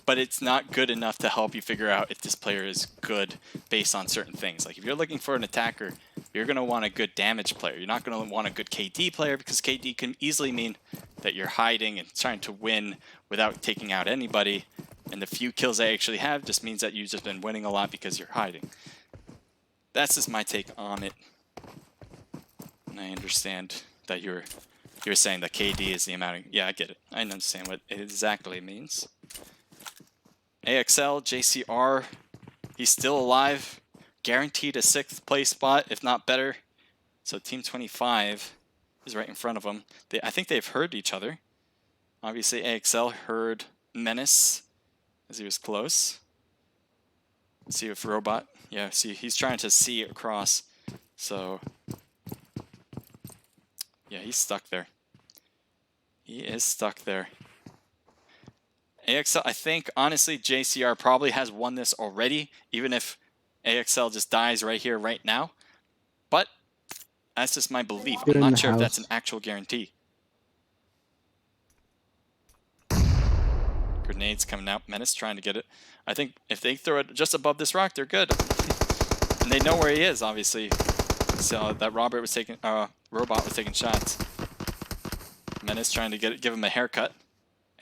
C: but it's not good enough to help you figure out if this player is good based on certain things. Like if you're looking for an attacker, you're going to want a good damage player. You're not going to want a good KD player because KD can easily mean that you're hiding and trying to win without taking out anybody. And the few kills they actually have just means that you've just been winning a lot because you're hiding. That's just my take on it. And I understand that you're saying that KD is the amount of... Yeah, I get it. I understand what it exactly means. AXL, JCR, he's still alive. Guaranteed a 6th place spot, if not better. So Team 25 is right in front of him. I think they've heard each other. Obviously, AXL heard Menace as he was close. Let's see if Robot... Yeah, see, he's trying to see across. So... Yeah, he's stuck there. He is stuck there. AXL, I think, honestly, JCR probably has won this already, even if AXL just dies right here, right now. But that's just my belief. I'm not sure if that's an actual guarantee. Grenades coming out. Menace trying to get it. I think if they throw it just above this rock, they're good. And they know where he is, obviously. So that Robot was taking shots. Menace trying to give him a haircut.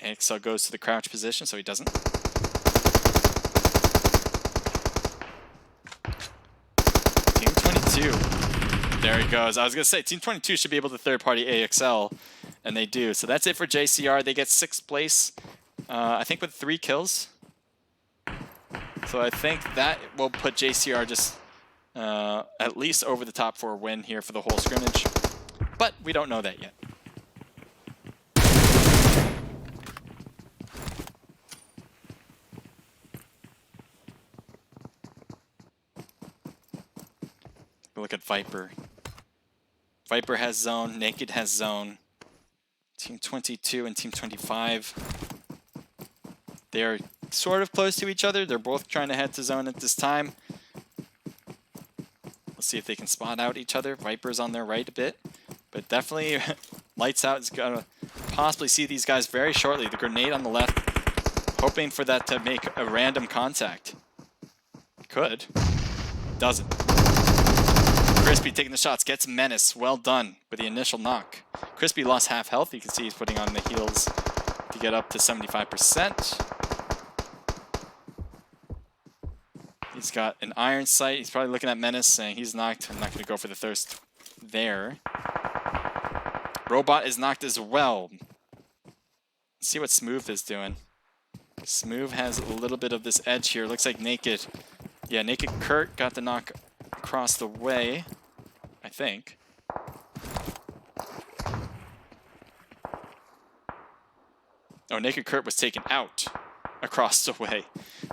C: AXL goes to the crouch position, so he doesn't. Team 22. There he goes. I was going to say, Team 22 should be able to third-party AXL, and they do. So that's it for JCR. They get 6th place, I think with 3 kills. So I think that will put JCR just at least over the top for a win here for the whole scrimmage. But we don't know that yet. Look at Viper. Viper has zone, Naked has zone. Team 22 and Team 25. They're sort of close to each other. They're both trying to head to zone at this time. Let's see if they can spot out each other. Viper's on their right a bit. But definitely Lights Out is going to possibly see these guys very shortly. The grenade on the left. Hoping for that to make a random contact. Could. Doesn't. Crispy taking the shots, gets Menace. Well done with the initial knock. Crispy lost half health. You can see he's putting on the heals to get up to 75%. He's got an iron sight. He's probably looking at Menace saying he's knocked. I'm not going to go for the thirst there. Robot is knocked as well. Let's see what Smooth is doing. Smooth has a little bit of this edge here. Looks like Naked. Yeah, Naked Kurt got the knock across the way, I think. Oh, Naked Kurt was taken out across the way.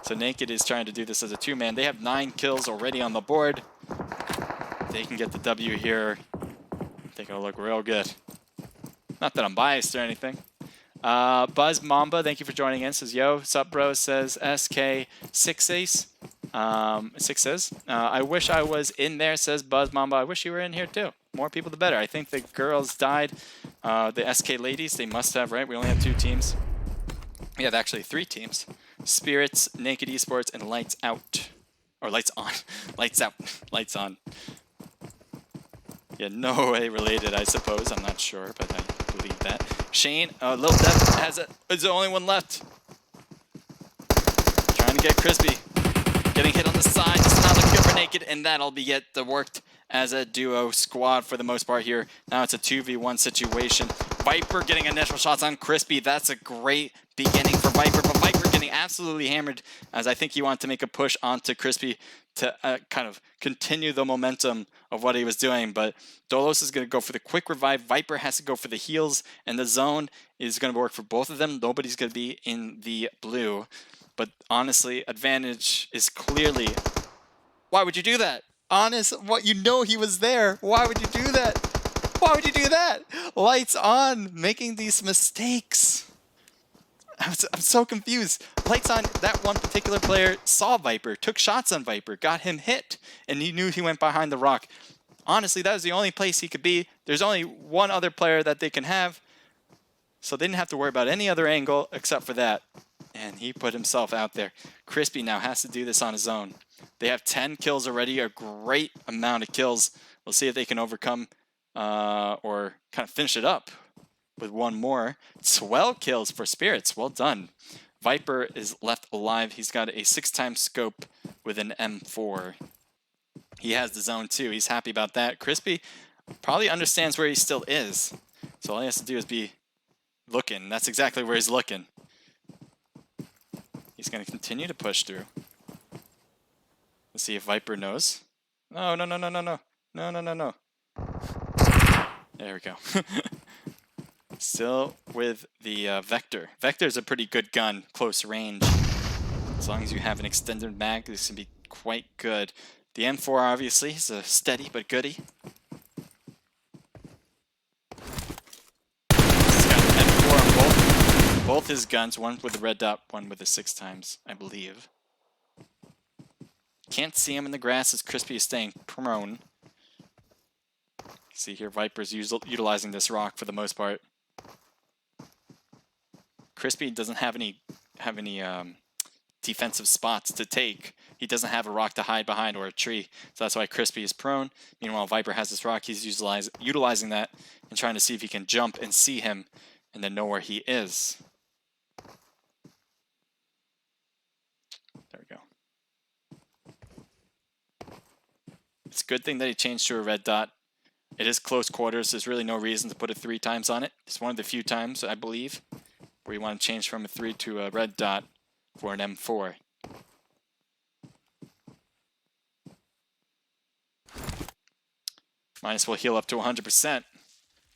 C: So Naked is trying to do this as a 2-man. They have 9 kills already on the board. They can get the W here. I think it'll look real good. Not that I'm biased or anything. Buzz Mamba, thank you for joining in. Says, yo, sup bro, says SK6ace. 6 I wish I was in there, says Buzz Mamba. I wish you were in here too. More people the better. I think the girls died. The SK ladies, they must have, right? We only have 2 teams. We have actually 3 teams. Spirits, Naked Esports, and Lights Out. Or Lights On. Lights Out. Lights On. Yeah, no way related, I suppose. I'm not sure, but I believe that. Shane, Lil Death is the only one left. Trying to get Crispy. Getting hit on the side. It's not looking good for Naked, and that'll be it. That worked as a duo squad for the most part here. Now it's a 2v1 situation. Viper getting initial shots on Crispy. That's a great beginning for Viper, but Viper getting getting absolutely hammered, as I think he wanted to make a push onto Crispy to kind of continue the momentum of what he was doing. But Dolos is going to go for the quick revive. Viper has to go for the heals, and the zone is going to work for both of them. Nobody's going to be in the blue. But honestly, advantage is clearly... Why would you do that? Honest, what, you know he was there. Why would you do that? Why would you do that? Lights on, making these mistakes. I'm so confused. Lights on, that one particular player saw Viper, took shots on Viper, got him hit, and he knew he went behind the rock. Honestly, that was the only place he could be. There's only one other player that they can have, so they didn't have to worry about any other angle except for that. And he put himself out there. Crispy now has to do this on his own. They have 10 kills already, a great amount of kills. We'll see if they can overcome or kind of finish it up with one more. 12 kills for Spirits. Well done. Viper is left alive. He's got a 6x scope with an M4. He has the zone too. He's happy about that. Crispy probably understands where he still is. So all he has to do is be looking. That's exactly where he's looking. He's going to continue to push through. Let's see if Viper knows. No. No. There we go. Still with the Vector. Vector is a pretty good gun, close range. As long as you have an extended mag, this can be quite good. The M4 obviously is a steady but goodie. He's got an M4 on both his guns, one with the red dot, one with the 6x, I believe. Can't see him in the grass as Crispy is staying prone. See here, Viper's utilizing this rock for the most part. Crispy doesn't have any defensive spots to take. He doesn't have a rock to hide behind or a tree, so that's why Crispy is prone. Meanwhile, Viper has this rock. He's utilizing that and trying to see if he can jump and see him and then know where he is. There we go. It's a good thing that he changed to a red dot. It is close quarters. There's really no reason to put it 3x on it. It's one of the few times, I believe, where you want to change from a 3 to a red dot for an M4. Minus will heal up to 100%.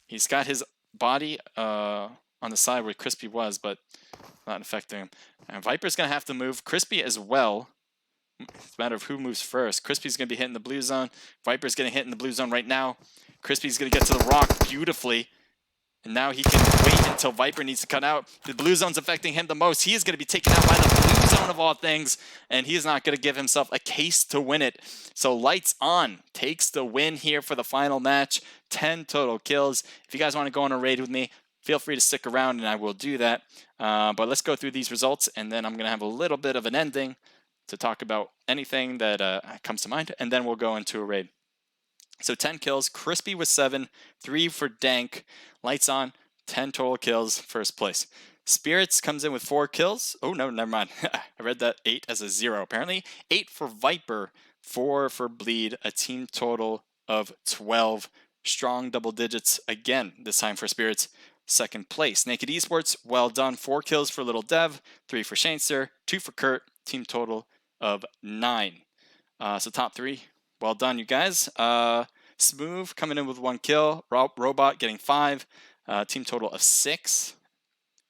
C: He's got his body on the side where Crispy was, but not affecting him. And Viper's going to have to move. Crispy as well. It's a matter of who moves first. Crispy's going to be hitting the blue zone. Viper's getting hit in the blue zone right now. Crispy's going to get to the rock beautifully. And now he can wait until Viper needs to cut out. The blue zone's affecting him the most. He is going to be taken out by the blue zone of all things. And he is not going to give himself a case to win it. So Lights On takes the win here for the final match. 10 total kills. If you guys want to go on a raid with me, feel free to stick around and I will do that. But let's go through these results. And then I'm going to have a little bit of an ending to talk about anything that comes to mind. And then we'll go into a raid. So 10 kills, Crispy with 7, 3 for Dank, Lights On, 10 total kills, first place. Spirits comes in with 4 kills. Oh, no, never mind. I read that 8 as a 0, apparently. 8 for Viper, 4 for Bleed, a team total of 12. Strong double digits again, this time for Spirits. Second place. Naked Esports, well done. 4 kills for Little Dev, 3 for Shanester, 2 for Kurt, team total of 9. So top 3. Well done, you guys. Smooth coming in with 1 kill. Robot getting 5. Team total of 6.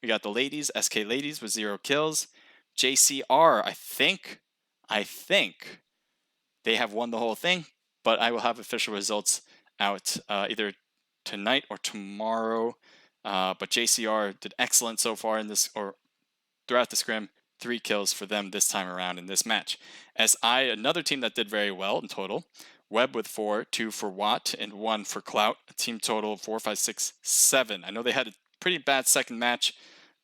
C: We got the ladies. SK Ladies with 0 kills. JCR, I think they have won the whole thing, but I will have official results out either tonight or tomorrow. But JCR did excellent so far in this, or throughout the scrim. 3 kills for them this time around in this match. SI, another team that did very well in total. Web with 4, 2 for Watt, and 1 for Clout. A team total of 4, 5, 6, 7. I know they had a pretty bad second match,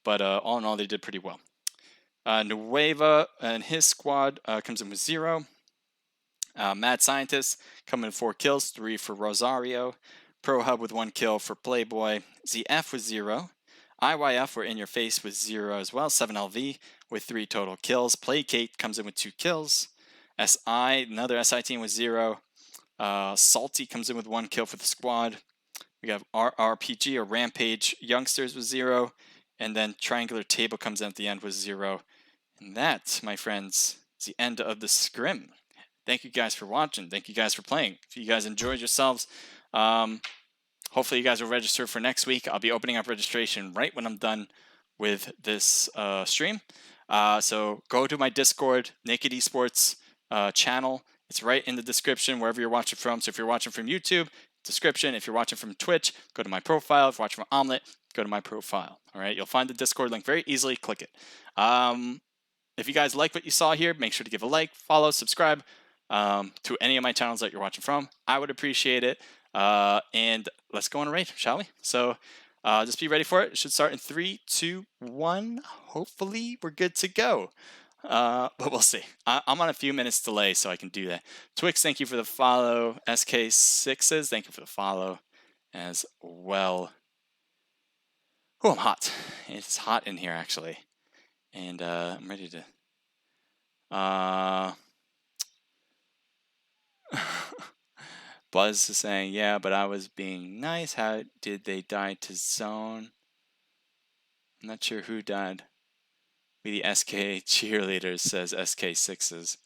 C: but all in all, they did pretty well. Nueva and his squad comes in with 0. Mad Scientist coming in 4 kills, 3 for Rosario. Pro Hub with 1 kill for Playboy. ZF with 0. IYF were in your face with 0 as well. 7LV with 3 total kills. Placate comes in with 2 kills. SI, another SI team with 0. Salty comes in with 1 kill for the squad. We have RRPG or Rampage Youngsters with 0. And then Triangular Table comes in at the end with 0. And that, my friends, is the end of the scrim. Thank you guys for watching. Thank you guys for playing. If you guys enjoyed yourselves, hopefully you guys will register for next week. I'll be opening up registration right when I'm done with this stream. So go to my Discord, Naked Esports channel. It's right in the description wherever you're watching from. So if you're watching from YouTube, description. If you're watching from Twitch, go to my profile. If you're watching from Omelette, go to my profile. All right, you'll find the Discord link very easily. Click it. If you guys like what you saw here, make sure to give a like, follow, subscribe to any of my channels that you're watching from. I would appreciate it. And let's go on a raid, shall we? So just be ready for it. It should start in 3, 2, 1. Hopefully we're good to go. But we'll see. I'm on a few minutes delay, so I can do that. Twix, thank you for the follow. SK6s, thank you for the follow as well. Oh, I'm hot. It's hot in here, actually. And I'm ready to... Buzz is saying, yeah, but I was being nice. How did they die to zone? I'm not sure who died. We the SK cheerleaders, says SK6s.